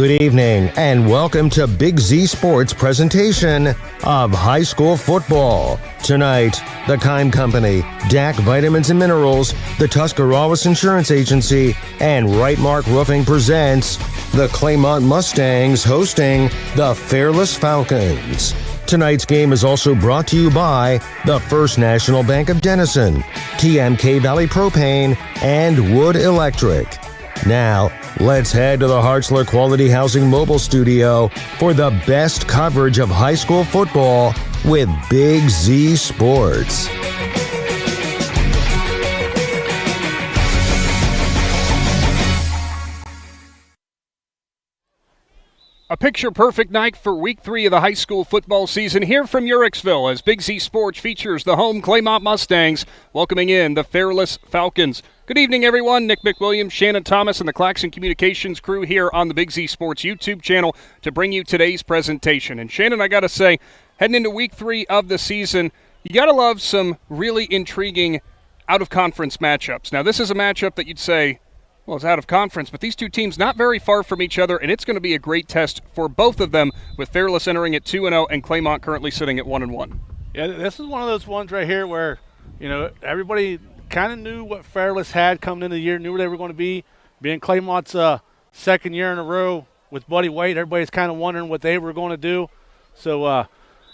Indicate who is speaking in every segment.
Speaker 1: Good evening and welcome to Big Z Sports presentation of high school football. Tonight, the Kime Company, DAC Vitamins and Minerals, the Tuscarawas Insurance Agency, and Right Mark Roofing presents the Claymont Mustangs hosting the Fairless Falcons. Tonight's game is also brought to you by the First National Bank of Denison, TMK Valley Propane, and Wood Electric. Now, let's head to the Hartzler Quality Housing Mobile Studio for the best coverage of high school football with Big Z Sports.
Speaker 2: A picture-perfect night for Week 3 of the high school football season here from Uricksville as Big Z Sports features the home Claymont Mustangs welcoming in the Fairless Falcons. Good evening, everyone. Nick McWilliams, Shannon Thomas, and the Claxon Communications crew here on the Big Z Sports YouTube channel to bring you today's presentation. And Shannon, I got to say, heading into Week 3 of the season, you got to love some really intriguing out-of-conference matchups. Now, this is a matchup that you'd say, well, it's out of conference, but these two teams not very far from each other, and it's going to be a great test for both of them, with Fairless entering at 2-0 and Claymont currently sitting at 1-1.
Speaker 3: Yeah, this is one of those ones right here where, you know, everybody kind of knew what Fairless had coming into the year, knew where they were going to be. Being Claymont's second year in a row with Buddy White, everybody's kind of wondering what they were going to do. So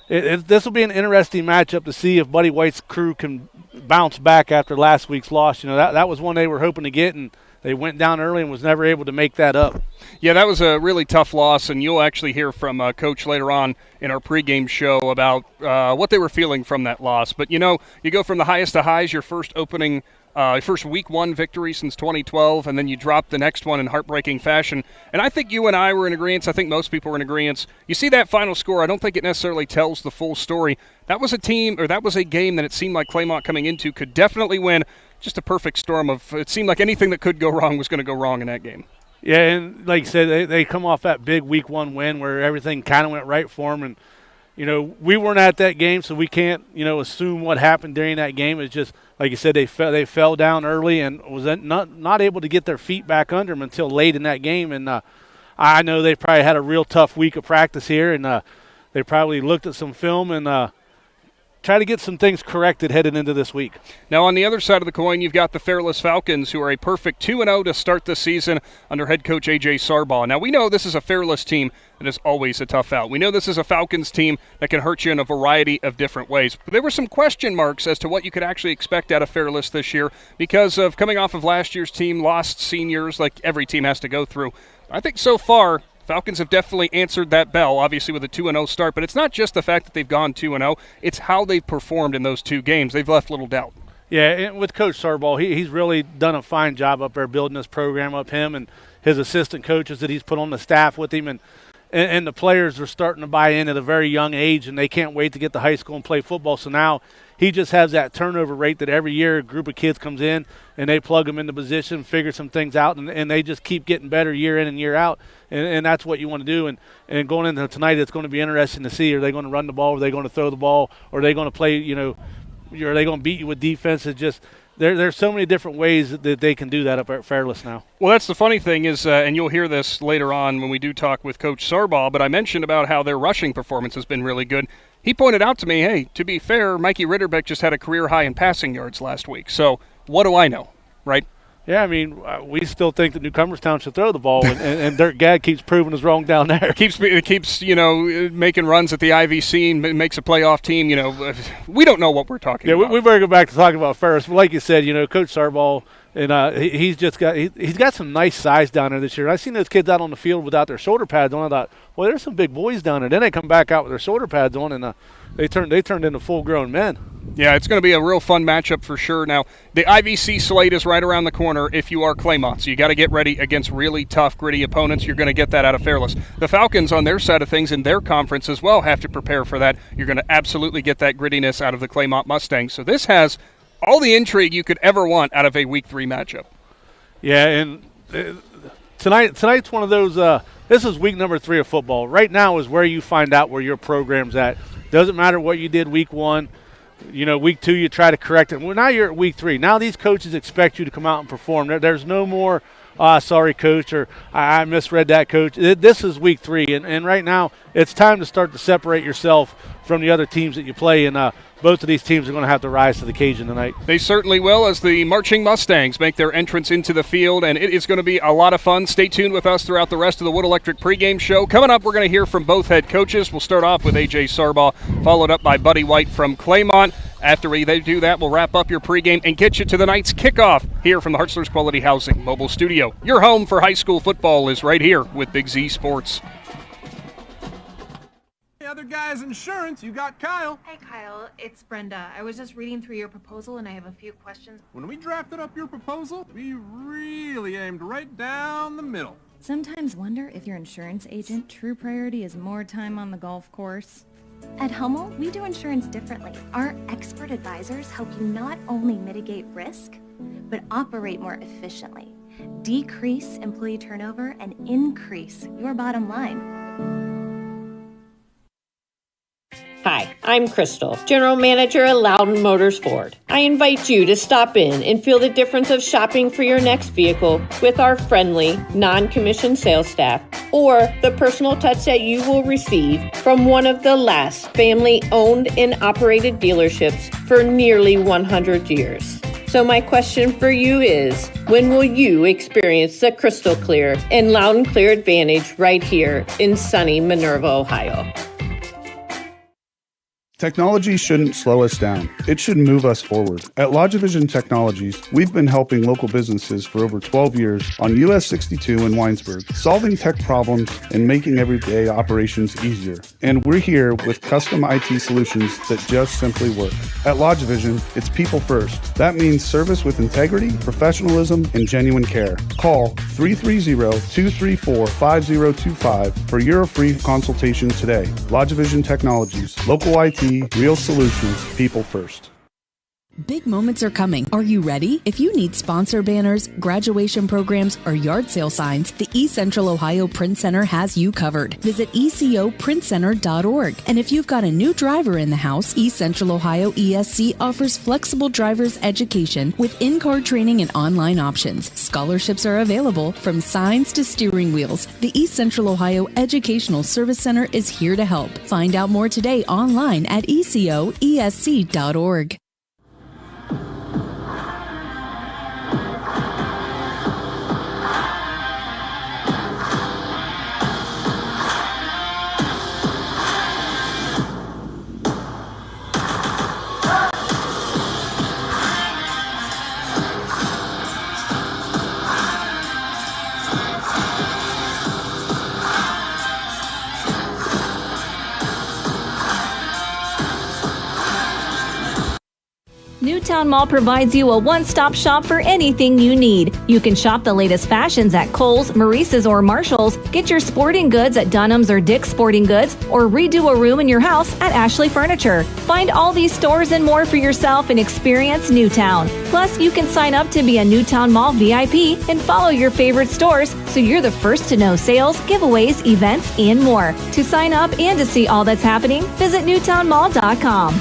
Speaker 3: this will be an interesting matchup to see if Buddy White's crew can bounce back after last week's loss. You know, that was one they were hoping to get, and they went down early and was never able to make that up.
Speaker 2: Yeah, that was a really tough loss, and you'll actually hear from Coach later on in our pregame show about what they were feeling from that loss. But, you know, you go from the highest to highs, your first Week 1 victory since 2012, and then you drop the next one in heartbreaking fashion. And I think you and I were in agreement. I think most people were in agreement. You see that final score, I don't think it necessarily tells the full story. That was a game that it seemed like Claymont coming into could definitely win. Just a perfect storm of, it seemed like anything that could go wrong was going to go wrong in that game.
Speaker 3: Yeah, and like you said, they come off that big Week 1 win where everything kind of went right for them. And, you know, we weren't at that game, so we can't, you know, assume what happened during that game. It's just, like you said, they fell down early and was not able to get their feet back under them until late in that game. And I know they probably had a real tough week of practice here, and they probably looked at some film and try to get some things corrected headed into this week.
Speaker 2: Now, on the other side of the coin, you've got the Fairless Falcons, who are a perfect 2-0 to start the season under head coach A.J. Sarbaugh. Now, we know this is a Fairless team that is always a tough out. We know this is a Falcons team that can hurt you in a variety of different ways. But there were some question marks as to what you could actually expect out of Fairless this year because of coming off of last year's team, lost seniors like every team has to go through. I think so far, Falcons have definitely answered that bell, obviously with a 2-0 start, but it's not just the fact that they've gone 2-0, it's how they've performed in those two games. They've left little doubt.
Speaker 3: Yeah, and with Coach Sarbaugh, he's really done a fine job up there building this program up, him and his assistant coaches that he's put on the staff with him, and the players are starting to buy in at a very young age, and they can't wait to get to high school and play football. So now he just has that turnover rate that every year a group of kids comes in, and they plug them into position, figure some things out, and they just keep getting better year in and year out. And that's what you want to do. And going into tonight, it's going to be interesting to see, are they going to run the ball, are they going to throw the ball, or are they going to play, you know, are they going to beat you with defense? It's just there's so many different ways that they can do that up at Fairless now.
Speaker 2: Well, that's the funny thing is, and you'll hear this later on when we do talk with Coach Sarbaugh, but I mentioned about how their rushing performance has been really good. He pointed out to me, hey, to be fair, Mikey Ritterbeck just had a career high in passing yards last week. So what do I know, right?
Speaker 3: Yeah, I mean, we still think that Newcomerstown should throw the ball, and Dirk Gadd keeps proving us wrong down there.
Speaker 2: Keeps you know, making runs at the IVC and makes a playoff team. You know, we don't know what we're talking about.
Speaker 3: Yeah, we better go back to talking about Ferris. But like you said, you know, Coach Sarbaugh, and he's got some nice size down there this year. I've seen those kids out on the field without their shoulder pads on. I thought, well, there's some big boys down there. Then they come back out with their shoulder pads on, and they turned into full-grown men.
Speaker 2: Yeah, it's going to be a real fun matchup for sure. Now, the IVC slate is right around the corner if you are Claymont, so you got to get ready against really tough, gritty opponents. You're going to get that out of Fairless. The Falcons, on their side of things, in their conference as well, have to prepare for that. You're going to absolutely get that grittiness out of the Claymont Mustangs. So this has all the intrigue you could ever want out of a Week 3 matchup.
Speaker 3: Yeah, and tonight's one of those this is week number 3 of football. Right now is where you find out where your program's at. Doesn't matter what you did week 1. You know, week 2 you try to correct it. Well, now you're at week 3. Now these coaches expect you to come out and perform. There's no more, sorry, coach, or I misread that, coach. This is week 3, and right now it's time to start to separate yourself from the other teams that you play, and both of these teams are going to have to rise to the occasion tonight.
Speaker 2: They certainly will, as the Marching Mustangs make their entrance into the field, and it is going to be a lot of fun. Stay tuned with us throughout the rest of the Wood Electric pregame show. Coming up, we're going to hear from both head coaches. We'll start off with A.J. Sarbaugh, followed up by Buddy White from Claymont. After they do that, we'll wrap up your pregame and get you to the night's kickoff here from the Hartzler's Quality Housing mobile studio. Your home for high school football is right here with Big Z Sports.
Speaker 4: Other guy's insurance, you got Kyle.
Speaker 5: Hey Kyle, it's Brenda. I was just reading through your proposal and I have a few questions.
Speaker 4: When we drafted up your proposal, we really aimed right down the middle.
Speaker 6: Sometimes wonder if your insurance agent true priority is more time on the golf course.
Speaker 7: At Hummel, we do insurance differently. Our expert advisors help you not only mitigate risk, but operate more efficiently, decrease employee turnover, and increase your bottom line.
Speaker 8: Hi, I'm Crystal, General Manager at Loudon Motors Ford. I invite you to stop in and feel the difference of shopping for your next vehicle with our friendly, non-commissioned sales staff, or the personal touch that you will receive from one of the last family-owned and operated dealerships for nearly 100 years. So my question for you is, when will you experience the crystal clear and Loudon Clear Advantage right here in sunny Minerva, Ohio?
Speaker 9: Technology shouldn't slow us down. It should move us forward. At LodgeVision Technologies, we've been helping local businesses for over 12 years on US 62 in Winesburg, solving tech problems and making everyday operations easier. And we're here with custom IT solutions that just simply work. At LodgeVision, it's people first. That means service with integrity, professionalism, and genuine care. Call 330-234-5025 for your free consultation today. LodgeVision Technologies, local IT, real solutions, people first.
Speaker 10: Big moments are coming. Are you ready? If you need sponsor banners, graduation programs, or yard sale signs, the East Central Ohio Print Center has you covered. Visit ecoprintcenter.org. And if you've got a new driver in the house, East Central Ohio ESC offers flexible driver's education with in-car training and online options. Scholarships are available from signs to steering wheels. The East Central Ohio Educational Service Center is here to help. Find out more today online at ecoesc.org.
Speaker 11: Newtown Mall provides you a one-stop shop for anything you need. You can shop the latest fashions at Kohl's, Maurice's, or Marshall's, get your sporting goods at Dunham's or Dick's Sporting Goods, or redo a room in your house at Ashley Furniture. Find all these stores and more for yourself and experience Newtown. Plus, you can sign up to be a Newtown Mall VIP and follow your favorite stores so you're the first to know sales, giveaways, events, and more. To sign up and to see all that's happening, visit newtownmall.com.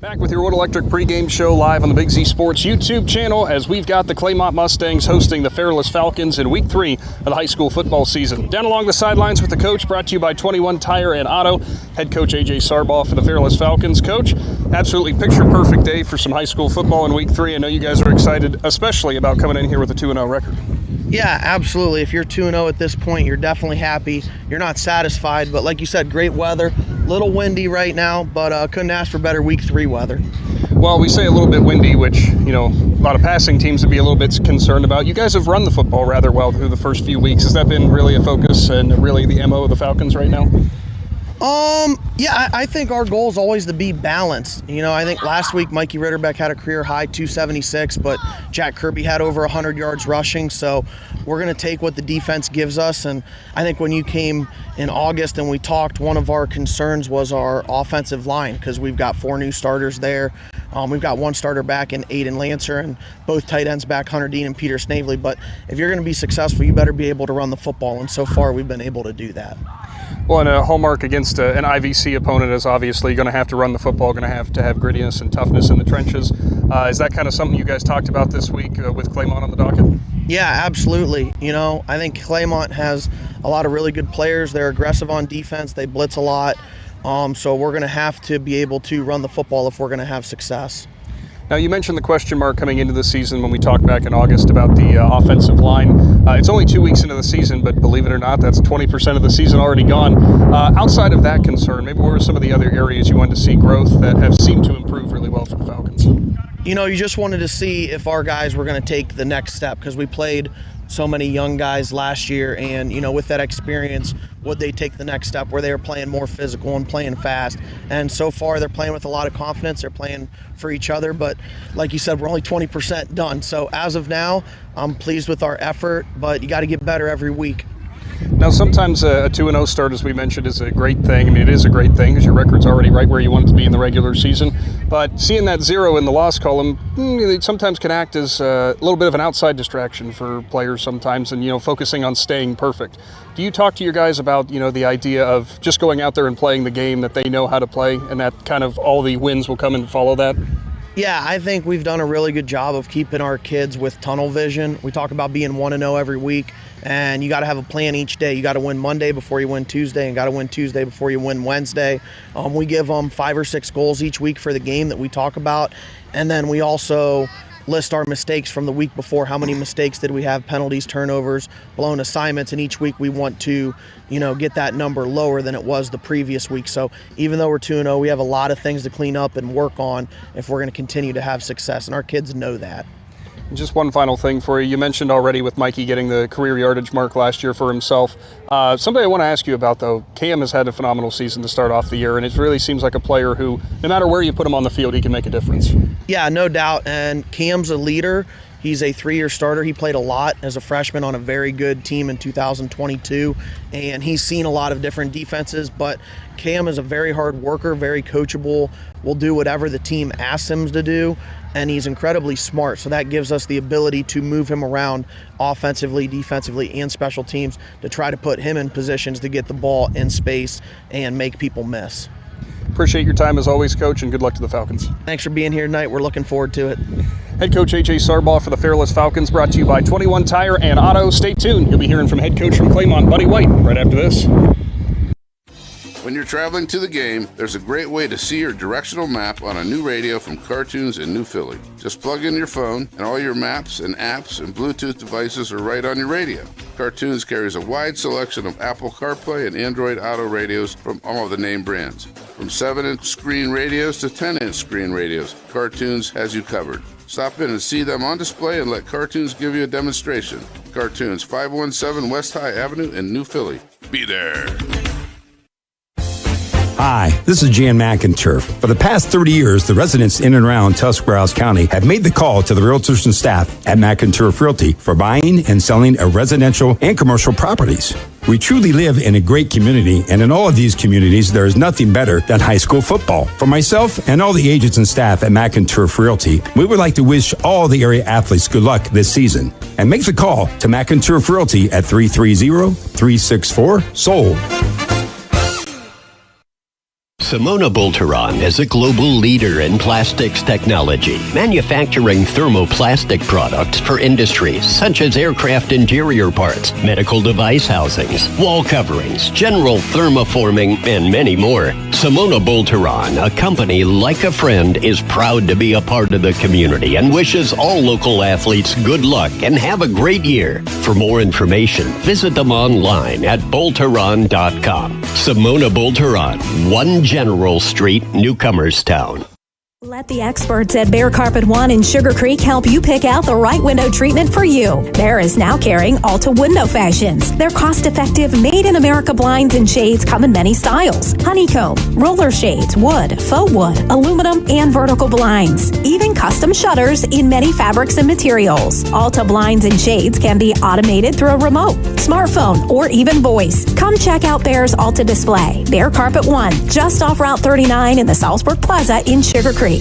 Speaker 2: Back with your Wood Electric pregame show live on the Big Z Sports YouTube channel as we've got the Claymont Mustangs hosting the Fairless Falcons in Week 3 of the high school football season. Down along the sidelines with the coach, brought to you by 21 Tire and Auto, head coach A.J. Sarbaugh for the Fairless Falcons. Coach, absolutely picture-perfect day for some high school football in Week 3. I know you guys are excited, especially about coming in here with a 2-0 record.
Speaker 12: Yeah, absolutely. If you're 2-0 at this point, you're definitely happy. You're not satisfied, but like you said, great weather. Little windy right now, but couldn't ask for better Week 3 weather.
Speaker 2: Well, we say a little bit windy, which, you know, a lot of passing teams would be a little bit concerned about. You guys have run the football rather well through the first few weeks. Has that been really a focus and really the MO of the Falcons right now?
Speaker 12: Yeah, I think our goal is always to be balanced. You know, I think last week Mikey Ritterbeck had a career high 276, but Jack Kirby had over 100 yards rushing. So we're going to take what the defense gives us. And I think when you came in August and we talked, one of our concerns was our offensive line because we've got 4 new starters there. We've got 1 starter back in Aiden Lancer and both tight ends back, Hunter Dean and Peter Snavely. But if you're going to be successful, you better be able to run the football. And so far we've been able to do that.
Speaker 2: Well, and a hallmark against an IVC opponent is obviously going to have to run the football, going to have grittiness and toughness in the trenches. Is that kind of something you guys talked about this week with Claymont on the docket?
Speaker 12: Yeah, absolutely. I think Claymont has a lot of really good players. They're aggressive on defense. They blitz a lot. So we're going to have to be able to run the football if we're going to have success.
Speaker 2: Now, you mentioned the question mark coming into the season when we talked back in August about the offensive line. It's only 2 weeks into the season, but believe it or not, that's 20% of the season already gone. Outside of that concern, maybe what were some of the other areas you wanted to see growth that have seemed to improve really well for the Falcons?
Speaker 12: You just wanted to see if our guys were going to take the next step, because we played so many young guys last year, and with that experience, would they take the next step where they were playing more physical and playing fast? And so far they're playing with a lot of confidence. They're playing for each other, but like you said, we're only 20% done. So as of now, I'm pleased with our effort, but you got to get better every week.
Speaker 2: Now, sometimes a 2-0 start, as we mentioned, is a great thing. I mean, it is a great thing because your record's already right where you want it to be in the regular season. But seeing that 0 in the loss column it sometimes can act as a little bit of an outside distraction for players sometimes, and, focusing on staying perfect. Do you talk to your guys about, the idea of just going out there and playing the game that they know how to play, and that kind of all the wins will come and follow that?
Speaker 12: Yeah, I think we've done a really good job of keeping our kids with tunnel vision. We talk about being 1-0 every week, and you got to have a plan each day. You got to win Monday before you win Tuesday, and got to win Tuesday before you win Wednesday. We give them 5 or 6 goals each week for the game that we talk about, and then we also list our mistakes from the week before. How many mistakes did we have, penalties, turnovers, blown assignments, and each week we want to get that number lower than it was the previous week. So even though we're 2-0, we have a lot of things to clean up and work on if we're going to continue to have success, and our kids know that.
Speaker 2: Just one final thing for you. You mentioned already with Mikey getting the career yardage mark last year for himself. Something I want to ask you about, though, Cam has had a phenomenal season to start off the year, and it really seems like a player who, no matter where you put him on the field, he can make a difference.
Speaker 12: Yeah, no doubt, and Cam's a leader. He's a 3-year starter. He played a lot as a freshman on a very good team in 2022, and he's seen a lot of different defenses, but Cam is a very hard worker, very coachable, will do whatever the team asks him to do, and he's incredibly smart, so that gives us the ability to move him around offensively, defensively, and special teams to try to put him in positions to get the ball in space and make people miss.
Speaker 2: Appreciate your time as always, Coach, and good luck to the Falcons.
Speaker 12: Thanks for being here tonight. We're looking forward to it.
Speaker 2: Head Coach A.J. Sarbaugh for the Fairless Falcons, brought to you by 21 Tire and Auto. Stay tuned. You'll be hearing from head coach from Claymont, Buddy White, right after this.
Speaker 13: When you're traveling to the game, there's a great way to see your directional map on a new radio from Cartoons in New Philly. Just plug in your phone, and all your maps and apps and Bluetooth devices are right on your radio. Cartoons carries a wide selection of Apple CarPlay and Android Auto radios from all of the name brands. From 7-inch screen radios to 10-inch screen radios, Cartoons has you covered. Stop in and see them on display and let Cartoons give you a demonstration. Cartoons, 517 West High Avenue in New Philly. Be there.
Speaker 14: Hi, this is Jan McInturf. For the past 30 years, the residents in and around Tuscarawas County have made the call to the realtors and staff at McInturf Realty for buying and selling of residential and commercial properties. We truly live in a great community, and in all of these communities, there is nothing better than high school football. For myself and all the agents and staff at McInturf Realty, we would like to wish all the area athletes good luck this season. And make the call to McInturf Realty at 330-364-SOLD.
Speaker 15: Simona Bolteron is a global leader in plastics technology, manufacturing thermoplastic products for industries such as aircraft interior parts, medical device housings, wall coverings, general thermoforming, and many more. Simona Bolteron, a company like a friend, is proud to be a part of the community and wishes all local athletes good luck and have a great year. For more information, visit them online at bolteron.com. Simona Bolteron, 1 General Street, Newcomerstown.
Speaker 11: Let the experts at Bear Carpet One in Sugar Creek help you pick out the right window treatment for you. Bear is now carrying Alta Window Fashions. Their cost-effective, made-in-America blinds and shades come in many styles. Honeycomb, roller shades, wood, faux wood, aluminum, and vertical blinds. Even custom shutters in many fabrics and materials. Alta blinds and shades can be automated through a remote, smartphone, or even voice. Come check out Bear's Alta display. Bear Carpet One, just off Route 39 in the Salzburg Plaza in Sugar Creek.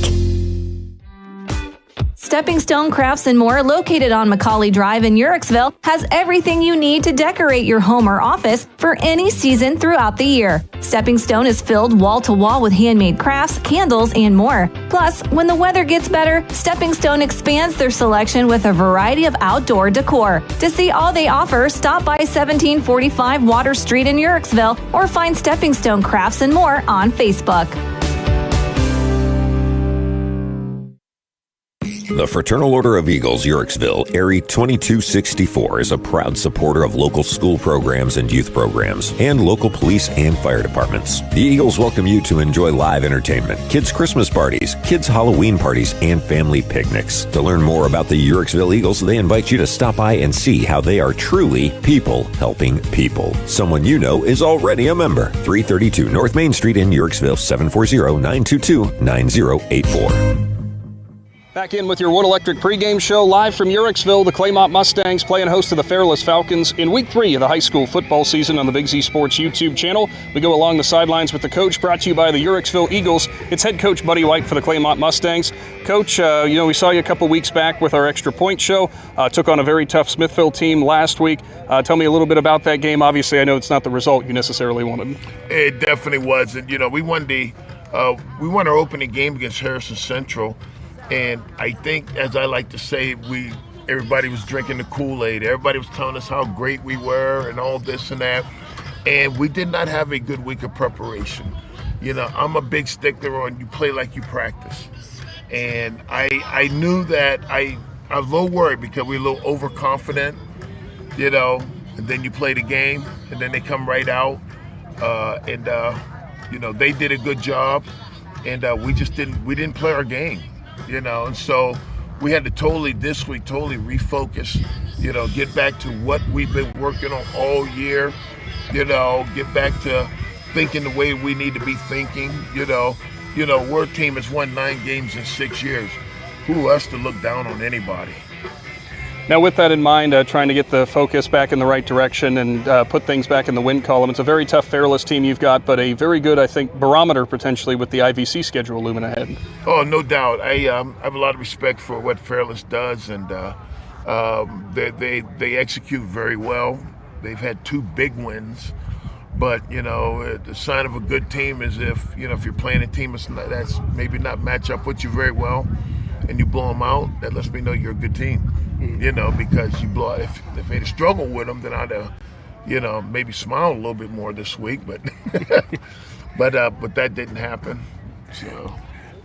Speaker 11: Stepping Stone Crafts and More, located on Macaulay Drive in Uricksville, has everything you need to decorate your home or office for any season throughout the year. Stepping Stone is filled wall to wall with handmade crafts, candles, and more. Plus, when the weather gets better, Stepping Stone expands their selection with a variety of outdoor decor. To see all they offer, stop by 1745 Water Street in Uricksville or find Stepping Stone Crafts and More on Facebook.
Speaker 16: The Fraternal Order of Eagles, Uricksville, Area 2264, is a proud supporter of local school programs and youth programs, and local police and fire departments. The Eagles welcome you to enjoy live entertainment, kids' Christmas parties, kids' Halloween parties, and family picnics. To learn more about the Uricksville Eagles, they invite you to stop by and see how they are truly people helping people. Someone you know is already a member. 332 North Main Street in Uricksville, 740-922-9084.
Speaker 2: Back in with your Wood Electric pregame show, live from Uricksville. The Claymont Mustangs playing host to the Fairless Falcons in Week 3 of the high school football season on the Big Z Sports YouTube channel. We go along the sidelines with the coach, brought to you by the Uricksville Eagles. It's head coach Buddy White for the Claymont Mustangs. Coach, we saw you a couple weeks back with our Extra Point show. Took on a very tough Smithville team last week. Tell me a little bit about that game. Obviously, I know it's not the result you necessarily wanted.
Speaker 17: It definitely wasn't. We won our opening game against Harrison Central. And I think, as I like to say, everybody was drinking the Kool-Aid. Everybody was telling us how great we were and all this and that. And we did not have a good week of preparation. I'm a big stickler on you play like you practice. And I knew that I was a little worried because we were a little overconfident, and then you play the game and then they come right out. They did a good job, and we didn't play our game. And so we had to this week refocus, get back to what we've been working on all year, get back to thinking the way we need to be thinking, we're a team that's won 9 games in 6 years. Who us to look down on anybody?
Speaker 2: Now, with that in mind, trying to get the focus back in the right direction and put things back in the win column. It's a very tough Fairless team you've got, but a very good, I think, barometer potentially with the IVC schedule looming ahead.
Speaker 17: Oh, no doubt. I have a lot of respect for what Fairless does, and they execute very well. They've had 2 big wins, but the sign of a good team is if you're playing a team that's maybe not match up with you very well, and you blow them out, that lets me know you're a good team. Because you blow. If they'd struggle with them, then I'd maybe smile a little bit more this week. But but that didn't happen. So.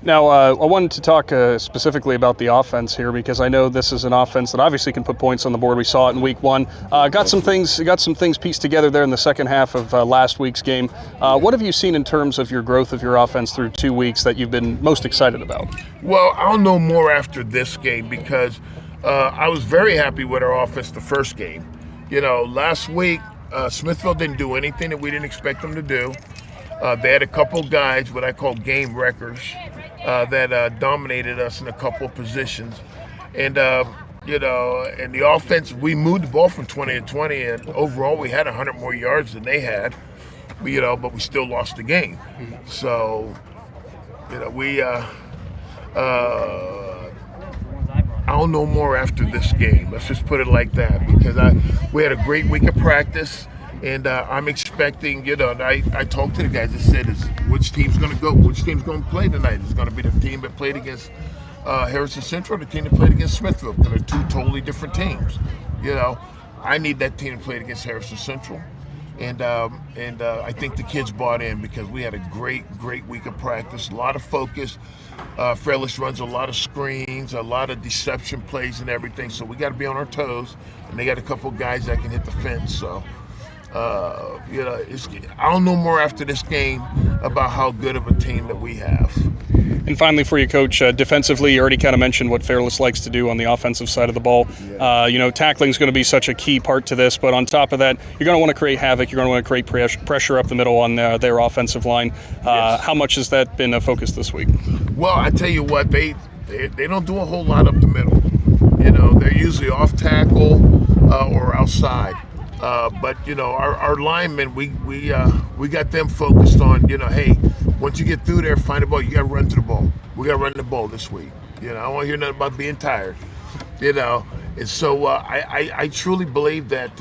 Speaker 2: Now, I wanted to talk specifically about the offense here, because I know this is an offense that obviously can put points on the board. We saw it in Week 1. Got some things pieced together there in the second half of last week's game. What have you seen in terms of your growth of your offense through 2 weeks that you've been most excited about?
Speaker 17: Well, I'll know more after this game, because I was very happy with our offense the first game. Last week, Smithville didn't do anything that we didn't expect them to do. They had a couple guys, what I call game wreckers, that dominated us in a couple of positions. And, and the offense, we moved the ball from 20 to 20, and overall we had 100 more yards than they had, but we still lost the game. So, I'll know more after this game. Let's just put it like that, because we had a great week of practice, and I'm expecting, I talked to the guys that said, which team's going to play tonight? It's going to be the team that played against Harrison Central, the team that played against Smithville, because they're 2 totally different teams. I need that team that played against Harrison Central. And I think the kids bought in, because we had a great week of practice, a lot of focus. Fairless runs a lot of screens, a lot of deception plays and everything, so we got to be on our toes. And they got a couple guys that can hit the fence. So, I'll know more after this game about how good of a team that we have.
Speaker 2: And finally for you, Coach, defensively, you already kind of mentioned what Fairless likes to do on the offensive side of the ball. Yeah. Tackling is going to be such a key part to this, but on top of that, you're going to want to create havoc. You're going to want to create pressure up the middle on their offensive line. Yes. How much has that been a focus this week? Well,
Speaker 17: I tell you what, they don't do a whole lot up the middle. They're usually off tackle or outside. But our linemen, we got them focused on, hey, once you get through there, find the ball. You got to run to the ball. We got to run the ball this week. You know, I don't want to hear nothing about being tired. You know, and so I truly believe that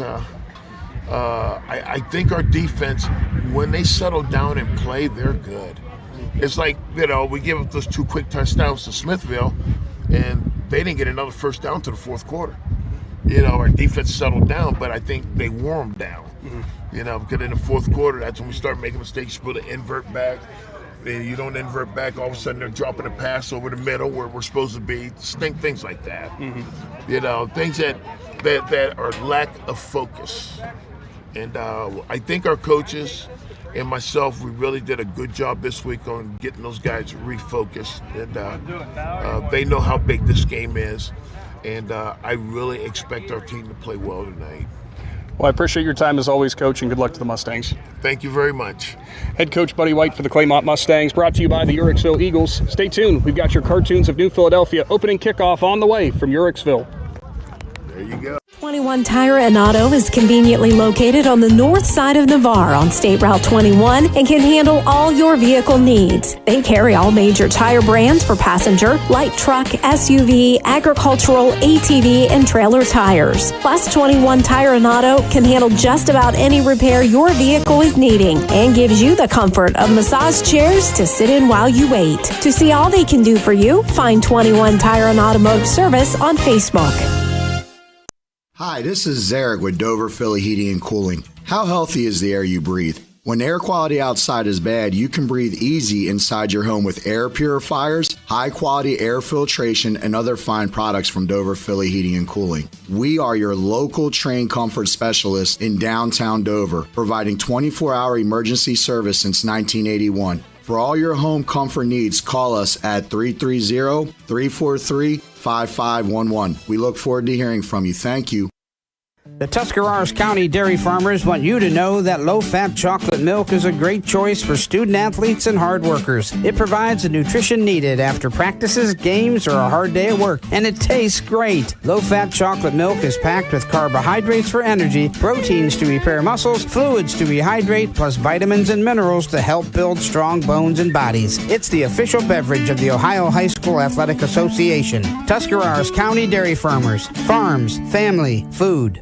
Speaker 17: I think our defense, when they settle down and play, they're good. It's like, you know, we give up those 2 quick touchdowns to Smithville, and they didn't get another first down to the fourth quarter. You know, our defense settled down, but I think they wore them down. You know, because in the fourth quarter, that's when we start making mistakes. You're supposed to invert back. And you don't invert back, all of a sudden they're dropping a pass over the middle where we're supposed to be. Things like that. You know, things that are lack of focus. And I think our coaches and myself, we really did a good job this week on getting those guys refocused. And they know how big this game is. And I really expect our team to play well tonight.
Speaker 2: Well, I appreciate your time as always, Coach, and good luck to the Mustangs.
Speaker 17: Thank you very much.
Speaker 2: Head Coach Buddy White for the Claymont Mustangs, brought to you by the Uricksville Eagles. Stay tuned. We've got your cartoons of New Philadelphia opening kickoff on the way from Uricksville.
Speaker 17: There you go.
Speaker 18: 21 Tire and Auto is conveniently located on the north side of Navarre on State Route 21 and can handle all your vehicle needs. They carry all major tire brands for passenger, light truck, SUV, agricultural, ATV, and trailer tires. Plus, 21 Tire and Auto can handle just about any repair your vehicle is needing and gives you the comfort of massage chairs to sit in while you wait. To see all they can do for you, find 21 Tire and Automotive Service on Facebook.
Speaker 19: Hi, this is Zarek with Dover Philly Heating and Cooling. How healthy is the air you breathe? When air quality outside is bad, you can breathe easy inside your home with air purifiers, high-quality air filtration, and other fine products from Dover Philly Heating and Cooling. We are your local trained comfort specialists in downtown Dover, providing 24-hour emergency service since 1981. For all your home comfort needs, call us at 330-343-5511. We look forward to hearing from you. Thank you.
Speaker 20: The Tuscarawas County dairy farmers want you to know that low-fat chocolate milk is a great choice for student athletes and hard workers. It provides the nutrition needed after practices, games, or a hard day at work, and it tastes great. Low-fat chocolate milk is packed with carbohydrates for energy, proteins to repair muscles, fluids to rehydrate, plus vitamins and minerals to help build strong bones and bodies. It's the official beverage of the Ohio High School Athletic Association. Tuscarawas County Dairy Farmers. Farms, family, food.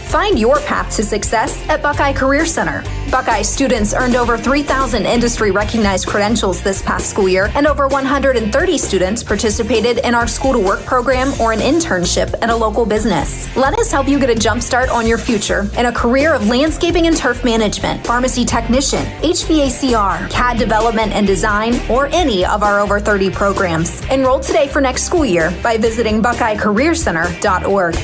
Speaker 21: Find your path to success at Buckeye Career Center. Buckeye students earned over 3,000 industry-recognized credentials this past school year, and over 130 students participated in our School to Work program or an internship at a local business. Let us help you get a jump start on your future in a career of landscaping and turf management, pharmacy technician, HVACR, CAD development and design, or any of our over 30 programs. Enroll today for next school year by visiting BuckeyeCareerCenter.org.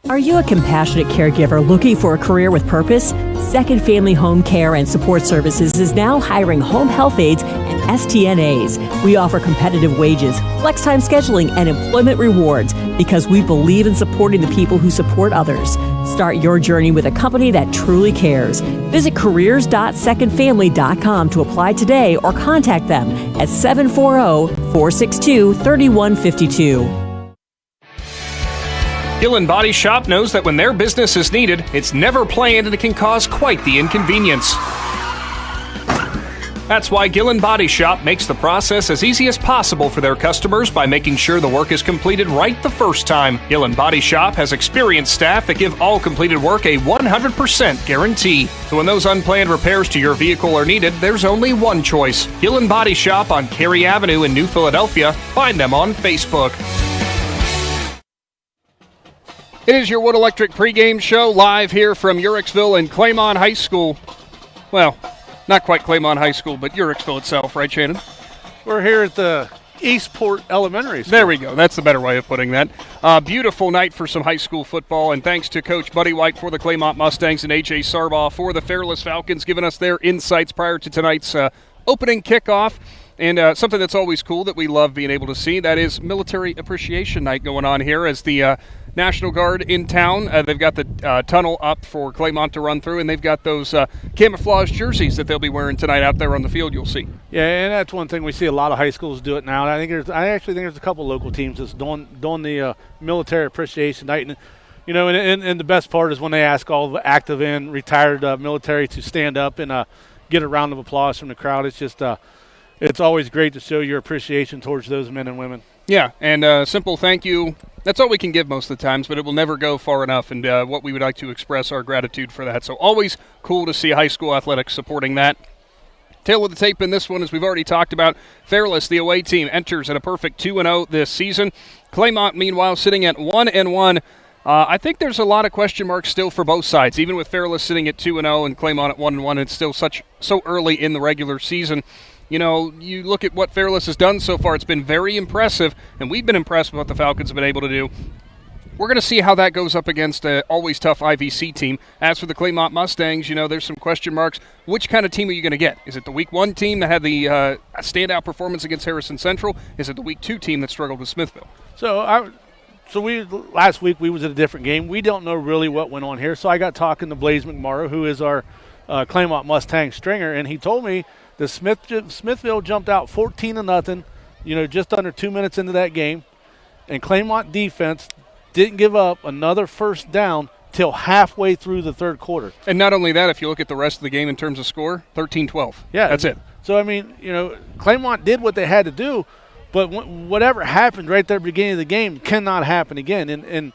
Speaker 22: Are you a compassionate caregiver looking for a career with purpose? Second Family Home Care and Support Services is now hiring home health aides and STNAs. We offer competitive wages, flex time scheduling, and employment rewards because we believe in supporting the people who support others. Start your journey with a company that truly cares. Visit careers.secondfamily.com to apply today or contact them at 740-462-3152.
Speaker 2: Gillen Body Shop knows that when their business is needed, it's never planned and it can cause quite the inconvenience. That's why Gillen Body Shop makes the process as easy as possible for their customers by making sure the work is completed right the first time. Gillen Body Shop has experienced staff that give all completed work a 100% guarantee. So when those unplanned repairs to your vehicle are needed, there's only one choice. Gillen Body Shop on Cary Avenue in New Philadelphia. Find them on Facebook. It is your Wood Electric pregame show live here from Uricksville and Claymont High School. Well, not quite Claymont High School, but Uricksville itself, right, Shannon?
Speaker 3: We're here at the Eastport Elementary School.
Speaker 2: There we go. That's the better way of putting that. Beautiful night for some high school football, and thanks to Coach Buddy White for the Claymont Mustangs and A.J. Sarbaugh for the Fairless Falcons, giving us their insights prior to tonight's opening kickoff. And something that's always cool that we love being able to see, that is Military Appreciation Night going on here as the National Guard in town. They've got the tunnel up for Claymont to run through, and they've got those camouflage jerseys that they'll be wearing tonight out there on the field, you'll see.
Speaker 3: Yeah, and that's one thing we see a lot of high schools do it now. And I actually think there's a couple local teams that's doing the Military Appreciation Night. And, you know, and the best part is when they ask all the active and retired military to stand up and get a round of applause from the crowd. It's just it's always great to show your appreciation towards those men and women.
Speaker 2: Yeah, and a simple thank you. That's all we can give most of the times, but it will never go far enough, and what we would like to express our gratitude for that. So always cool to see high school athletics supporting that. Tail of the tape in this one, as we've already talked about, Fairless, the away team, enters at a perfect 2-0 this season. Claymont, meanwhile, sitting at 1-1. I think there's a lot of question marks still for both sides, even with Fairless sitting at 2-0 and Claymont at 1-1. It's still so early in the regular season. You know, you look at what Fairless has done so far, it's been very impressive, and we've been impressed with what the Falcons have been able to do. We're going to see how that goes up against an always tough IVC team. As for the Claymont Mustangs, you know, there's some question marks. Which kind of team are you going to get? Is it the Week 1 team that had the standout performance against Harrison Central? Is it the Week 2 team that struggled with Smithville?
Speaker 3: Last week we was at a different game. We don't know really what went on here, so I got talking to Blaze McMorrow, who is our Claymont Mustang stringer, and he told me that Smithville jumped out 14-0, you know, just under 2 minutes into that game, and Claymont defense didn't give up another first down till halfway through the third quarter.
Speaker 2: And not only that, if you look at the rest of the game in terms of score, 13-12.
Speaker 3: Yeah.
Speaker 2: That's it.
Speaker 3: So, I mean, you know, Claymont did what they had to do, but whatever happened right there at the beginning of the game cannot happen again. And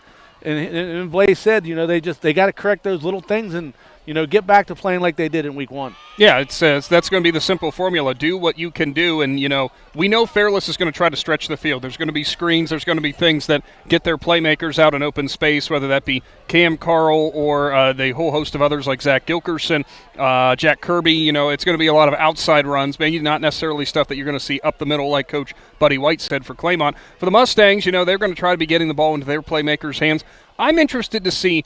Speaker 3: Blaze said, you know, they got to correct those little things and, you know, get back to playing like they did in Week 1.
Speaker 2: Yeah, that's going to be the simple formula. Do what you can do, and, you know, we know Fairless is going to try to stretch the field. There's going to be screens. There's going to be things that get their playmakers out in open space, whether that be Cam Carl or the whole host of others like Zach Gilkerson, Jack Kirby. You know, it's going to be a lot of outside runs, maybe not necessarily stuff that you're going to see up the middle like Coach Buddy White said for Claymont. For the Mustangs, you know, they're going to try to be getting the ball into their playmakers' hands. I'm interested to see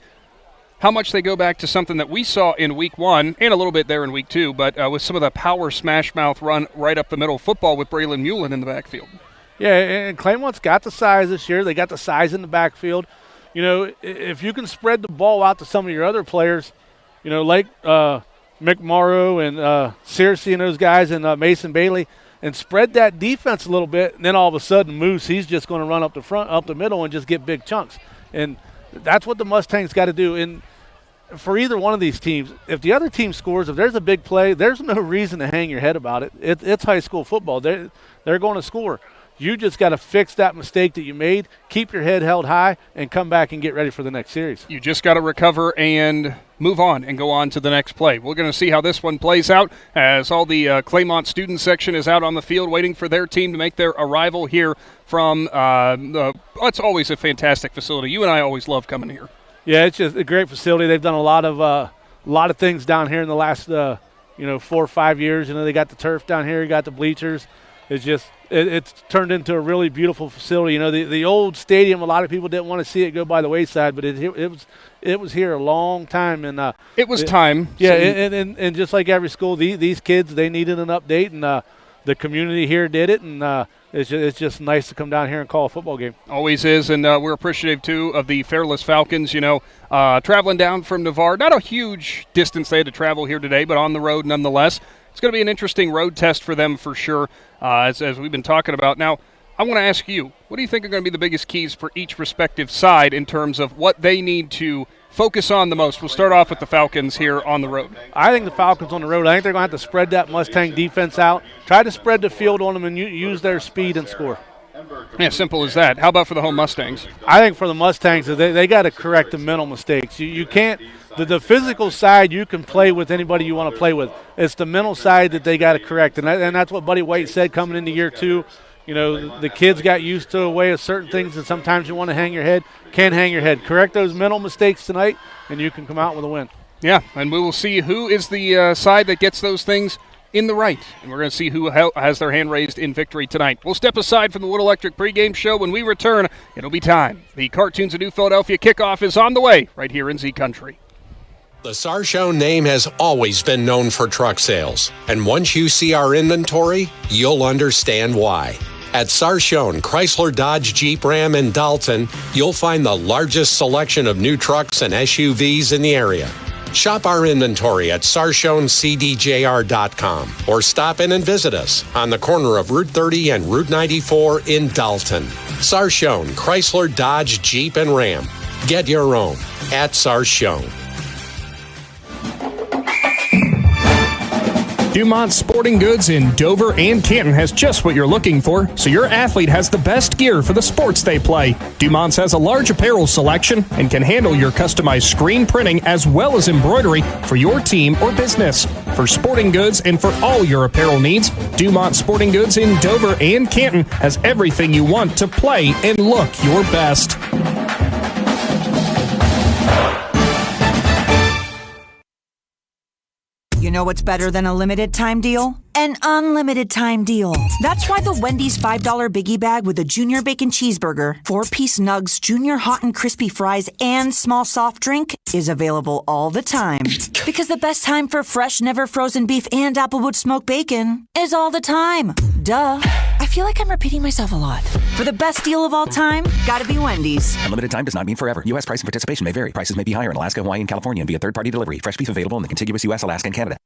Speaker 2: how much they go back to something that we saw in Week 1 and a little bit there in Week 2, but with some of the power smash mouth run right up the middle football with Braylon Mullen in the backfield.
Speaker 3: Yeah, and Claymont's got the size this year. They got the size in the backfield. You know, if you can spread the ball out to some of your other players, you know, like McMorrow and Searcy and those guys and Mason Bailey, and spread that defense a little bit, and then all of a sudden Moose, he's just going to run up the front, up the middle, and just get big chunks. And that's what the Mustangs got to do. And for either one of these teams, if the other team scores, if there's a big play, there's no reason to hang your head about it. It's high school football. They're going to score. You just got to fix that mistake that you made, keep your head held high, and come back and get ready for the next series.
Speaker 2: You just got to recover and move on and go on to the next play. We're going to see how this one plays out as all the Claymont student section is out on the field waiting for their team to make their arrival here from it's always a fantastic facility. You and I always love coming here.
Speaker 3: Yeah, it's just a great facility. They've done a lot of things down here in the last 4 or 5 years. You know, they got the turf down here, you got the bleachers. It's just it's turned into a really beautiful facility. You know, the old stadium, a lot of people didn't want to see it go by the wayside, but it was here a long time, and
Speaker 2: it was time.
Speaker 3: Yeah, and just like every school, these kids, they needed an update, and the community here did it, and it's just nice to come down here and call a football game.
Speaker 2: Always is, and we're appreciative too of the Fairless Falcons. You know, traveling down from Navarre, not a huge distance they had to travel here today, but on the road nonetheless. It's going to be an interesting road test for them for sure, as we've been talking about. Now, I want to ask you, what do you think are going to be the biggest keys for each respective side in terms of what they need to focus on the most? We'll start off with the Falcons here on the road.
Speaker 3: I think the Falcons on the road, I think they're going to have to spread that Mustang defense out, try to spread the field on them and use their speed and score.
Speaker 2: Yeah, simple as that. How about for the home Mustangs?
Speaker 3: I think for the Mustangs, they got to correct the mental mistakes. You can't – the physical side you can play with anybody you want to play with. It's the mental side that they got to correct, and that's what Buddy White said coming into year 2. You know, the kids got used to a way of certain things, and sometimes you want to hang your head. Can't hang your head. Correct those mental mistakes tonight, and you can come out with a win.
Speaker 2: Yeah, and we will see who is the side that gets those things in the right, and we're going to see who has their hand raised in victory tonight. We'll step aside from the Wood Electric pregame show. When we return, it'll be time. The Cartoons of New Philadelphia kickoff is on the way right here in Z Country.
Speaker 1: The Sarbaugh name has always been known for truck sales, and once you see our inventory, you'll understand why. At Sarbaugh Chrysler Dodge Jeep Ram in Dalton, you'll find the largest selection of new trucks and SUVs in the area. Shop our inventory at SarshonCDJR.com or stop in and visit us on the corner of Route 30 and Route 94 in Dalton. Sarshon Chrysler Dodge Jeep and Ram. Get your own at Sarshon.
Speaker 2: Dumont Sporting Goods in Dover and Canton has just what you're looking for, so your athlete has the best gear for the sports they play. Dumont's has a large apparel selection and can handle your customized screen printing as well as embroidery for your team or business. For sporting goods and for all your apparel needs, Dumont Sporting Goods in Dover and Canton has everything you want to play and look your best.
Speaker 4: You know what's better than a limited time deal? An unlimited time deal. That's why the Wendy's $5 Biggie Bag with a Junior Bacon Cheeseburger, 4-piece nugs, Junior Hot and Crispy Fries, and small soft drink is available all the time. Because the best time for fresh, never frozen beef and Applewood smoked bacon is all the time. Duh. I feel like I'm repeating myself a lot. For the best deal of all time, gotta be Wendy's.
Speaker 5: Unlimited time does not mean forever. U.S. price and participation may vary. Prices may be higher in Alaska, Hawaii, and California via third-party delivery. Fresh beef available in the contiguous U.S., Alaska, and Canada.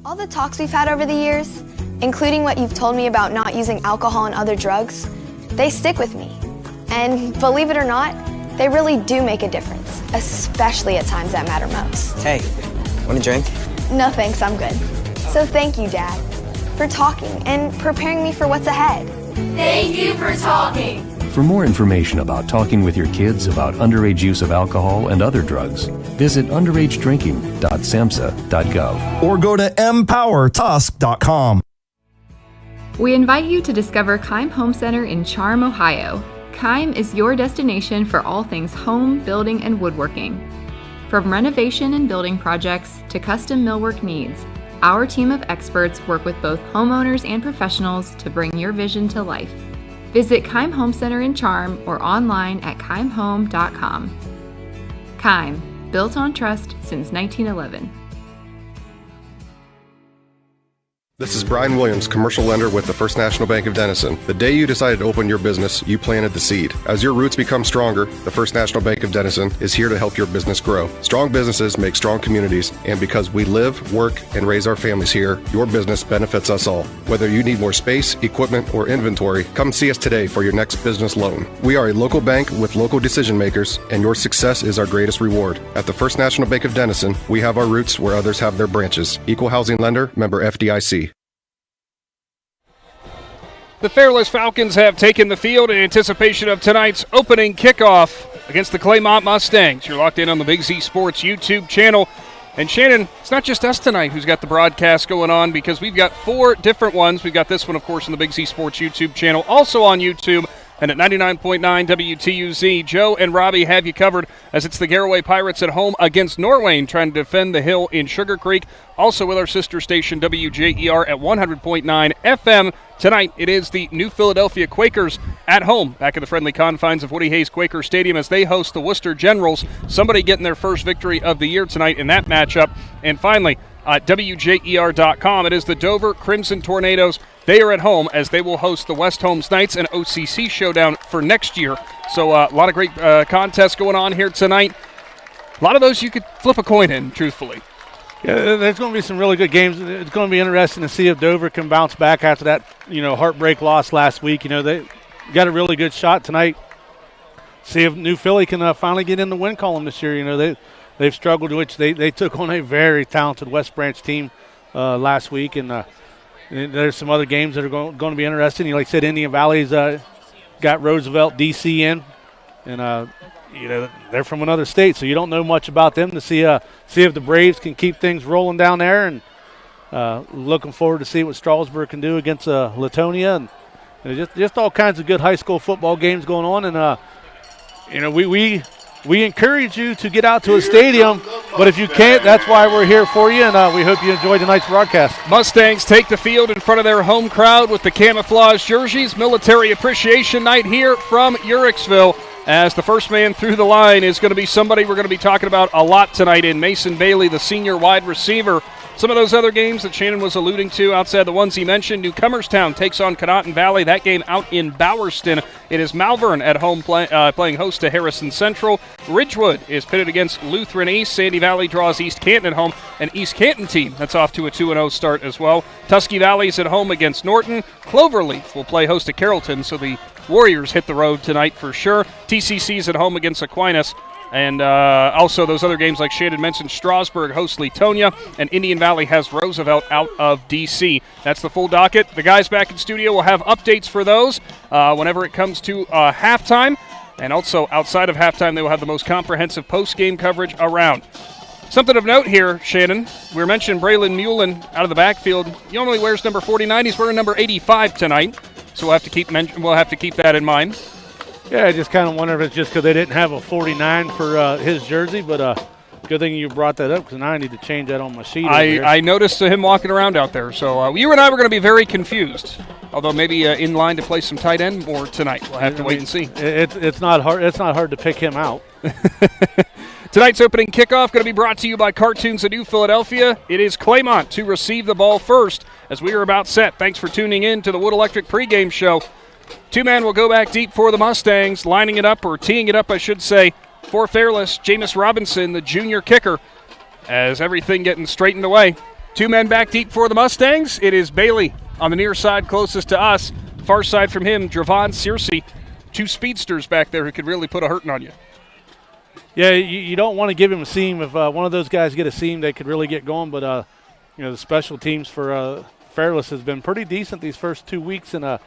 Speaker 23: All the talks we've had over the years, including what you've told me about not using alcohol and other drugs, they stick with me. And believe it or not, they really do make a difference, especially at times that matter most.
Speaker 24: Hey, want a drink?
Speaker 23: No thanks, I'm good. So thank you, Dad, for talking and preparing me for what's ahead.
Speaker 25: Thank you for talking.
Speaker 26: For more information about talking with your kids about underage use of alcohol and other drugs, visit underagedrinking.samhsa.gov
Speaker 27: or go to empowertusk.com.
Speaker 28: We invite you to discover Keim Home Center in Charm, Ohio. Keim is your destination for all things home, building, and woodworking. From renovation and building projects to custom millwork needs, our team of experts work with both homeowners and professionals to bring your vision to life. Visit Keim Home Center in Charm or online at keimhome.com. Keim, built on trust since 1911.
Speaker 29: This is Brian Williams, commercial lender with the First National Bank of Denison. The day you decided to open your business, you planted the seed. As your roots become stronger, the First National Bank of Denison is here to help your business grow. Strong businesses make strong communities, and because we live, work, and raise our families here, your business benefits us all. Whether you need more space, equipment, or inventory, come see us today for your next business loan. We are a local bank with local decision makers, and your success is our greatest reward. At the First National Bank of Denison, we have our roots where others have their branches. Equal housing lender, member FDIC.
Speaker 2: The Fairless Falcons have taken the field in anticipation of tonight's opening kickoff against the Claymont Mustangs. You're locked in on the Big Z Sports YouTube channel. And Shannon, it's not just us tonight who's got the broadcast going on because we've got 4 different ones. We've got this one, of course, on the Big Z Sports YouTube channel, also on YouTube. And at 99.9 WTUZ, Joe and Robbie have you covered as it's the Garaway Pirates at home against Norwayne trying to defend the hill in Sugar Creek. Also with our sister station WJER at 100.9 FM. Tonight it is the New Philadelphia Quakers at home back in the friendly confines of Woody Hayes Quaker Stadium as they host the Worcester Generals. Somebody getting their first victory of the year tonight in that matchup. And finally, at WJER.com, it is the Dover Crimson Tornadoes. They are at home as they will host the West Holmes Knights, an OCC showdown for next year. So a lot of great contests going on here tonight. A lot of those you could flip a coin in, truthfully.
Speaker 3: Yeah, there's going to be some really good games. It's going to be interesting to see if Dover can bounce back after that, heartbreak loss last week. They got a really good shot tonight. See if New Philly can finally get in the win column this year. They've struggled, which they took on a very talented West Branch team last week, and there's some other games that are going to be interesting. Like I said, Indian Valley's got Roosevelt, D.C. in, and they're from another state, so you don't know much about them to see if the Braves can keep things rolling down there, and looking forward to see what Strasburg can do against Latonia, and just all kinds of good high school football games going on, and we encourage you to get out to a stadium, but if you can't, that's why we're here for you, and we hope you enjoy tonight's broadcast.
Speaker 2: Mustangs take the field in front of their home crowd with the camouflage jerseys. Military Appreciation Night here from Uricksville, as the first man through the line is going to be somebody we're going to be talking about a lot tonight in Mason Bailey, the senior wide receiver. Some of those other games that Shannon was alluding to outside the ones he mentioned, Newcomerstown takes on Conotton Valley. That game out in Bowerston. It is Malvern at home playing host to Harrison Central. Ridgewood is pitted against Lutheran East. Sandy Valley draws East Canton at home. An East Canton team that's off to a 2-0 start as well. Tusky Valley's at home against Norton. Cloverleaf will play host to Carrollton, so the Warriors hit the road tonight for sure. TCC's at home against Aquinas. And also those other games like Shannon mentioned, Strasburg hosts Letonia, and Indian Valley has Roosevelt out of D.C. That's the full docket. The guys back in studio will have updates for those whenever it comes to halftime. And also outside of halftime, they will have the most comprehensive post-game coverage around. Something of note here, Shannon. We were mentioning Braylon Mullen out of the backfield. He only wears number 49. He's wearing number 85 tonight. So we'll have to keep that in mind.
Speaker 3: Yeah, I just kind of wonder if it's just because they didn't have a 49 for his jersey, but good thing you brought that up because now I need to change that on my sheet.
Speaker 2: I noticed him walking around out there, so you and I were going to be very confused. Although maybe in line to play some tight end more tonight. We'll have to wait and see.
Speaker 3: It's not hard. It's not hard to pick him out.
Speaker 2: Tonight's opening kickoff going to be brought to you by Cartoons of New Philadelphia. It is Claymont to receive the ball first as we are about set. Thanks for tuning in to the Wood Electric pregame show. Two-man will go back deep for the Mustangs, lining it up, or teeing it up, I should say, for Fairless. Jameis Robinson, the junior kicker, as everything getting straightened away. Two men back deep for the Mustangs. It is Bailey on the near side closest to us. Far side from him, Dravon Searcy. Two speedsters back there who could really put a hurting on you.
Speaker 3: Yeah, you don't want to give him a seam. If one of those guys get a seam, they could really get going. But, the special teams for Fairless has been pretty decent these first 2 weeks, and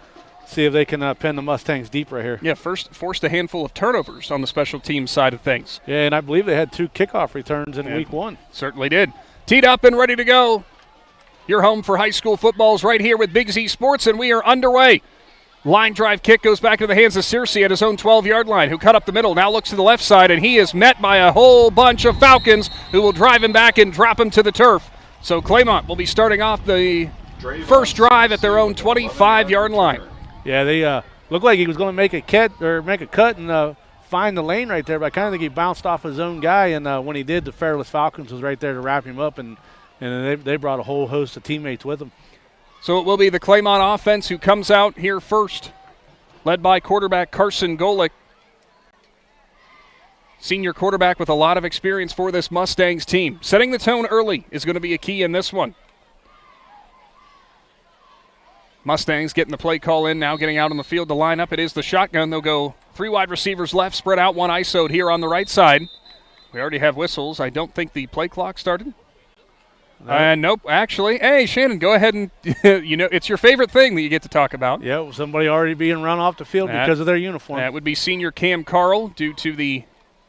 Speaker 3: see if they can pin the Mustangs deep right here.
Speaker 2: Yeah, first forced a handful of turnovers on the special teams side of things.
Speaker 3: Yeah, and I believe they had 2 kickoff returns in week 1.
Speaker 2: Certainly did. Teed up and ready to go. Your home for high school footballs right here with Big Z Sports, and we are underway. Line drive kick goes back into the hands of Searcy at his own 12-yard line, who cut up the middle, now looks to the left side, and he is met by a whole bunch of Falcons who will drive him back and drop him to the turf. So Claymont will be starting off the first drive at their own 25-yard line.
Speaker 3: Yeah, they looked like he was going to make a cut and find the lane right there, but I kind of think he bounced off his own guy, and when he did, the Fairless Falcons was right there to wrap him up, and they brought a whole host of teammates with them.
Speaker 2: So it will be the Claymont offense who comes out here first, led by quarterback Carson Golick. Senior quarterback with a lot of experience for this Mustangs team. Setting the tone early is going to be a key in this one. Mustangs getting the play call in now, getting out on the field to line up. It is the shotgun. They'll go 3 wide receivers left, spread out, 1 ISO'd here on the right side. We already have whistles. I don't think the play clock started. Nope, actually. Hey, Shannon, go ahead and, it's your favorite thing that you get to talk about.
Speaker 3: Yeah, somebody already being run off the field because of their uniform.
Speaker 2: That would be senior Cam Carl due to the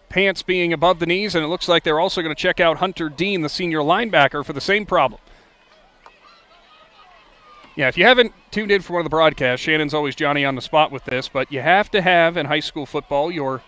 Speaker 2: pants being above the knees, and it looks like they're also going to check out Hunter Dean, the senior linebacker, for the same problem. Yeah, if you haven't tuned in for one of the broadcasts, Shannon's always Johnny on the spot with this, but you have to have, in high school football, your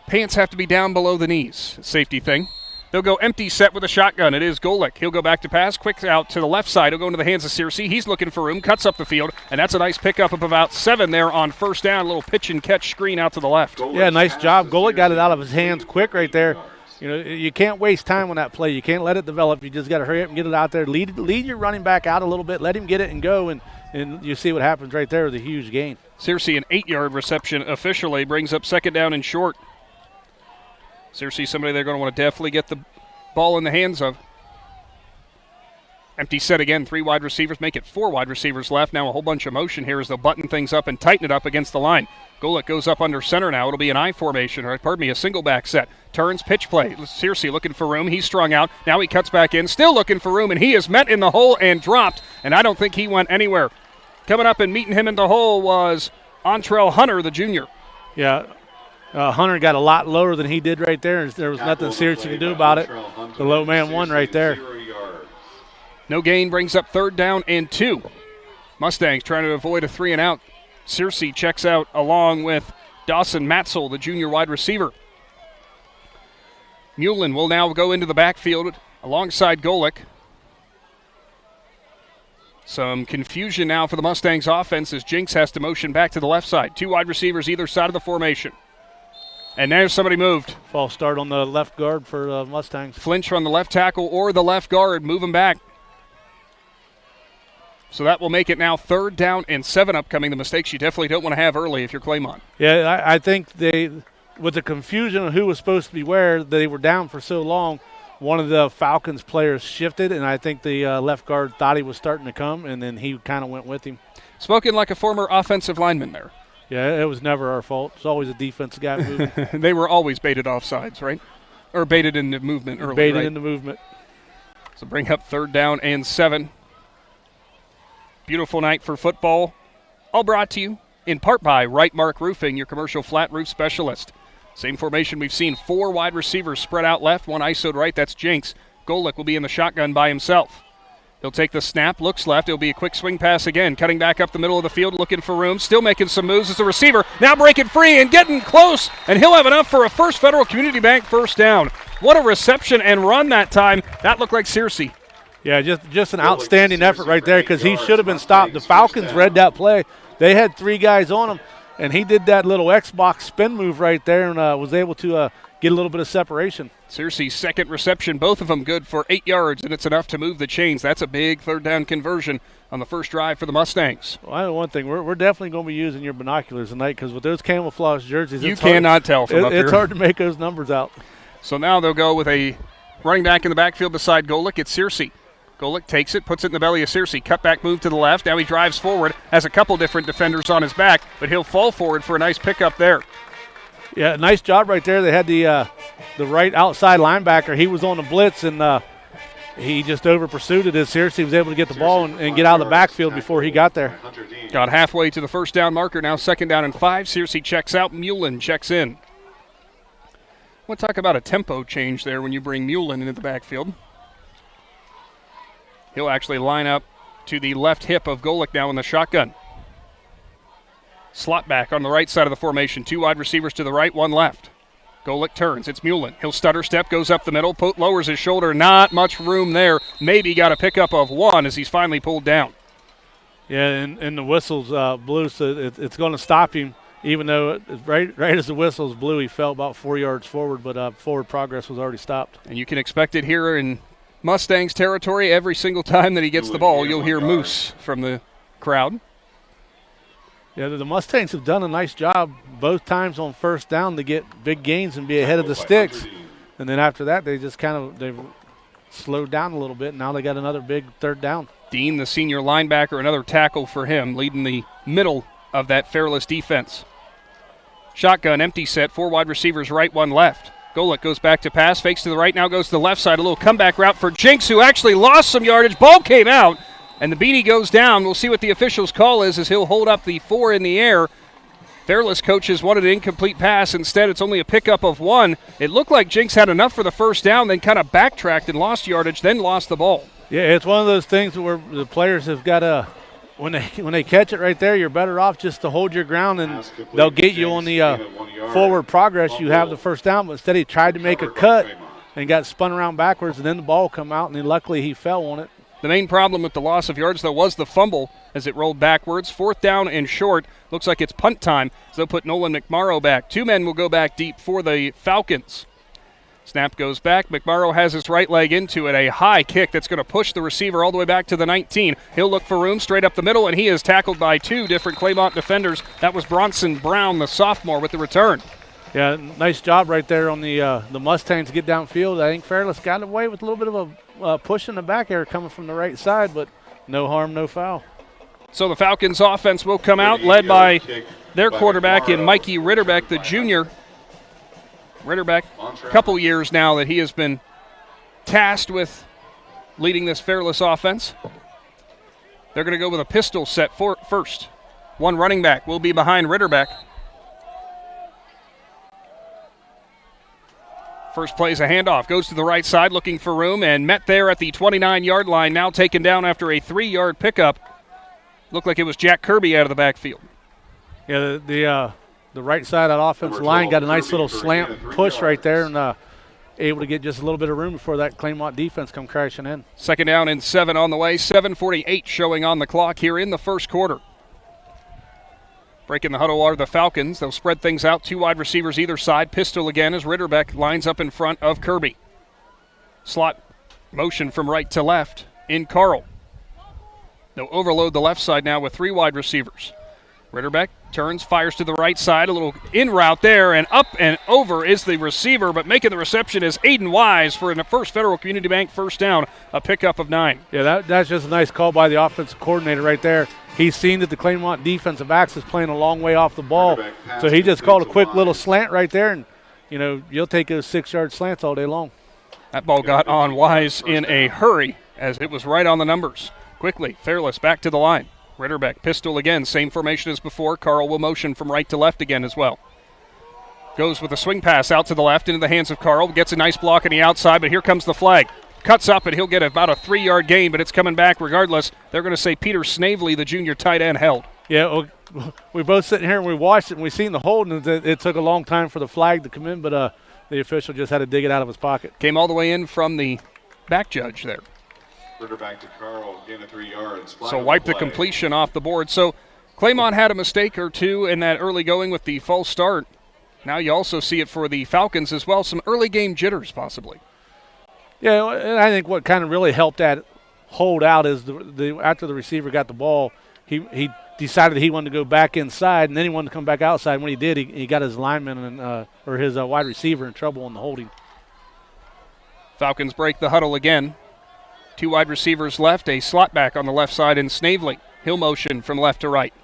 Speaker 2: pants have to be down below the knees. Safety thing. They'll go empty set with a shotgun. It is Golick. He'll go back to pass. Quick out to the left side. He'll go into the hands of Searcy. He's looking for room. Cuts up the field. And that's a nice pickup of about 7 there on first down. A little pitch and catch screen out to the left.
Speaker 3: Yeah, nice job. Golick got it out of his hands quick right there. You can't waste time on that play. You can't let it develop. You just got to hurry up and get it out there. Lead your running back out a little bit. Let him get it and go. And you see what happens right there with a huge gain.
Speaker 2: Searcy, an 8-yard reception officially, brings up second down and short. Searcy, somebody they're going to want to definitely get the ball in the hands of. Empty set again, 3 wide receivers, make it 4 wide receivers left. Now a whole bunch of motion here as they'll button things up and tighten it up against the line. Golick goes up under center now. It'll be an I formation, a single back set. Turns, pitch play. Searcy looking for room. He's strung out. Now he cuts back in, still looking for room, and he is met in the hole and dropped, and I don't think he went anywhere. Coming up and meeting him in the hole was Antrell Hunter, the junior.
Speaker 3: Yeah. Hunter got a lot lower than he did right there, and there was nothing serious to do about it. The low man won right there.
Speaker 2: No gain brings up third down and 2. Mustangs trying to avoid a 3 and out. Searcy checks out along with Dawson Matzel, the junior wide receiver. Mullen will now go into the backfield alongside Golick. Some confusion now for the Mustangs offense as Jinx has to motion back to the left side. 2 wide receivers either side of the formation. And there's somebody moved.
Speaker 3: False start on the left guard for Mustangs.
Speaker 2: Flinch from the left tackle or the left guard. Move him back. So that will make it now third down and 7 upcoming. The mistakes you definitely don't want to have early if you're Claymont.
Speaker 3: Yeah, I think with the confusion of who was supposed to be where, they were down for so long, one of the Falcons players shifted, and I think the left guard thought he was starting to come, and then he kind of went with him.
Speaker 2: Spoken like a former offensive lineman there.
Speaker 3: Yeah, it was never our fault. It's always a defensive guy moving.
Speaker 2: They were always baited offsides, right? Or baited into movement early,
Speaker 3: Baited
Speaker 2: right?
Speaker 3: into movement.
Speaker 2: So bring up 3rd down and 7. Beautiful night for football. All brought to you in part by Right Mark Roofing, your commercial flat roof specialist. Same formation we've seen. 4 wide receivers spread out left, 1 ISO'd right. That's Jinx. Golick will be in the shotgun by himself. He'll take the snap, looks left. It'll be a quick swing pass again. Cutting back up the middle of the field, looking for room. Still making some moves as a receiver. Now breaking free and getting close. And he'll have enough for a First Federal Community Bank first down. What a reception and run that time. That looked like Searcy.
Speaker 3: Yeah, just an outstanding effort right there because he should have been stopped. The Falcons read that play. They had 3 guys on him, and he did that little Xbox spin move right there and was able to get a little bit of separation.
Speaker 2: Searcy's 2nd reception, both of them good for 8 yards, and it's enough to move the chains. That's a big 3rd down conversion on the first drive for the Mustangs.
Speaker 3: Well, I know one thing. We're definitely going to be using your binoculars tonight because with those camouflage jerseys,
Speaker 2: you cannot tell from up here.
Speaker 3: It's hard to make those numbers out.
Speaker 2: So now they'll go with a running back in the backfield beside Golick. It's Searcy. Golick takes it, puts it in the belly of Searcy. Cutback move to the left. Now he drives forward, has a couple different defenders on his back, but he'll fall forward for a nice pickup there.
Speaker 3: Yeah, nice job right there. They had the right outside linebacker. He was on the blitz, and he just over-pursued it as Searcy was able to get the ball and get out of the backfield before he got there.
Speaker 2: Got halfway to the first down marker. Now 2nd down and 5. Searcy checks out. Mullen checks in. We'll talk about a tempo change there when you bring Mullen into the backfield. He'll actually line up to the left hip of Golick now in the shotgun. Slot back on the right side of the formation. 2 wide receivers to the right, 1 left. Golick turns. It's Mullen. He'll stutter step, goes up the middle, lowers his shoulder. Not much room there. Maybe got a pickup of 1 as he's finally pulled down.
Speaker 3: Yeah, and the whistles blew, so it's going to stop him. Even though right as the whistles blew, he fell about 4 yards forward, but forward progress was already stopped.
Speaker 2: And you can expect it here in Mustangs territory. Every single time that he gets the ball, you'll hear Moose from the crowd.
Speaker 3: Yeah, the Mustangs have done a nice job both times on first down to get big gains and be ahead of the sticks. And then after that, they just they've slowed down a little bit. Now they got another big 3rd down.
Speaker 2: Dean, the senior linebacker, another tackle for him, leading the middle of that Fairless defense. Shotgun, empty set, 4 wide receivers right, 1 left. Golick goes back to pass, fakes to the right, now goes to the left side. A little comeback route for Jinx, who actually lost some yardage. Ball came out, and the beanie goes down. We'll see what the official's call is as he'll hold up the 4 in the air. Fairless coaches wanted an incomplete pass. Instead, it's only a pickup of 1. It looked like Jinx had enough for the first down, then kind of backtracked and lost yardage, then lost the ball.
Speaker 3: Yeah, it's one of those things where the players have got to, when they catch it right there, you're better off just to hold your ground, and they'll get you on the forward progress. You have the first down, but instead he tried to make a cut and got spun around backwards, and then the ball come out, and then luckily he fell on it.
Speaker 2: The main problem with the loss of yards, though, was the fumble as it rolled backwards. 4th down and short. Looks like it's punt time, so they'll put Nolan McMorrow back. 2 men will go back deep for the Falcons. Snap goes back. McMorrow has his right leg into it. A high kick that's going to push the receiver all the way back to the 19. He'll look for room straight up the middle, and he is tackled by 2 different Claymont defenders. That was Bronson Brown, the sophomore, with the return.
Speaker 3: Yeah, nice job right there on the Mustangs to get downfield. I think Fairless got away with a little bit of a push in the back there coming from the right side, but no harm, no foul.
Speaker 2: So the Falcons offense will come out, led by their quarterback in Mikey Ritterbeck, the junior. Ritterbeck, a couple years now that he has been tasked with leading this Fairless offense. They're going to go with a pistol set first. 1 running back will be behind Ritterbeck. First play is a handoff. Goes to the right side looking for room and met there at the 29-yard line. Now taken down after a 3-yard pickup. Looked like it was Jack Kirby out of the backfield.
Speaker 3: Yeah, the right side of that offensive line got a nice little slant push right there and able to get just a little bit of room before that Claymont defense come crashing in.
Speaker 2: 2nd down and 7 on the way. 7:48 showing on the clock here in the first quarter. Breaking the huddle are the Falcons. They'll spread things out. 2 wide receivers either side. Pistol again as Ritterbeck lines up in front of Kirby. Slot motion from right to left in Carl. They'll overload the left side now with 3 wide receivers. Ritterbeck turns, fires to the right side, a little in route there, and up and over is the receiver, but making the reception is Aiden Wise for a First Federal Community Bank first down, a pickup of 9.
Speaker 3: Yeah, that's just a nice call by the offensive coordinator right there. he's seen that the Claymont defensive backs is playing a long way off the ball. So he just called a quick little slant right there, and, you'll take those 6-yard slants all day long.
Speaker 2: That ball got on Wise in a hurry as it was right on the numbers. Quickly, Fairless back to the line. Ritterbeck, pistol again, same formation as before. Carl will motion from right to left again as well. Goes with a swing pass out to the left into the hands of Carl. Gets a nice block on the outside, but here comes the flag. Cuts up, and he'll get about a 3-yard gain, but it's coming back regardless. They're going to say Peter Snavely, the junior tight end, held.
Speaker 3: Yeah, we both sitting here and we watched it, and we seen the hold, and it took a long time for the flag to come in, but the official just had to dig it out of his pocket.
Speaker 2: Came all the way in from the back judge there.
Speaker 6: Back to Carl, gain of 3 yards.
Speaker 2: So wipe the completion off the board. So Claymont had a mistake or two in that early going with the false start. Now you also see it for the Falcons as well. Some early game jitters possibly.
Speaker 3: Yeah, and I think what kind of really helped that hold out is after the receiver got the ball, he decided he wanted to go back inside, and then he wanted to come back outside. When he did, he got his lineman or his wide receiver in trouble on the holding.
Speaker 2: Falcons break the huddle again. 2 wide receivers left, a slot back on the left side in Snavely. He'll motion from left to right.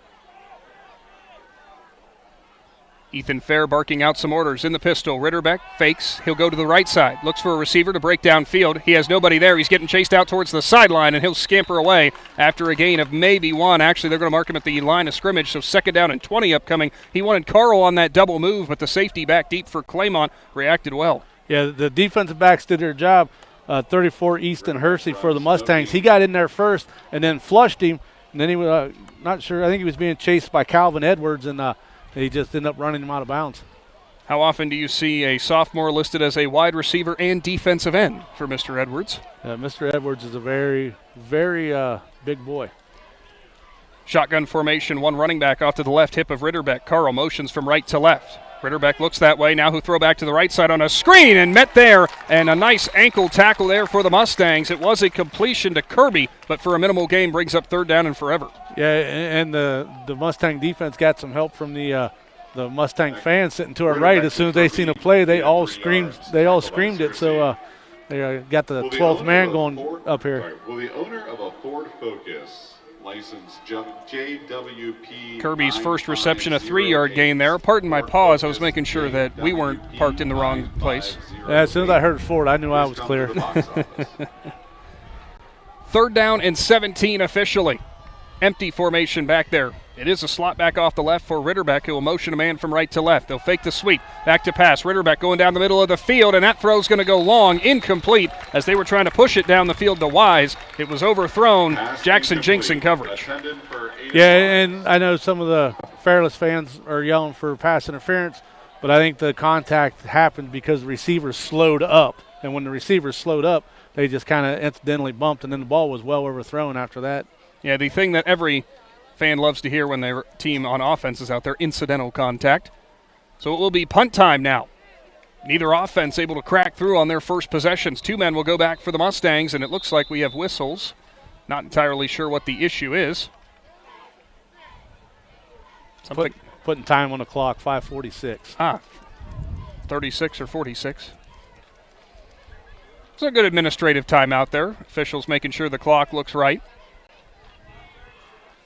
Speaker 2: Ethan Fair barking out some orders in the pistol. Ritterbeck fakes. He'll go to the right side. Looks for a receiver to break downfield. He has nobody there. He's getting chased out towards the sideline, and he'll scamper away after a gain of maybe 1. Actually, they're going to mark him at the line of scrimmage, so 2nd down and 20 upcoming. He wanted Carl on that double move, but the safety back deep for Claymont reacted well.
Speaker 3: Yeah, the defensive backs did their job. 34 Easton Hersey for the Mustangs. He got in there first and then flushed him, and then he was not sure. I think he was being chased by Calvin Edwards, and he just ended up running him out of bounds.
Speaker 2: How often do you see a sophomore listed as a wide receiver and defensive end for Mr. Edwards?
Speaker 3: Mr. Edwards is a very, very big boy.
Speaker 2: Shotgun formation, 1 running back off to the left hip of Ritterbeck. Carl motions from right to left. Ritterbeck looks that way. Now he'll throw back to the right side on a screen and met there. And a nice ankle tackle there for the Mustangs. It was a completion to Kirby, but for a minimal gain brings up 3rd down and forever.
Speaker 3: Yeah, and the Mustang defense got some help from the Mustang fans sitting to our right. As soon as they seen a play, they all screamed it. So they got the 12th man going up here.
Speaker 6: Will the owner of a Ford Focus license JWP
Speaker 2: Kirby's first reception, a 3-yard gain there. Pardon my pause. I was making sure that we weren't parked in the wrong place.
Speaker 3: Yeah, as soon as I heard Ford, I knew I was clear.
Speaker 2: 3rd down and 17 officially. Empty formation back there. It is a slot back off the left for Ritterbeck, who will motion a man from right to left. They'll fake the sweep. Back to pass. Ritterbeck going down the middle of the field, and that throw's going to go long, incomplete, as they were trying to push it down the field to Wise. It was overthrown. Jackson Jinks in coverage.
Speaker 3: Yeah, and I know some of the Fairless fans are yelling for pass interference, but I think the contact happened because the receiver slowed up. And when the receiver slowed up, they just kind of incidentally bumped, and then the ball was well overthrown after that.
Speaker 2: Yeah, the thing that every fan loves to hear when their team on offense is out there, incidental contact. So it will be punt time now. Neither offense able to crack through on their first possessions. 2 men will go back for the Mustangs, and it looks like we have whistles. Not entirely sure what the issue is.
Speaker 3: Putting time on the clock, 5:46.
Speaker 2: 36 or 46. It's a good administrative timeout there. Officials making sure the clock looks right.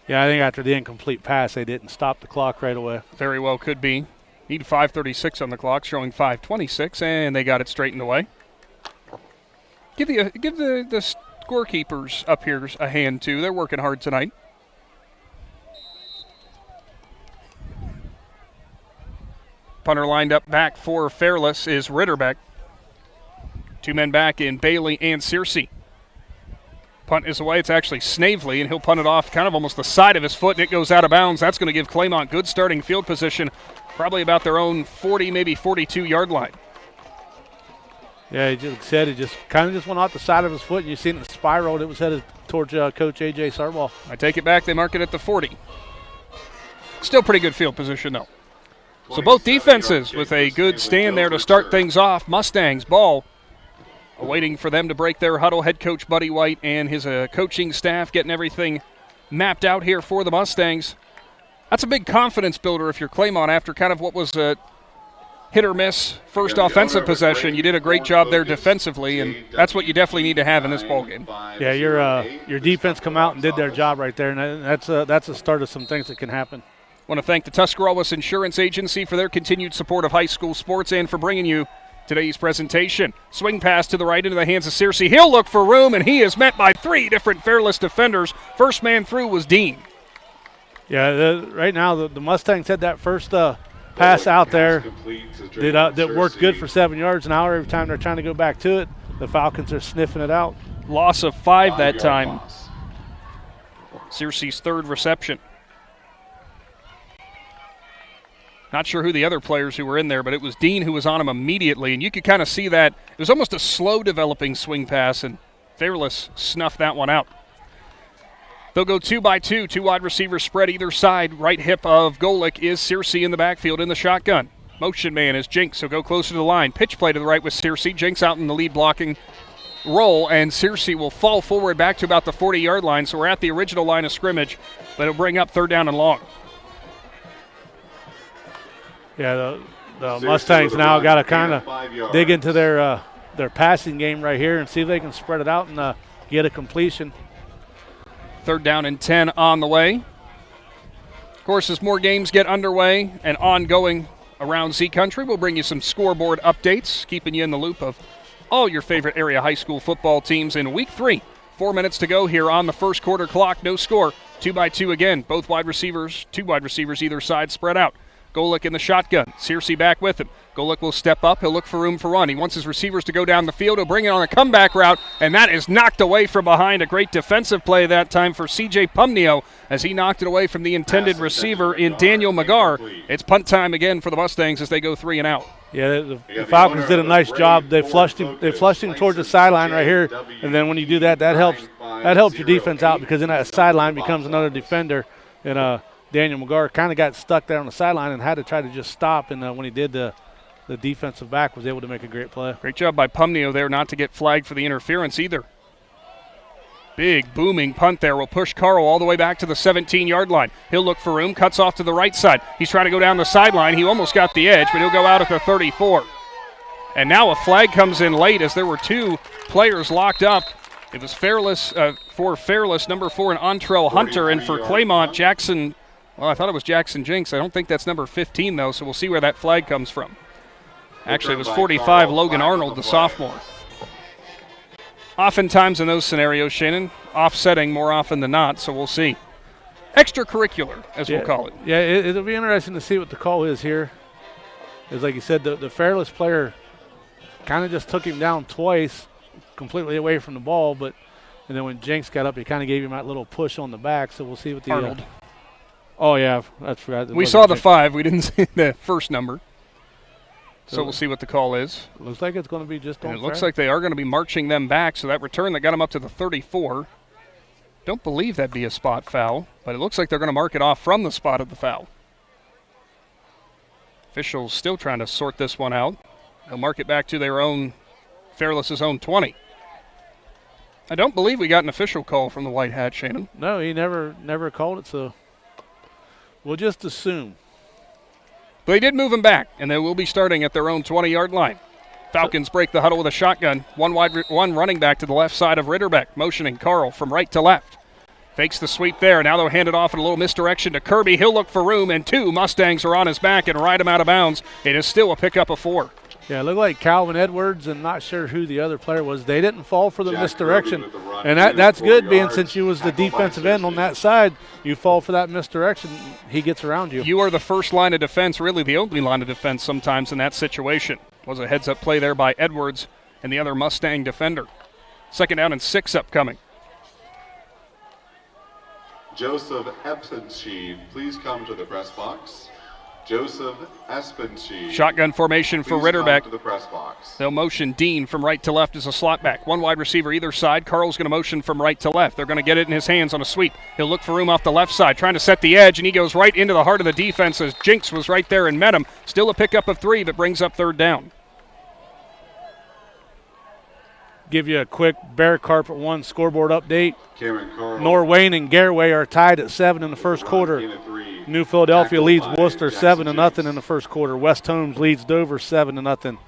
Speaker 3: Yeah, I think after the incomplete pass, they didn't stop the clock right away.
Speaker 2: Very well could be. Need 5:36 on the clock, showing 5:26, and they got it straightened away. Give the scorekeepers up here a hand, too. They're working hard tonight. Punter lined up back for Fairless is Ritterbeck. 2 men back in Bailey and Searcy. Punt is away. It's actually Snavely, and he'll punt it off kind of almost the side of his foot, and it goes out of bounds. That's going to give Claymont good starting field position, probably about their own 40, maybe 42-yard line.
Speaker 3: Yeah, he just went off the side of his foot, and you seen it spiraled. It was headed towards Coach A.J. Sarbaugh.
Speaker 2: I take it back. They mark it at the 40. Still pretty good field position, though. So both defenses with a good stand there to start things off. Mustangs ball. Waiting for them to break their huddle. Head coach Buddy White and his coaching staff getting everything mapped out here for the Mustangs. That's a big confidence builder if you're Claymont after kind of what was hit or miss first offensive possession. You did a great job there defensively, and that's what you definitely need to have in this ballgame.
Speaker 3: Yeah, your defense come out and did their job right there, and that's a start of some things that can happen.
Speaker 2: I want to thank the Tuscarawas Insurance Agency for their continued support of high school sports and for bringing you today's presentation. Swing pass to the right into the hands of Searcy. He'll look for room, and he is met by 3 different Fairless defenders. First man through was Dean.
Speaker 3: Yeah, right now the Mustangs had that first pass out there that worked good for 7 yards an hour. Every time they're trying to go back to it, the Falcons are sniffing it out.
Speaker 2: Loss of 5 that time. Searcy's 3rd reception. Not sure who the other players who were in there, but it was Dean who was on him immediately, and you could kind of see that. It was almost a slow developing swing pass, and Fairless snuffed that one out. They'll go 2 by 2, 2 wide receivers spread either side. Right hip of Golick is Searcy in the backfield in the shotgun. Motion man is Jinks. He'll go closer to the line. Pitch play to the right with Searcy. Jinks out in the lead blocking role, and Searcy will fall forward back to about the 40-yard line, so we're at the original line of scrimmage, but it'll bring up 3rd down and long.
Speaker 3: Yeah, the Mustangs now got to kind of dig into their passing game right here and see if they can spread it out and get a completion.
Speaker 2: 3rd down and 10 on the way. Of course, as more games get underway and ongoing around Z Country, we'll bring you some scoreboard updates, keeping you in the loop of all your favorite area high school football teams in Week 3. 4 minutes to go here on the first quarter clock. No score. 2 by 2 again. Both wide receivers, 2 wide receivers either side spread out. Golick in the shotgun. Searcy back with him. Golick will step up. He'll look for room for run. He wants his receivers to go down the field. He'll bring it on a comeback route, and that is knocked away from behind. A great defensive play that time for C.J. Pumneo as he knocked it away from the intended receiver in Daniel McGar. It's punt time again for the Mustangs as they go 3 and out.
Speaker 3: Yeah, the Falcons did a nice job. They flushed him towards the sideline right here, and then when you do that, that helps your defense out because then that sideline becomes another defender, and Daniel McGar kind of got stuck there on the sideline and had to try to just stop, and when he did, the defensive back was able to make a great play.
Speaker 2: Great job by Pumneo there not to get flagged for the interference either. Big booming punt there will push Carl all the way back to the 17-yard line. He'll look for room, cuts off to the right side. He's trying to go down the sideline. He almost got the edge, but he'll go out at the 34. And now a flag comes in late as there were 2 players locked up. It was Fairless for Fairless, number 4, and Antrell Hunter, and for Claymont, Jackson. Well, I thought it was Jackson Jinks. I don't think that's number 15, though, so we'll see where that flag comes from. Actually, it was 45, Logan Arnold, the sophomore. Oftentimes in those scenarios, Shannon, offsetting more often than not, so we'll see. Extracurricular, as we'll call it.
Speaker 3: Yeah, it'll be interesting to see what the call is here. As like you said, the Fairless player kind of just took him down twice, completely away from the ball, and then when Jinks got up, he kind of gave him that little push on the back, so we'll see what the
Speaker 2: Arnold.
Speaker 3: Oh, yeah, I forgot.
Speaker 2: We saw the 5. We didn't see the first number. So we'll see what the call is.
Speaker 3: Looks like it's going to be just on.
Speaker 2: It looks like they are going to be marching them back, so that return that got them up to the 34. Don't believe that'd be a spot foul, but it looks like they're going to mark it off from the spot of the foul. Officials still trying to sort this one out. They'll mark it back to their own, Fairless's own 20. I don't believe we got an official call from the White Hat, Shannon.
Speaker 3: No, he never called it, so we'll just assume.
Speaker 2: But they did move him back, and they will be starting at their own 20-yard line. Falcons break the huddle with a shotgun. One running back to the left side of Ritterbeck, motioning Carl from right to left. Fakes the sweep there. Now they'll hand it off in a little misdirection to Kirby. He'll look for room, and 2 Mustangs are on his back and ride him out of bounds. It is still a pickup of 4.
Speaker 3: Yeah, it looked like Calvin Edwards, and not sure who the other player was. They didn't fall for the misdirection, and that's good, being since you was the defensive end on that side. You fall for that misdirection, he gets around you.
Speaker 2: You are the first line of defense, really the only line of defense sometimes in that situation. Was a heads-up play there by Edwards and the other Mustang defender. 2nd down and 6 upcoming.
Speaker 6: Joseph Epsensheen, please come to the press box. Joseph Espensheen.
Speaker 2: Shotgun formation for Ritterbeck.
Speaker 6: To the press box.
Speaker 2: They'll motion Dean from right to left as a slot back. 1 wide receiver either side. Carl's going to motion from right to left. They're going to get it in his hands on a sweep. He'll look for room off the left side, trying to set the edge, and he goes right into the heart of the defense as Jinks was right there and met him. Still a pickup of 3, but brings up 3rd down.
Speaker 3: Give you a quick Bear Carpet 1 scoreboard update. Norwayne and Garraway are tied at 7 in the first quarter. New Philadelphia leads Worcester 7-0 in the first quarter. West Holmes leads Dover 7-0.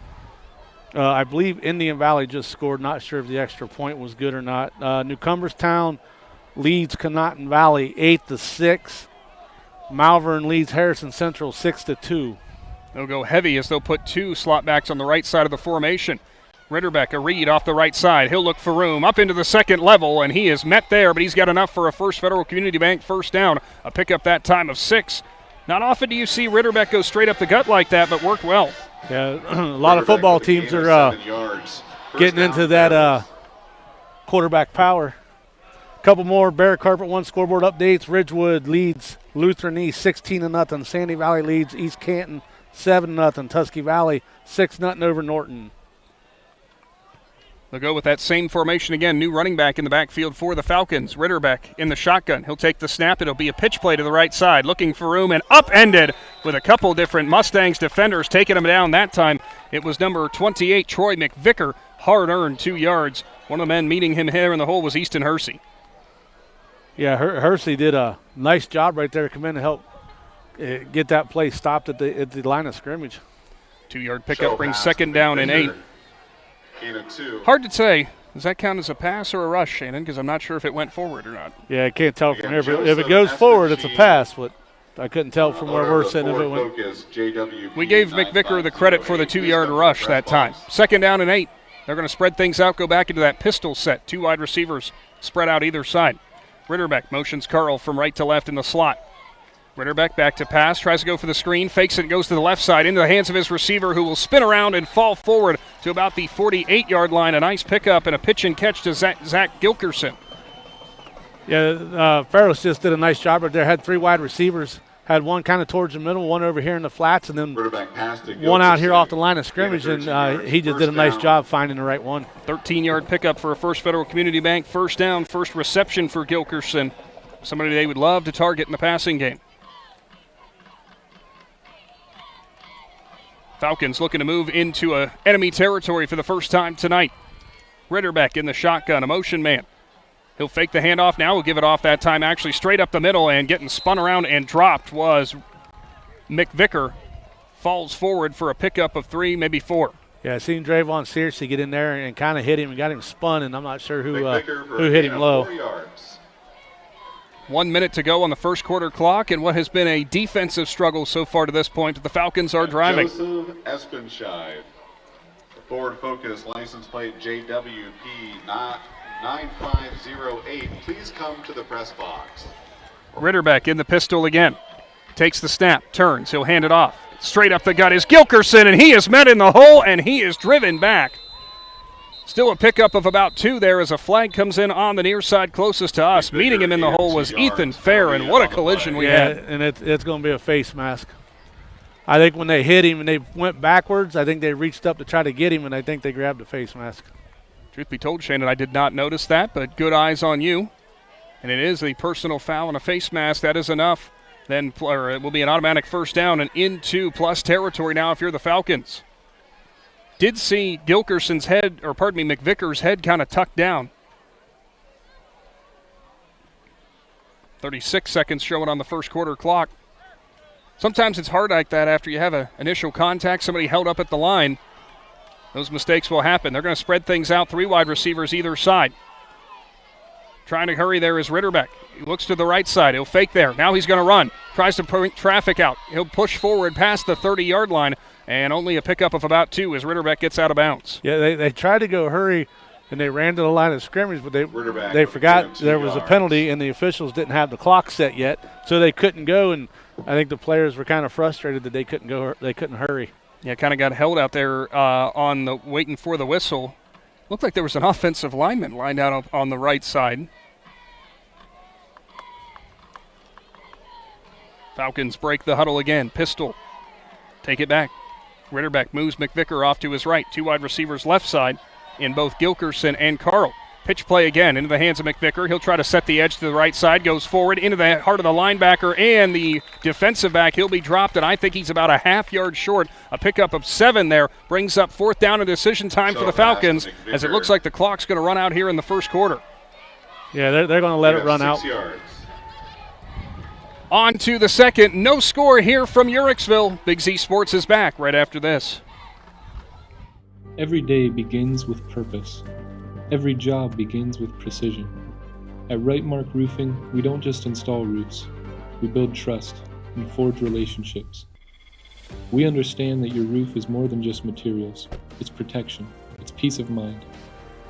Speaker 3: I believe Indian Valley just scored. Not sure if the extra point was good or not. New Cumberstown leads Conotton Valley 8-6. Malvern leads Harrison Central 6-2.
Speaker 2: They'll go heavy as they'll put 2 slot backs on the right side of the formation. Ritterbeck, a read off the right side. He'll look for room up into the second level, and he is met there, but he's got enough for a First Federal Community Bank first down. A pickup that time of 6. Not often do you see Ritterbeck go straight up the gut like that, but worked well.
Speaker 3: Yeah, a lot of football teams are getting into that quarterback power. A couple more Bear Carpet 1 scoreboard updates. Ridgewood leads Lutheran East 16-0. Sandy Valley leads East Canton 7-0. Tusky Valley 6-0 over Norton.
Speaker 2: They'll go with that same formation again. New running back in the backfield for the Falcons. Ritterbeck in the shotgun. He'll take the snap. It'll be a pitch play to the right side. Looking for room and upended with a couple different Mustangs defenders taking him down that time. It was number 28, Troy McVicker. Hard-earned 2 yards. One of the men meeting him here in the hole was Easton Hersey.
Speaker 3: Yeah, Hersey did a nice job right there to come in and help get that play stopped at the line of scrimmage.
Speaker 2: 2-yard pickup brings second down and 8. Hard to say. Does that count as a pass or a rush, Shannon? Because I'm not sure if it went forward or not.
Speaker 3: Yeah, I can't tell from here. If it goes forward, it's a pass. But I couldn't tell from where we're sitting if it went.
Speaker 2: We gave McVicker the credit for the 2-yard rush that time. Second down and 8. They're going to spread things out, go back into that pistol set. 2 wide receivers spread out either side. Ritterbeck motions Carl from right to left in the slot. Ritterbeck back to pass, tries to go for the screen, fakes it, goes to the left side into the hands of his receiver who will spin around and fall forward to about the 48-yard line. A nice pickup and a pitch and catch to Zach Gilkerson.
Speaker 3: Yeah, Fairless just did a nice job right there. Had 3 wide receivers. Had one kind of towards the middle, one over here in the flats, and then one out here off the line of scrimmage, and he just did a nice job finding the right one.
Speaker 2: 13-yard pickup for a First Federal Community Bank. First down, first reception for Gilkerson. Somebody they would love to target in the passing game. Falcons looking to move into enemy territory for the first time tonight. Ritterbeck in the shotgun, a motion man. He'll fake the handoff now. He'll give it off that time actually straight up the middle, and getting spun around and dropped was McVicker. Falls forward for a pickup of 3, maybe 4.
Speaker 3: Yeah, I seen Drayvon seriously get in there and kind of hit him and got him spun, and I'm not sure who hit him low.
Speaker 2: 1 minute to go on the first quarter clock, and what has been a defensive struggle so far to this point. The Falcons are driving.
Speaker 6: Joseph Espenscheid, forward focus, license plate JWP 9508. Please come to the press box.
Speaker 2: Ritterbeck in the pistol again. Takes the snap, turns, he'll hand it off. Straight up the gut is Gilkerson, and he is met in the hole, and he is driven back. Still a pickup of about 2 there as a flag comes in on the near side closest to us. Meeting him in the hole was Ethan Fair, and what a collision we had.
Speaker 3: And it's going to be a face mask. I think when they hit him and they went backwards, I think they reached up to try to get him, and I think they grabbed the face mask.
Speaker 2: Truth be told, Shannon, I did not notice that, but good eyes on you. And it is a personal foul and a face mask. That is enough. Then it will be an automatic first down and into plus territory now if you're the Falcons. Did see Gilkerson's head, or pardon me, McVicker's head kind of tucked down. 36 seconds showing on the first quarter clock. Sometimes it's hard like that after you have an initial contact, somebody held up at the line. Those mistakes will happen. They're going to spread things out, 3 wide receivers either side. Trying to hurry there is Ritterbeck. He looks to the right side. He'll fake there. Now he's going to run. Tries to point traffic out. He'll push forward past the 30-yard line, and only a pickup of about 2 as Ritterbeck gets out of bounds.
Speaker 3: Yeah, they tried to go hurry, and they ran to the line of scrimmage, but they forgot there was a penalty, and the officials didn't have the clock set yet, so they couldn't go, and I think the players were kind of frustrated that they couldn't go. They couldn't hurry.
Speaker 2: Yeah, kind of got held out there waiting for the whistle. Looked like there was an offensive lineman lined out on the right side. Falcons break the huddle again. Pistol. Take it back. Ritterbeck moves McVicker off to his right. 2 wide receivers left side in both Gilkerson and Carl. Pitch play again into the hands of McVicker. He'll try to set the edge to the right side. Goes forward into the heart of the linebacker and the defensive back. He'll be dropped, and I think he's about a half-yard short. A pickup of 7 there brings up 4th down and decision time for the Falcons, as it looks like the clock's going to run out here in the first quarter.
Speaker 3: Yeah, they're going to let it run out.
Speaker 6: Yards.
Speaker 2: On to the second. No score here from Uricksville. Big Z Sports is back right after this.
Speaker 7: Every day begins with purpose. Every job begins with precision. At Rightmark Roofing, we don't just install roofs. We build trust and forge relationships. We understand that your roof is more than just materials. It's protection. It's peace of mind.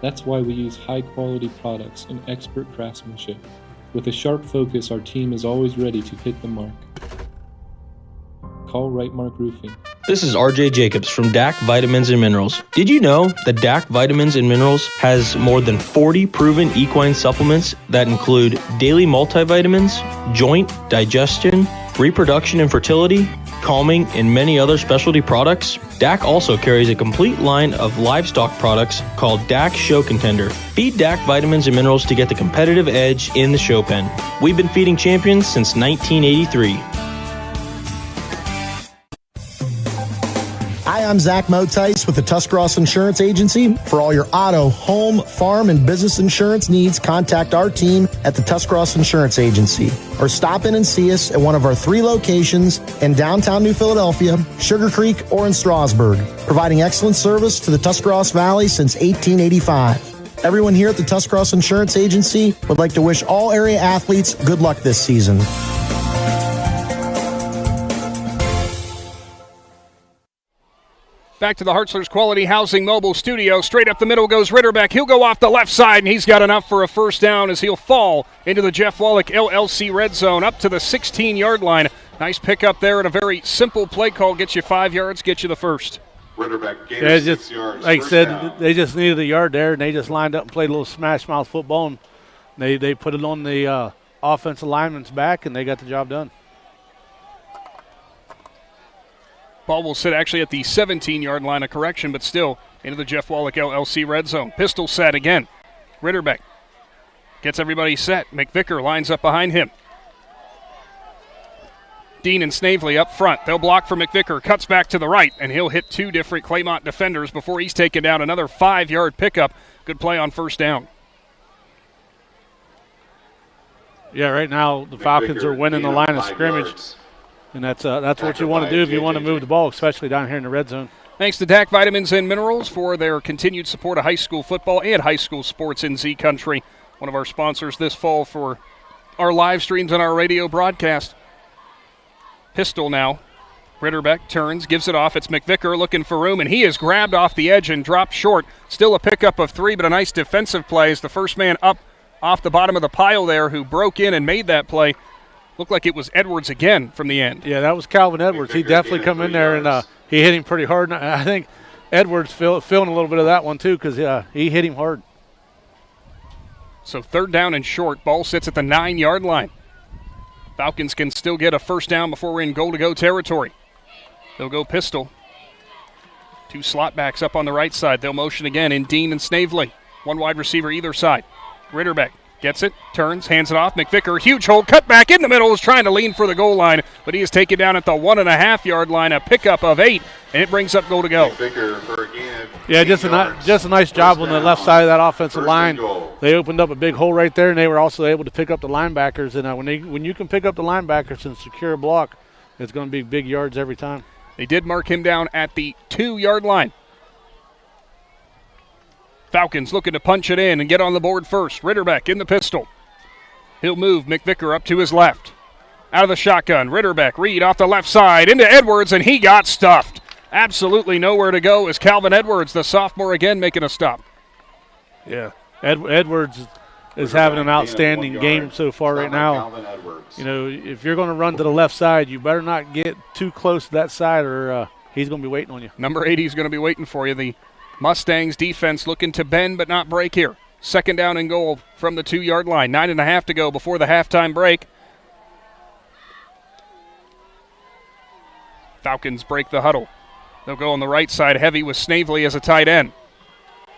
Speaker 7: That's why we use high-quality products and expert craftsmanship. With a sharp focus, our team is always ready to hit the mark. Call Rightmark Roofing.
Speaker 8: This is RJ Jacobs from DAC Vitamins and Minerals. Did you know that DAC Vitamins and Minerals has more than 40 proven equine supplements that include daily multivitamins, joint, digestion, reproduction and fertility, calming, and many other specialty products? DAC also carries a complete line of livestock products called DAC Show Contender. Feed DAC Vitamins and Minerals to get the competitive edge in the show pen. We've been feeding champions since 1983.
Speaker 9: Hi, I'm Zach Motice with the Tuscarawas Insurance Agency. For all your auto, home, farm, and business insurance needs, contact our team at the Tuscarawas Insurance Agency. Or stop in and see us at one of our 3 locations in downtown New Philadelphia, Sugar Creek, or in Strasburg, providing excellent service to the Tuscarawas Valley since 1885. Everyone here at the Tuscarawas Insurance Agency would like to wish all area athletes good luck this season.
Speaker 2: Back to the Hartzler's Quality Housing Mobile Studio. Straight up the middle goes Ritterbeck. He'll go off the left side, and he's got enough for a first down as he'll fall into the Jeff Wallach LLC red zone up to the 16-yard line. Nice pickup there and a very simple play call. Gets you 5 yards, gets you the first.
Speaker 6: Ritterbeck gained 6 yards.
Speaker 3: Like I said, they just needed a yard there, and they just lined up and played a little smash mouth football, and they put it on the offensive lineman's back, and they got the job done.
Speaker 2: Ball will sit actually at the 17-yard line of correction, but still into the Jeff Wallach LLC red zone. Pistol set again. Ritterbeck gets everybody set. McVicker lines up behind him. Dean and Snavely up front. They'll block for McVicker. Cuts back to the right, and he'll hit 2 different Claymont defenders before he's taken down. Another 5-yard pickup. Good play on first down.
Speaker 3: Yeah, right now the Falcons are winning the line of scrimmage. Yards. And that's what you want to do if you want to move the ball, especially down here in the red zone.
Speaker 2: Thanks to DAC Vitamins and Minerals for their continued support of high school football and high school sports in Z Country. One of our sponsors this fall for our live streams and our radio broadcast. Pistol now. Ritterbeck turns, gives it off. It's McVicker looking for room, and he is grabbed off the edge and dropped short. Still a pickup of 3, but a nice defensive play as the first man up off the bottom of the pile there who broke in and made that play. Looked like it was Edwards again from the end.
Speaker 3: Yeah, that was Calvin Edwards. He definitely come in there and he hit him pretty hard. And I think Edwards feeling a little bit of that one too because he hit him hard.
Speaker 2: So third down and short. Ball sits at the 9-yard line. Falcons can still get a first down before we're in goal-to-go territory. They'll go pistol. 2 slot backs up on the right side. They'll motion again in Dean and Snavely. 1 wide receiver either side. Ritterbeck gets it, turns, hands it off. McVicker, huge hole, cut back in the middle, is trying to lean for the goal line, but he is taken down at the 1.5-yard line, a pickup of 8, and it brings up goal to go.
Speaker 6: McVicker for again.
Speaker 3: Yeah, just a nice job on the left side of that offensive line. They opened up a big hole right there, and they were also able to pick up the linebackers. And when you can pick up the linebackers and secure a block, it's going to be big yards every time.
Speaker 2: They did mark him down at the 2-yard line. Falcons looking to punch it in and get on the board first. Ritterbeck in the pistol. He'll move McVicker up to his left. Out of the shotgun, Ritterbeck, read off the left side into Edwards, and he got stuffed. Absolutely nowhere to go is Calvin Edwards, the sophomore, again making a stop.
Speaker 3: Yeah, Edwards is having an outstanding game so far right now. You know, if you're going to run to the left side, you better not get too close to that side or he's going to be waiting on you.
Speaker 2: Number 80 is going to be waiting for you. The Mustangs defense looking to bend but not break here. Second down and goal from the 2-yard line. 9.5 to go before the halftime break. Falcons break the huddle. They'll go on the right side heavy with Snavely as a tight end.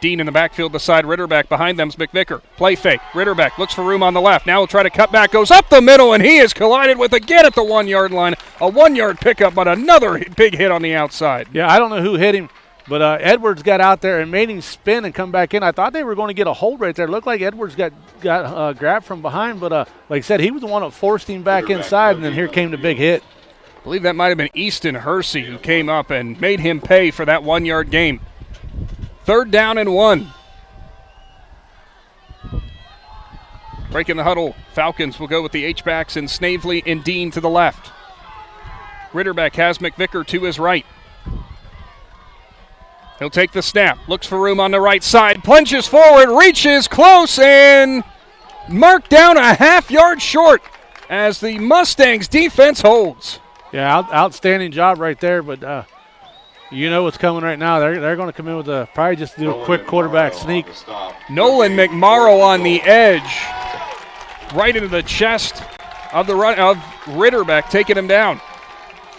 Speaker 2: Dean in the backfield beside Ritterbeck. Behind them's McVicker. Play fake. Ritterbeck looks for room on the left. Now he'll try to cut back. Goes up the middle, and he is collided with again at the 1-yard line. A 1-yard pickup, but another big hit on the outside.
Speaker 3: Yeah, I don't know who hit him. But Edwards got out there and made him spin and come back in. I thought they were going to get a hold right there. It looked like Edwards got grabbed from behind, but like I said, he was the one that forced him back inside, and then here came the big hit.
Speaker 2: I believe that might have been Easton Hersey who came up and made him pay for that 1-yard gain. 3rd down and 1. Breaking the huddle, Falcons will go with the H-backs and Snavely and Dean to the left. Ritterbeck has McVicker to his right. He'll take the snap, looks for room on the right side, plunges forward, reaches close, and marked down a half-yard short as the Mustangs defense holds.
Speaker 3: Yeah, outstanding job right there, but you know what's coming right now. They're going to come in with probably just do a quick quarterback sneak.
Speaker 2: Nolan McMorrow on the edge, right into the chest of Ritterbeck, taking him down.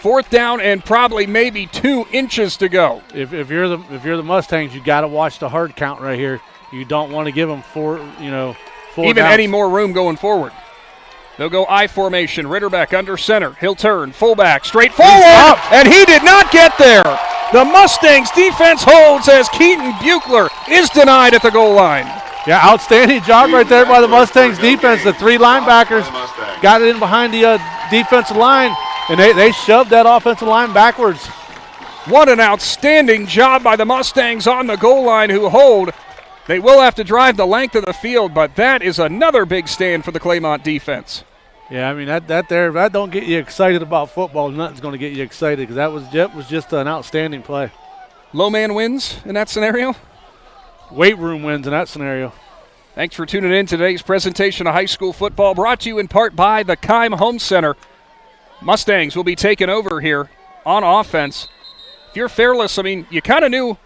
Speaker 2: 4th down and probably maybe 2 inches to go.
Speaker 3: If you're the Mustangs, you got to watch the hard count right here. You don't want to give them full
Speaker 2: even downs. Any more room going forward. They'll go I formation. Ritterbeck under center. He'll turn fullback straight forward, and he did not get there. The Mustangs defense holds as Keaton Buechler is denied at the goal line.
Speaker 3: Yeah, outstanding job right there by the Mustangs defense. The 3 linebackers got it in behind the defensive line, and they shoved that offensive line backwards.
Speaker 2: What an outstanding job by the Mustangs on the goal line who hold. They will have to drive the length of the field, but that is another big stand for the Claymont defense.
Speaker 3: Yeah, I mean, that don't get you excited about football. Nothing's going to get you excited because that was just an outstanding play.
Speaker 2: Low man wins in that scenario?
Speaker 3: Weight room wins in that scenario.
Speaker 2: Thanks for tuning in to today's presentation of high school football, brought to you in part by the Keim Home Center. Mustangs will be taking over here on offense. If you're Fairless, I mean, you kind of knew.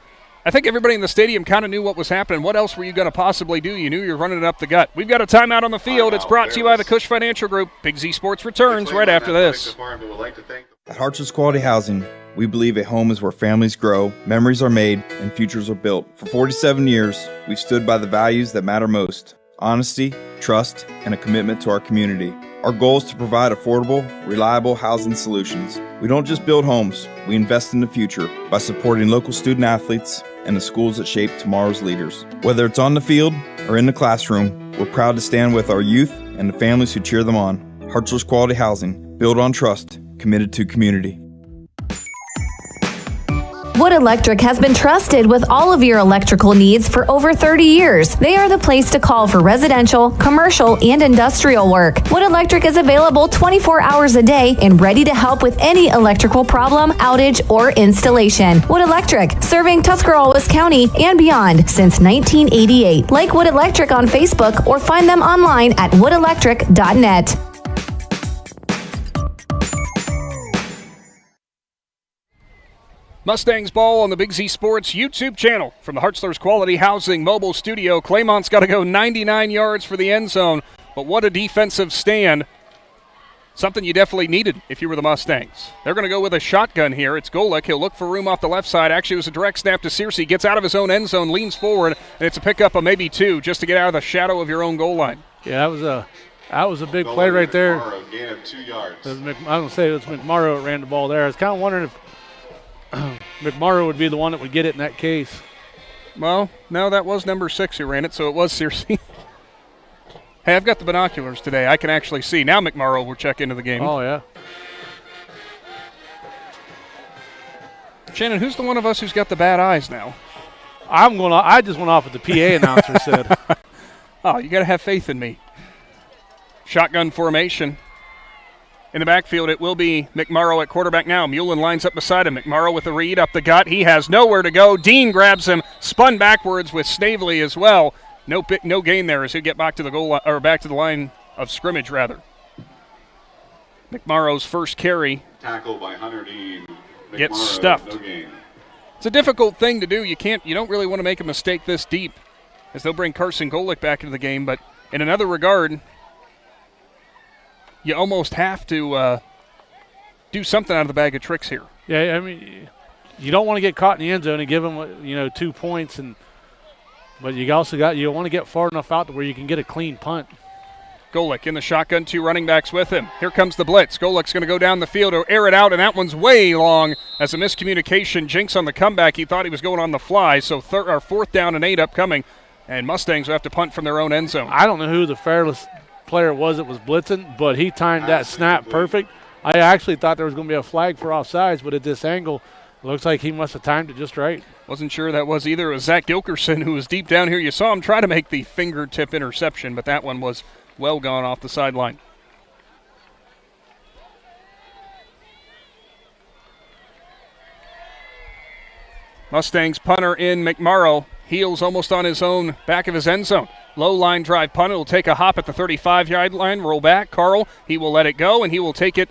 Speaker 2: I think everybody in the stadium kind of knew what was happening. What else were you going to possibly do? You knew you were running it up the gut. We've got a timeout on the field. It's brought to you by the Cush Financial Group. Big Z Sports returns right after this.
Speaker 10: At Hartson's Quality Housing, we believe a home is where families grow, memories are made, and futures are built. For 47 years, we've stood by the values that matter most: honesty, trust, and a commitment to our community. Our goal is to provide affordable, reliable housing solutions. We don't just build homes, we invest in the future by supporting local student athletes and the schools that shape tomorrow's leaders. Whether it's on the field or in the classroom, we're proud to stand with our youth and the families who cheer them on. Hartsler's Quality Housing, built on trust, committed to community.
Speaker 18: Wood Electric has been trusted with all of your electrical needs for over 30 years. They are the place to call for residential, commercial, and industrial work. Wood Electric is available 24 hours a day and ready to help with any electrical problem, outage, or installation. Wood Electric, serving Tuscarawas County and beyond since 1988. Like Wood Electric on Facebook or find them online at woodelectric.net.
Speaker 2: Mustangs ball on the Big Z Sports YouTube channel from the Hartzler's Quality Housing mobile studio. Claymont's got to go 99 yards for the end zone, but what a defensive stand. Something you definitely needed if you were the Mustangs. They're going to go with a shotgun here. It's Golick. He'll look for room off the left side. Actually, it was a direct snap to Searcy. Gets out of his own end zone, leans forward, and it's a pickup of maybe 2 just to get out of the shadow of your own goal line.
Speaker 3: Yeah, that was a big play right there.
Speaker 6: Gain of 2 yards.
Speaker 3: I was going to say it was McMorrow that ran the ball there. I was kind of wondering if McMorrow would be the one that would get it in that case.
Speaker 2: Well, no, that was number 6 who ran it, so it was Searcy. Hey, I've got the binoculars today. I can actually see. Now McMorrow will check into the game.
Speaker 3: Oh, yeah.
Speaker 2: Shannon, who's the one of us who's got the bad eyes now?
Speaker 3: I just went off what the PA announcer said.
Speaker 2: Oh, you got to have faith in me. Shotgun formation. In the backfield, it will be McMorrow at quarterback now. Mullen lines up beside him. McMorrow with the read up the gut. He has nowhere to go. Dean grabs him, spun backwards with Snavely as well. No gain there as he'll get back to the goal line, or back to the line of scrimmage rather. McMorrow's first carry.
Speaker 6: Tackle by Hunter Dean.
Speaker 2: Gets stuffed.
Speaker 6: No gain.
Speaker 2: It's a difficult thing to do. You don't really want to make a mistake this deep, as they'll bring Carson Golick back into the game. But in another regard, you almost have to do something out of the bag of tricks here.
Speaker 3: Yeah, I mean, you don't want to get caught in the end zone and give them 2 points, but you want to get far enough out to where you can get a clean punt.
Speaker 2: Golick in the shotgun, 2 running backs with him. Here comes the blitz. Golick's going to go down the field or air it out, and that one's way long as a miscommunication. Jinx on the comeback. He thought he was going on the fly, so 4th down and 8 upcoming, and Mustangs will have to punt from their own end zone.
Speaker 3: I don't know who the Fairless player was that was blitzing, but he timed that snap perfect. I actually thought there was going to be a flag for offsides, but at this angle, it looks like he must have timed it just right.
Speaker 2: Wasn't sure that was either. It was Zach Gilkerson who was deep down here. You saw him try to make the fingertip interception, but that one was well gone off the sideline. Mustangs punter in McMorrow. Heels almost on his own back of his end zone. Low line drive punt. It'll take a hop at the 35-yard line. Roll back. Carl, he will let it go, and he will take it,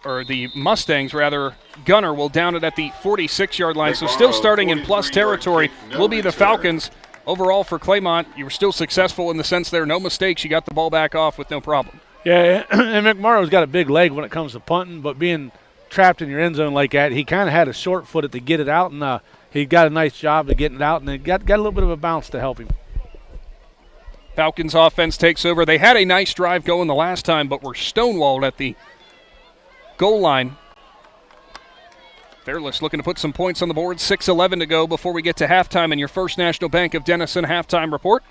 Speaker 2: or the Mustangs, rather, Gunner will down it at the 46-yard line. So still starting in plus territory will be the Falcons. Overall for Claymont, you were still successful in the sense there, no mistakes. You got the ball back off with no problem.
Speaker 3: Yeah, and McMorrow's got a big leg when it comes to punting, but being trapped in your end zone like that, he kind of had a short foot to get it out, and he got a nice job of getting it out, and it got a little bit of a bounce to help him.
Speaker 2: Falcons offense takes over. They had a nice drive going the last time, but were stonewalled at the goal line. Fairless looking to put some points on the board. 6:11 to go before we get to halftime in your First National Bank of Denison halftime report.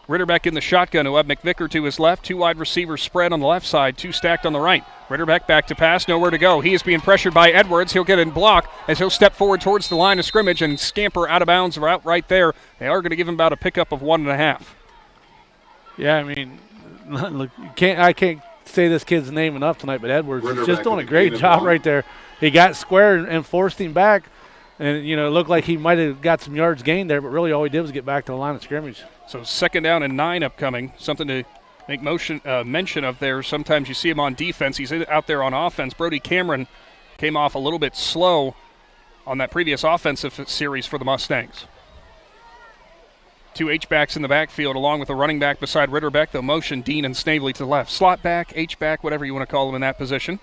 Speaker 2: Ritterbeck in the shotgun, who have McVicker to his left. 2 wide receivers spread on the left side, 2 stacked on the right. Ritterbeck back to pass, nowhere to go. He is being pressured by Edwards. He'll get in block as he'll step forward towards the line of scrimmage and scamper out of bounds or out right there. They are going to give him about a pickup of 1.5.
Speaker 3: Yeah, I mean, look, I can't say this kid's name enough tonight, but Edwards is just doing a great job right there. He got square and forced him back, and, it looked like he might have got some yards gained there, but really all he did was get back to the line of scrimmage.
Speaker 2: So 2nd down and 9 upcoming, something to make mention of there. Sometimes you see him on defense. He's out there on offense. Brody Cameron came off a little bit slow on that previous offensive series for the Mustangs. 2 H-backs in the backfield along with a running back beside Ritterbeck. They'll motion Dean and Snavely to the left. Slot back, H-back, whatever you want to call them in that position.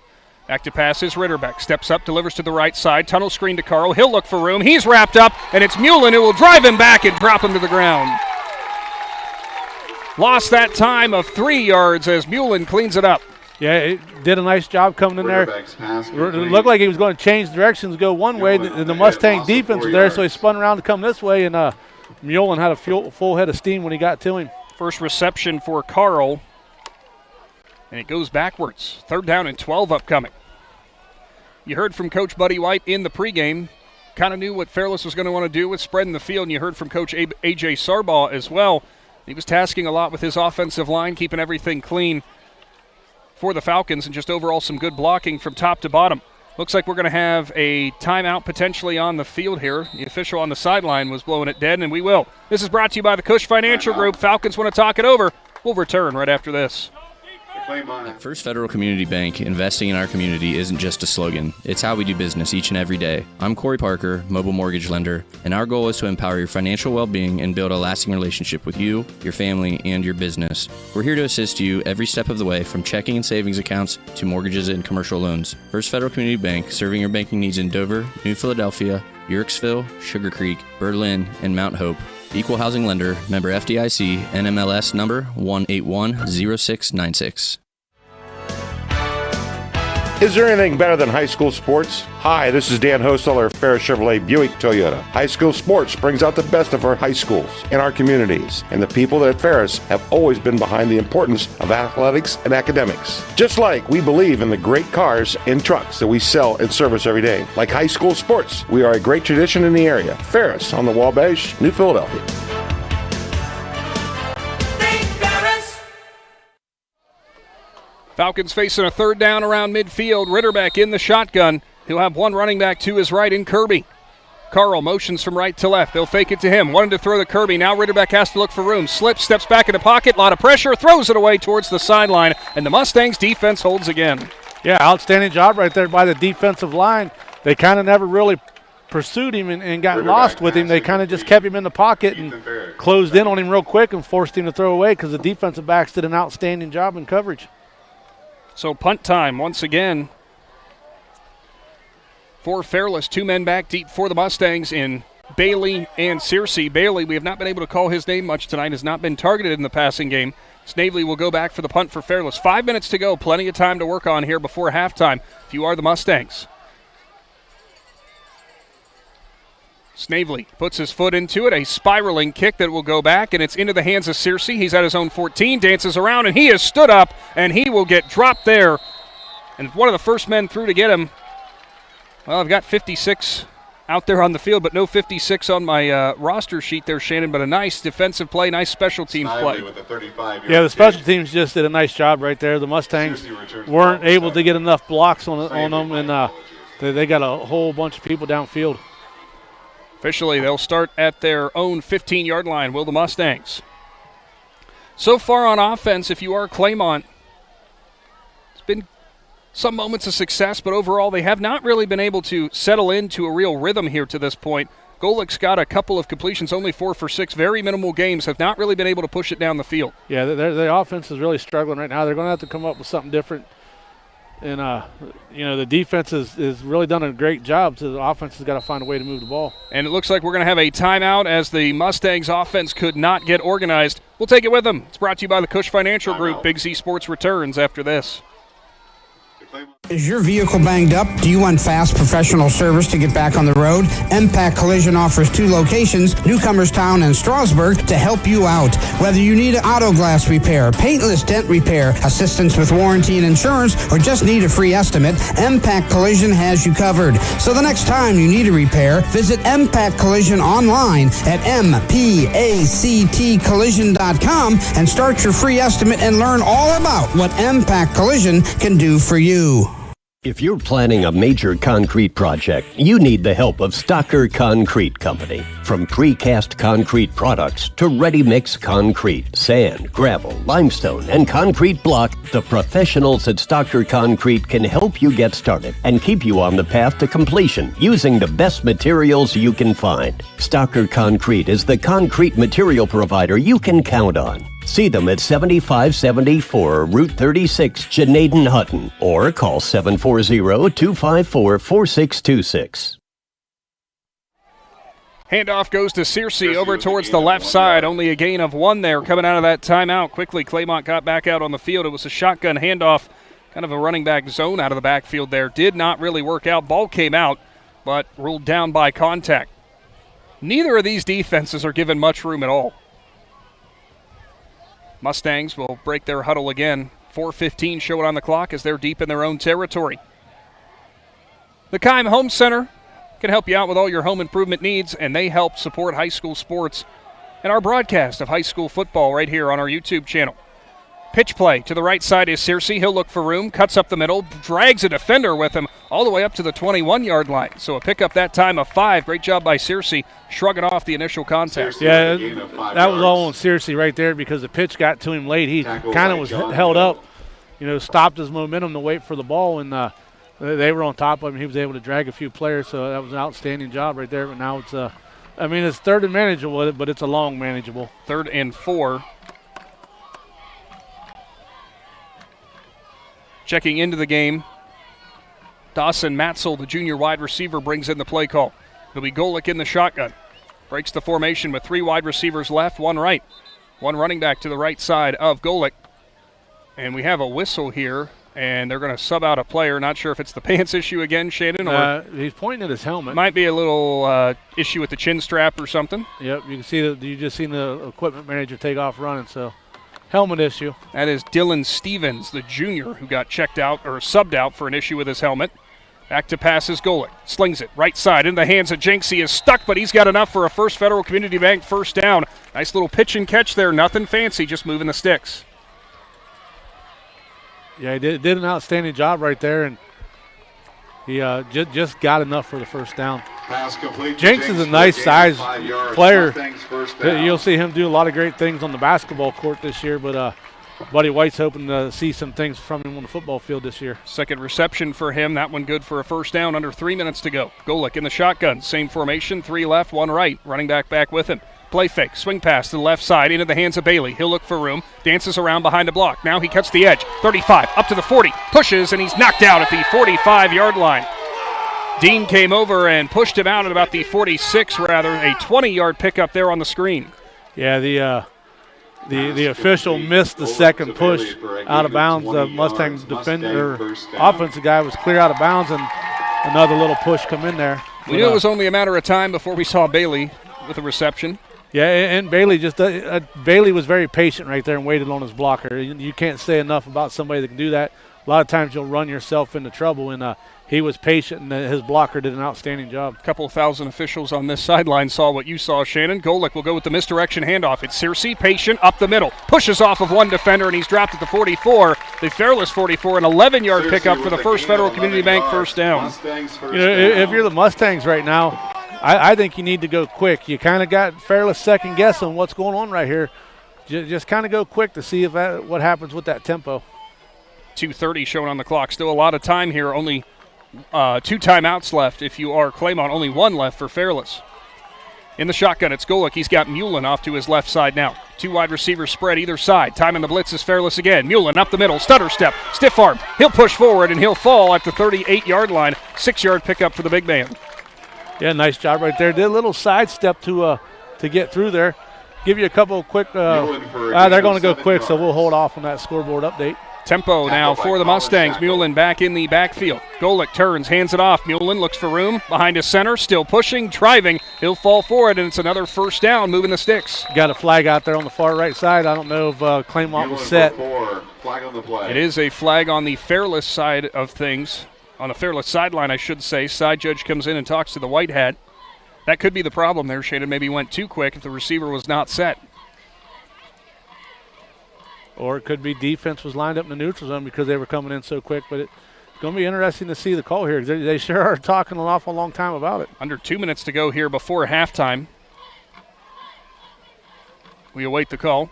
Speaker 2: Active pass is Ritterbeck. Steps up, delivers to the right side. Tunnel screen to Carl. He'll look for room. He's wrapped up, and it's Mullen who will drive him back and drop him to the ground. Lost that time of 3 yards as Mullen cleans it up.
Speaker 3: Yeah, it did a nice job coming in there. It looked like he was going to change directions, go one way. The Mustang defense was there, so he spun around to come this way, and Mullen had a full head of steam when he got to him.
Speaker 2: First reception for Carl, and it goes backwards. 3rd down and 12 upcoming. You heard from Coach Buddy White in the pregame. Kind of knew what Fairless was going to want to do with spreading the field, and you heard from Coach A.J. Sarbaugh as well. He was tasking a lot with his offensive line, keeping everything clean for the Falcons, and just overall some good blocking from top to bottom. Looks like we're going to have a timeout potentially on the field here. The official on the sideline was blowing it dead, and we will. This is brought to you by the Cush Financial Group. Falcons want to talk it over. We'll return right after this.
Speaker 11: At First Federal Community Bank, investing in our community isn't just a slogan. It's how we do business each and every day. I'm Corey Parker, mobile mortgage lender, and our goal is to empower your financial well-being and build a lasting relationship with you, your family, and your business. We're here to assist you every step of the way, from checking and savings accounts to mortgages and commercial loans. First Federal Community Bank, serving your banking needs in Dover, New Philadelphia, Yorksville, Sugar Creek, Berlin, and Mount Hope. Equal housing lender, member FDIC, NMLS number 1810696.
Speaker 12: Is there anything better than high school sports? Hi, this is Dan Hosteller of Ferris Chevrolet Buick Toyota. High school sports brings out the best of our high schools and our communities, and the people at Ferris have always been behind the importance of athletics and academics. Just like we believe in the great cars and trucks that we sell and service every day. Like high school sports, we are a great tradition in the area. Ferris on the Wabash, New Philadelphia.
Speaker 2: Falcons facing a 3rd down around midfield. Ritterbeck in the shotgun. He'll have one running back to his right in Kirby. Carl motions from right to left. They'll fake it to him. Wanted to throw to Kirby. Now Ritterbeck has to look for room. Slips, steps back in the pocket. A lot of pressure. Throws it away towards the sideline. And the Mustangs defense holds again.
Speaker 3: Yeah, outstanding job right there by the defensive line. They kind of never really pursued him and got lost with him. They kind of just kept him in the pocket and closed in on him real quick and forced him to throw away because the defensive backs did an outstanding job in coverage.
Speaker 2: So punt time once again for Fairless. 2 men back deep for the Mustangs in Bailey and Searcy. Bailey, we have not been able to call his name much tonight, has not been targeted in the passing game. Snavely will go back for the punt for Fairless. 5 minutes to go. Plenty of time to work on here before halftime if you are the Mustangs. Snavely puts his foot into it. A spiraling kick that will go back, and it's into the hands of Searcy. He's at his own 14, dances around, and he is stood up, and he will get dropped there. And one of the first men through to get him. Well, I've got 56 out there on the field, but no 56 on my roster sheet there, Shannon. But a nice defensive play, nice special teams play.
Speaker 3: Yeah, the special teams just did a nice job right there. The Mustangs weren't able to get enough blocks on them, and they got a whole bunch of people downfield.
Speaker 2: Officially, they'll start at their own 15-yard line, will the Mustangs. So far on offense, if you are Claymont, it's been some moments of success, but overall they have not really been able to settle into a real rhythm here to this point. Golick's got a couple of completions, only 4 for 6, very minimal games, have not really been able to push it down the field.
Speaker 3: Yeah, their offense is really struggling right now. They're going to have to come up with something different. And, the defense has really done a great job, so the offense has got to find a way to move the ball.
Speaker 2: And it looks like we're going to have a timeout as the Mustangs offense could not get organized. We'll take it with them. It's brought to you by the Cush Financial Group. Big Z Sports returns after this.
Speaker 13: Is your vehicle banged up? Do you want fast professional service to get back on the road? Impact Collision offers 2 locations, Newcomerstown and Strasburg, to help you out. Whether you need auto glass repair, paintless dent repair, assistance with warranty and insurance, or just need a free estimate, Impact Collision has you covered. So the next time you need a repair, visit Impact Collision online at mpactcollision.com and start your free estimate and learn all about what Impact Collision can do for you.
Speaker 14: If you're planning a major concrete project, you need the help of Stocker Concrete Company. From precast concrete products to ready-mix concrete, sand, gravel, limestone, and concrete block, the professionals at Stocker Concrete can help you get started and keep you on the path to completion using the best materials you can find. Stocker Concrete is the concrete material provider you can count on. See them at 7574 Route 36, Janaden-Hutton, or call 740-254-4626.
Speaker 2: Handoff goes to Searcy over towards the left side. Only a gain of 1 there coming out of that timeout. Quickly, Claymont got back out on the field. It was a shotgun handoff, kind of a running back zone out of the backfield there. Did not really work out. Ball came out, but ruled down by contact. Neither of these defenses are given much room at all. Mustangs will break their huddle again. 4:15 showing on the clock as they're deep in their own territory. The Keim Home Center can help you out with all your home improvement needs, and they help support high school sports and our broadcast of high school football right here on our YouTube channel. Pitch play to the right side is Searcy. He'll look for room, cuts up the middle, drags a defender with him all the way up to the 21-yard line. So a pickup that time of 5. Great job by Searcy, shrugging off the initial contact.
Speaker 3: Yeah, that was all on Searcy right there because the pitch got to him late. He kind of was held up, stopped his momentum to wait for the ball, and they were on top of him. He was able to drag a few players, so that was an outstanding job right there. But now it's, it's 3rd and manageable, but it's a long manageable.
Speaker 2: 3rd and 4. Checking into the game, Dawson Matzel, the junior wide receiver, brings in the play call. It'll be Golick in the shotgun. Breaks the formation with 3 wide receivers left, 1 right. 1 running back to the right side of Golick. And we have a whistle here, and they're going to sub out a player. Not sure if it's the pants issue again, Shannon, or
Speaker 3: he's pointing at his helmet.
Speaker 2: Might be a little issue with the chin strap or something.
Speaker 3: Yep, you can see that. You just seen the equipment manager take off running, so helmet issue.
Speaker 2: That is Dylan Stevens, the junior, who got checked out or subbed out for an issue with his helmet. Back to pass is Golick. Slings it right side in the hands of Jenks. He is stuck, but he's got enough for a First Federal Community Bank first down. Nice little pitch and catch there. Nothing fancy, just moving the sticks.
Speaker 3: Yeah, he did an outstanding job right there, and he just got enough for the first down. Jenks is a nice size player. You'll see him do a lot of great things on the basketball court this year, but Buddy White's hoping to see some things from him on the football field this year.
Speaker 2: Second reception for him. That one good for a first down. Under 3 minutes to go. Golick in the shotgun. Same formation. 3 left, 1 right. Running back with him. Play fake. Swing pass to the left side into the hands of Bailey. He'll look for room. Dances around behind a block. Now he cuts the edge. 35 up to the 40. Pushes, and he's knocked out at the 45-yard line. Dean came over and pushed him out at about the 46, rather. A 20-yard pickup there on the screen.
Speaker 3: Yeah, The official missed the second push out of bounds. The Mustang defender, offensive guy was clear out of bounds, and another little push come in there.
Speaker 2: We knew it was only a matter of time before we saw Bailey with a reception.
Speaker 3: Yeah, and Bailey Bailey was very patient right there and waited on his blocker. You can't say enough about somebody that can do that. A lot of times you'll run yourself into trouble, and he was patient, and his blocker did an outstanding job.
Speaker 2: A couple thousand officials on this sideline saw what you saw, Shannon. Golick will go with the misdirection handoff. It's Searcy, patient, up the middle. Pushes off of one defender, and he's dropped at the 44. The Fairless 44, an 11-yard pickup for the First Federal Community Bank first down.
Speaker 3: If you're the Mustangs right now, I think you need to go quick. You kind of got Fairless second guess on what's going on right here. Just kind of go quick to see what happens with that tempo.
Speaker 2: 2:30 showing on the clock. Still a lot of time here. Only 2 timeouts left if you are Claymont. Only 1 left for Fairless. In the shotgun, it's Golick. He's got Mullen off to his left side now. 2 wide receivers spread either side. Time in the blitz is Fairless again. Mullen up the middle, stutter step, stiff arm. He'll push forward, and he'll fall at the 38-yard line. 6-yard pickup for the big man.
Speaker 3: Yeah, nice job right there. Did a little sidestep to get through there. Give you a couple of quick. They're going to go quick, so we'll hold off on that scoreboard update.
Speaker 2: Tempo now for the Mustangs. Mullen back in the backfield. Golick turns, hands it off. Mullen looks for room behind his center, still pushing, driving. He'll fall forward, and it's another first down, moving the sticks.
Speaker 3: Got a flag out there on the far right side. I don't know if Claymont was set.
Speaker 6: Flag on the play.
Speaker 2: It is a flag on the Fairless side of things. On the Fairless sideline, I should say. Side judge comes in and talks to the white hat. That could be the problem there. Shannon maybe went too quick if the receiver was not set.
Speaker 3: Or it could be defense was lined up in the neutral zone because they were coming in so quick. But it's going to be interesting to see the call here. They sure are talking an awful long time about it.
Speaker 2: Under 2 minutes to go here before halftime. We await the call.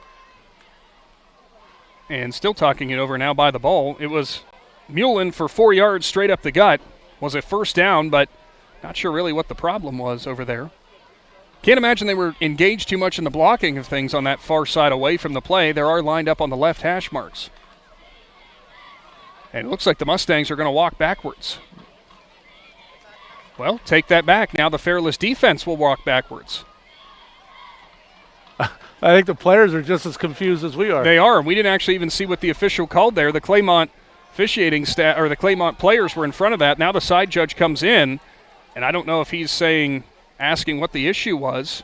Speaker 2: And still talking it over now by the ball. It was Mullen for 4 yards straight up the gut. Was a first down, but not sure really what the problem was over there. Can't imagine they were engaged too much in the blocking of things on that far side away from the play. They are lined up on the left hash marks. And it looks like the Mustangs are going to walk backwards. Well, take that back. Now the Fairless defense will walk backwards.
Speaker 3: I think the players are just as confused as we are.
Speaker 2: They are. We didn't actually even see what the official called there. The Claymont officiating staff, or the Claymont players were in front of that. Now the side judge comes in, and I don't know if he's asking what the issue was.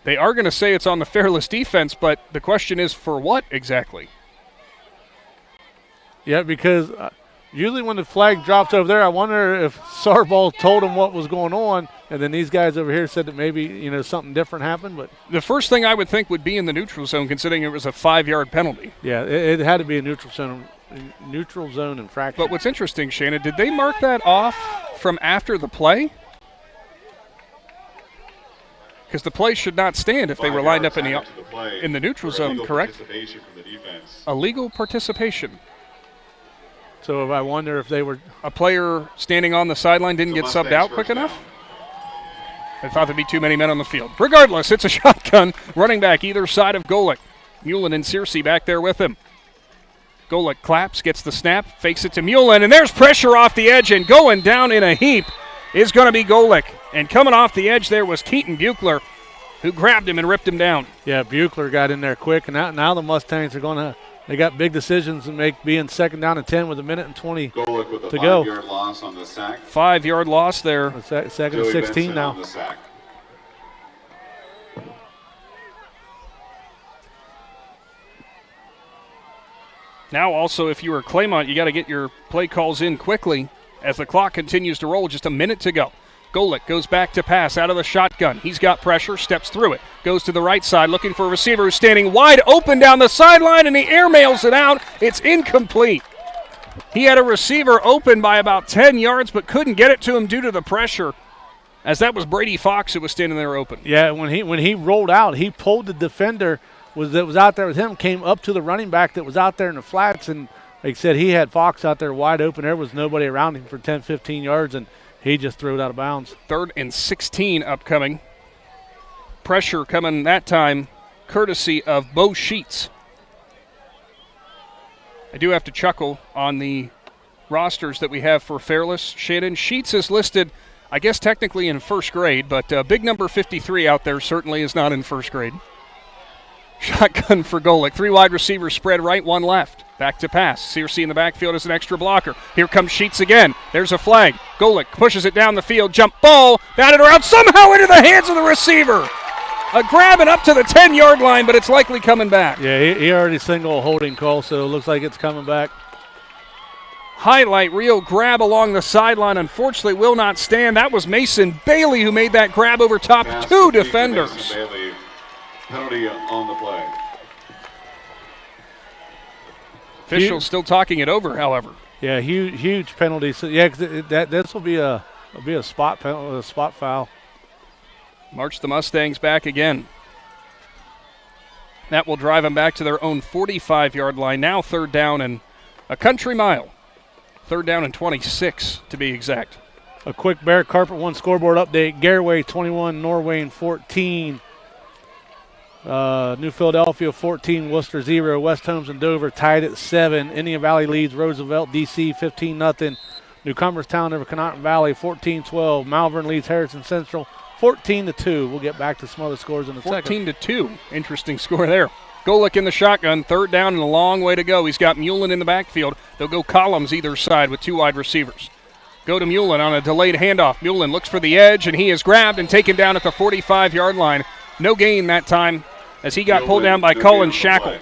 Speaker 2: They are going to say it's on the Fairless defense, but the question is for what exactly?
Speaker 3: Yeah, because usually when the flag drops over there, I wonder if Sarbaugh told them what was going on, and then these guys over here said that maybe something different happened. But
Speaker 2: the first thing I would think would be in the neutral zone, considering it was a 5-yard penalty.
Speaker 3: Yeah, it had to be a neutral zone infraction.
Speaker 2: But what's interesting, Shannon, did they mark that off from after the play? Because the play should not stand if they were lined up in the neutral zone, correct? Illegal participation.
Speaker 3: So I wonder if they were...
Speaker 2: A player standing on the sideline didn't get subbed out quick enough? I thought there'd be too many men on the field. Regardless, it's a shotgun. Running back either side of Golick. Mullen and Searcy back there with him. Golick claps, gets the snap, fakes it to Mullen, and there's pressure off the edge, and going down in a heap is going to be Golick. And coming off the edge there was Keaton Buechler, who grabbed him and ripped him down.
Speaker 3: Yeah, Buechler got in there quick, and now the Mustangs are going to – they got big decisions to make, being second down and 10 with 1:20 to go.
Speaker 6: 5-yard loss on the sack.
Speaker 2: 5-yard loss there.
Speaker 3: Second and 16 now.
Speaker 2: Now also, if you were Claymont, you got to get your play calls in quickly as the clock continues to roll. Just a minute to go. Golick goes back to pass out of the shotgun. He's got pressure, steps through it, goes to the right side looking for a receiver who's standing wide open down the sideline, and he airmails it out. It's incomplete. He had a receiver open by about 10 yards but couldn't get it to him due to the pressure, as that was Brady Fox who was standing there open.
Speaker 3: Yeah, when he rolled out, he pulled the defender that was out there with him, came up to the running back that was out there in the flats, and like I said, he had Fox out there wide open. There was nobody around him for 10, 15 yards, and he just threw it out of bounds.
Speaker 2: 3rd and 16 upcoming. Pressure coming that time courtesy of Bo Sheets. I do have to chuckle on the rosters that we have for Fairless. Shannon, Sheets is listed, I guess technically in first grade, but big number 53 out there certainly is not in first grade. Shotgun for Golick. 3 wide receivers spread right, 1 left. Back to pass. Searcy in the backfield as an extra blocker. Here comes Sheets again. There's a flag. Golick pushes it down the field. Jump ball. Batted around somehow into the hands of the receiver. A grab and up to the 10-yard line, but it's likely coming back.
Speaker 3: Yeah, he already singled a holding call, so it looks like it's coming back.
Speaker 2: Highlight reel grab along the sideline. Unfortunately, will not stand. That was Mason Bailey who made that grab over top 2 defenders.
Speaker 6: Mason Bailey, penalty on the play.
Speaker 2: Officials still talking it over, however.
Speaker 3: Yeah, huge penalty. So yeah, this will be a spot penalty, a spot foul.
Speaker 2: March the Mustangs back again. That will drive them back to their own 45-yard line. Now 3rd down and a country mile. 3rd down and 26 to be exact.
Speaker 3: A quick Bear Carpet 1 scoreboard update. Garraway 21, Norwayne 14. New Philadelphia 14, Worcester 0. West Holmes and Dover tied at 7. Indian Valley leads Roosevelt DC 15-0. Newcomerstown over Connaughton Valley 14-12. Malvern leads Harrison Central 14-2. We'll get back to some other scores in a second.
Speaker 2: 14-2. Interesting score there. Golick in the shotgun. 3rd down and a long way to go. He's got Mullen in the backfield. They'll go columns either side with 2 wide receivers. Go to Mullen on a delayed handoff. Mullen looks for the edge, and he is grabbed and taken down at the 45-yard line. No gain that time as he got pulled down by Cullen Shackle.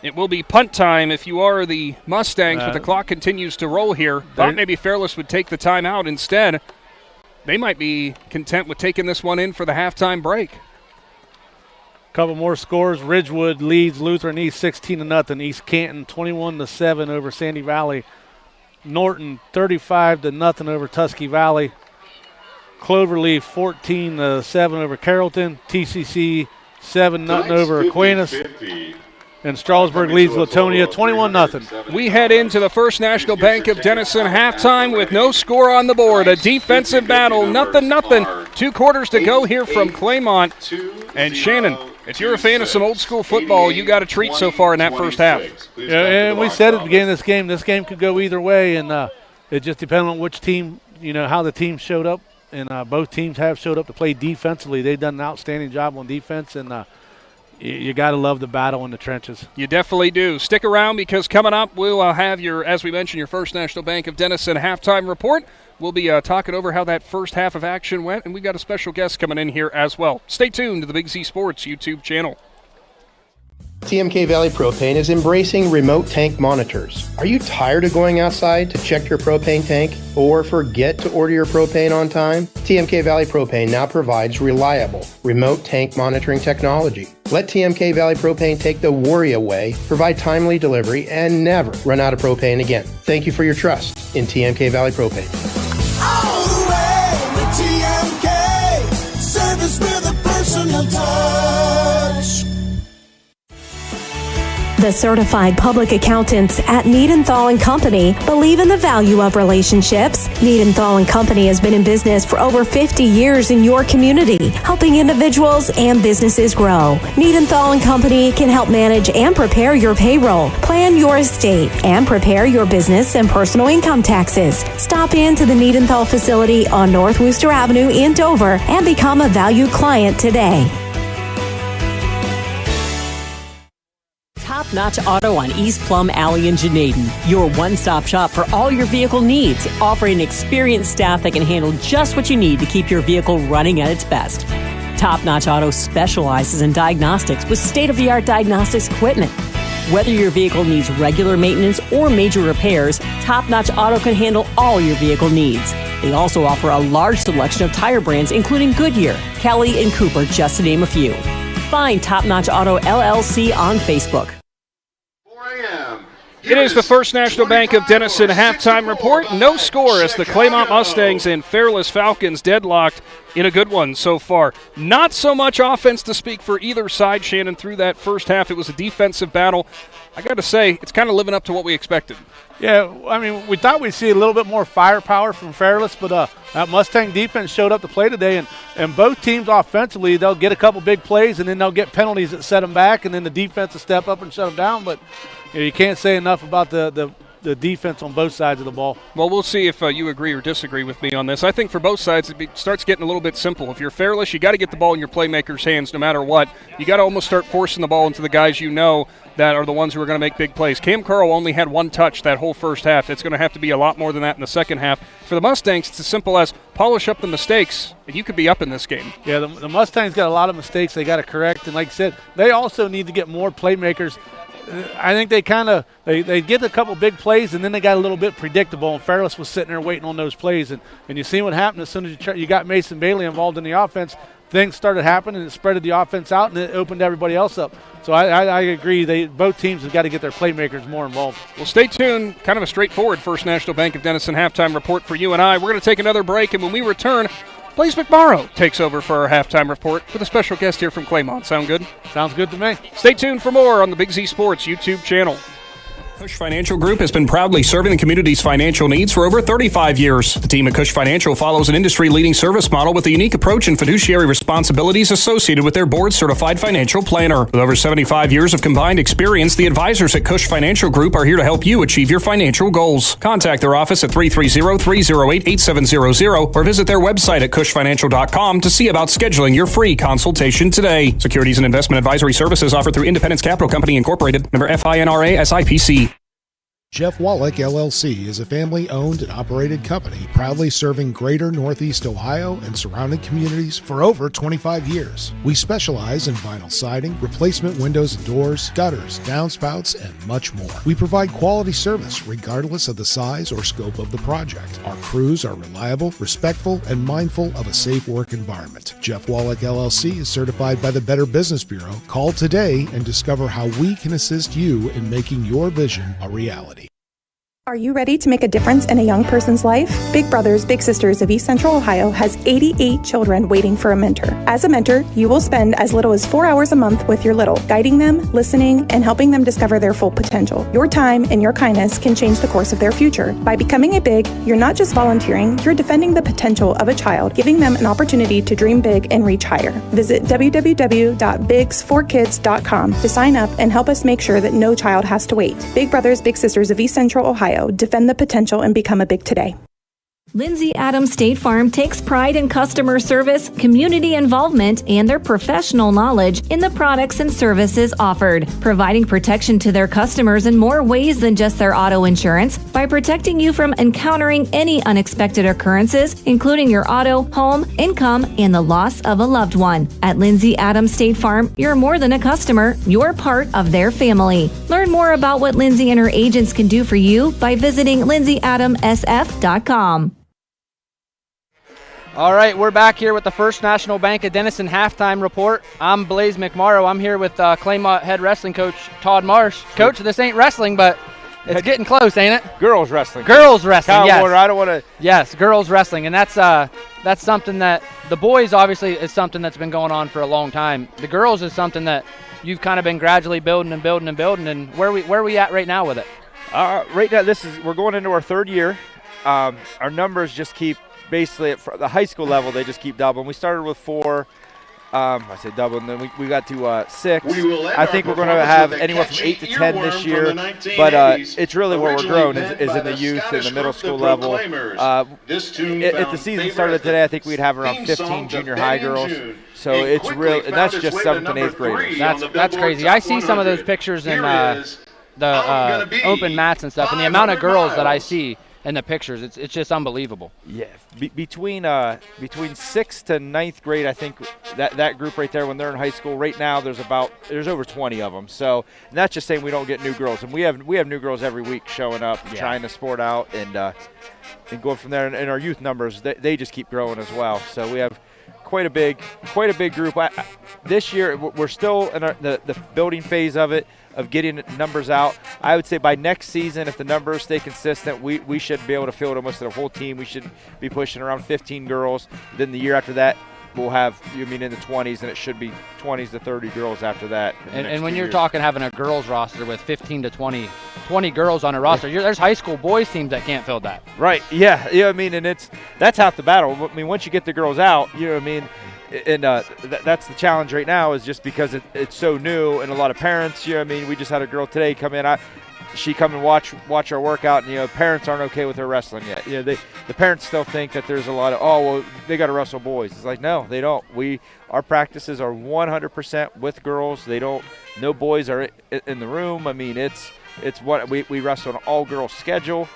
Speaker 2: It will be punt time if you are the Mustangs, but the clock continues to roll here. Thought maybe Fairless would take the timeout. Instead, they might be content with taking this one in for the halftime break.
Speaker 3: Couple more scores. Ridgewood leads Lutheran East 16-0. East Canton 21-7 over Sandy Valley. Norton 35-0 over Tusky Valley. Cloverleaf 14-7 over Carrollton. TCC 7-0 over Aquinas. And Strasburg leads Latonia 21-0.
Speaker 2: We head into the First National Bank of Denison halftime with no score on the board. A defensive battle, 0-0. 2 quarters to go here from Claymont. And Shannon, if you're a fan of some old school football, you got a treat so far in that first half.
Speaker 3: Yeah, and we said at the beginning of this game could go either way, and it just depends on which team, how the team showed up. And both teams have showed up to play defensively. They've done an outstanding job on defense, and you got to love the battle in the trenches.
Speaker 2: You definitely do. Stick around because coming up we'll have as we mentioned, your First National Bank of Denison halftime report. We'll be talking over how that first half of action went, and we've got a special guest coming in here as well. Stay tuned to the Big Z Sports YouTube channel.
Speaker 1: TMK Valley Propane is embracing remote tank monitors. Are you tired of going outside to check your propane tank or forget to order your propane on time? TMK Valley Propane now provides reliable remote tank monitoring technology. Let TMK Valley Propane take the worry away, provide timely delivery, and never run out of propane again. Thank you for your trust in TMK Valley Propane.
Speaker 15: All the way with TMK, service with a personal touch.
Speaker 18: The certified public accountants at Niedenthal & Company believe in the value of relationships. Niedenthal & Company has been in business for over 50 years in your community, helping individuals and businesses grow. Niedenthal & Company can help manage and prepare your payroll, plan your estate, and prepare your business and personal income taxes. Stop in to the Niedenthal facility on North Wooster Avenue in Dover and become a valued client today.
Speaker 16: Top Notch Auto on East Plum Alley in Janaden. Your one-stop shop for all your vehicle needs, offering experienced staff that can handle just what you need to keep your vehicle running at its best. Top Notch Auto specializes in diagnostics with state-of-the-art diagnostics equipment. Whether your vehicle needs regular maintenance or major repairs, Top Notch Auto can handle all your vehicle needs. They also offer a large selection of tire brands, including Goodyear, Kelly, and Cooper, just to name a few. Find Top Notch Auto LLC on Facebook.
Speaker 2: It is the First National Bank of Denison halftime report. No score as the Claymont Mustangs and Fairless Falcons deadlocked in a good one so far. Not so much offense to speak for either side, Shannon, through that first half. It was a defensive battle. I got to say, it's kind of living up to what we expected.
Speaker 3: Yeah, I mean, we thought we'd see a little bit more firepower from Fairless, but that Mustang defense showed up to play today, and both teams offensively, they'll get a couple big plays, and then they'll get penalties that set them back, and then the defense will step up and shut them down. But you can't say enough about the the defense on both sides of the ball.
Speaker 2: Well, we'll see if you agree or disagree with me on this. I think for both sides, it starts getting a little bit simple. If you're Fairless, you got to get the ball in your playmakers' hands no matter what. You got to almost start forcing the ball into the guys you know that are the ones who are going to make big plays. Cam Carl only had 1 touch that whole first half. It's going to have to be a lot more than that in the second half. For the Mustangs, it's as simple as polish up the mistakes, and you could be up in this game.
Speaker 3: Yeah, the Mustangs got a lot of mistakes they got to correct, and like I said, they also need to get more playmakers. I think they they get a couple big plays, and then they got a little bit predictable, and Fairless was sitting there waiting on those plays, and you see what happened as soon as you got Mason Bailey involved in the offense. Things started happening, and it spreaded the offense out, and it opened everybody else up. So I agree. Both teams have got to get their playmakers more involved.
Speaker 2: Well, stay tuned. Kind of a straightforward First National Bank of Denison halftime report for you and I. We're going to take another break, and when we return, Blaze McMorrow takes over for our halftime report with a special guest here from Claymont. Sound good?
Speaker 3: Sounds good to me.
Speaker 2: Stay tuned for more on the Big Z Sports YouTube channel. Cush Financial Group has been proudly serving the community's financial needs for over 35 years. The team at Cush Financial follows an industry-leading service model with a unique approach and fiduciary responsibilities associated with their board-certified financial planner. With over 75 years of combined experience, the advisors at Cush Financial Group are here to help you achieve your financial goals. Contact their office at 330-308-8700 or visit their website at cushfinancial.com to see about scheduling your free consultation today. Securities and investment advisory services offered through Independence Capital Company Incorporated, member FINRA SIPC.
Speaker 4: Jeff Wallach, LLC, is a family-owned and operated company proudly serving greater Northeast Ohio and surrounding communities for over 25 years. We specialize in vinyl siding, replacement windows and doors, gutters, downspouts, and much more. We provide quality service regardless of the size or scope of the project. Our crews are reliable, respectful, and mindful of a safe work environment. Jeff Wallach, LLC is certified by the Better Business Bureau. Call today and discover how we can assist you in making your vision a reality.
Speaker 5: Are you ready to make a difference in a young person's life? Big Brothers Big Sisters of East Central Ohio has 88 children waiting for a mentor. As a mentor, you will spend as little as 4 hours a month with your little, guiding them, listening, and helping them discover their full potential. Your time and your kindness can change the course of their future. By becoming a Big, you're not just volunteering, you're defending the potential of a child, giving them an opportunity to dream big and reach higher. Visit www.bigs4kids.com to sign up and help us make sure that no child has to wait. Big Brothers Big Sisters of East Central Ohio. Defend the potential and become a Big today.
Speaker 18: Lindsay Adams State Farm takes pride in customer service, community involvement, and their professional knowledge in the products and services offered, providing protection to their customers in more ways than just their auto insurance by protecting you from encountering any unexpected occurrences, including your auto, home, income, and the loss of a loved one. At Lindsay Adams State Farm, you're more than a customer, you're part of their family. Learn more about what Lindsay and her agents can do for you by visiting lindsayadamsf.com.
Speaker 17: All right, we're back here with the First National Bank of Denison halftime report. I'm Blaze McMorrow. I'm here with Claymont head wrestling coach Todd Marsh. Coach, this ain't wrestling, but it's getting close, ain't it?
Speaker 19: Girls wrestling.
Speaker 17: Girls wrestling, yes.
Speaker 19: I don't want to.
Speaker 17: Yes, girls wrestling, and that's something that the boys obviously is something that's been going on for a long time. The girls is something that you've kind of been gradually building. And where are we at right now with it?
Speaker 19: Right now, we're going into our third year. Our numbers just keep. Basically, at the high school level, they just keep doubling. We started with 4. I say double, and then we got to 6. I think we're going to have anywhere from 8 to 10 this year. But it's really where we're growing is in the youth and the middle school level. If the season started today, I think we'd have around 15 junior high girls. So it's real, and that's just 7th and 8th graders.
Speaker 17: That's crazy. I see some of those pictures in the open mats and stuff, and the amount of girls that I see in the pictures, it's just unbelievable.
Speaker 19: Yeah, between 6th to 9th grade, I think that group right there, when they're in high school, right now there's over 20 of them. So, and that's just saying we don't get new girls, and we have new girls every week showing up, trying to sport out, and going from there. And our youth numbers, they just keep growing as well. So we have quite a big group. This year we're still in the building phase of it, of getting numbers out. I would say by next season, if the numbers stay consistent, we should be able to field almost the whole team. We should be pushing around 15 girls. Then the year after that, we'll have, in the 20s, and it should be 20s to 30 girls after that.
Speaker 17: And when you're talking having a girls roster with 15 to 20 girls on a roster, there's high school boys teams that can't fill that.
Speaker 19: Right, yeah. And that's half the battle. Once you get the girls out, and that's the challenge right now, is just because it's so new, and a lot of parents, we just had a girl today come in. she come and watch our workout, and parents aren't okay with her wrestling yet. The parents still think that there's a lot of they got to wrestle boys. It's like, no, they don't. Our practices are 100% with girls. No boys are in the room. I mean, it's what we wrestle on an all-girls schedule.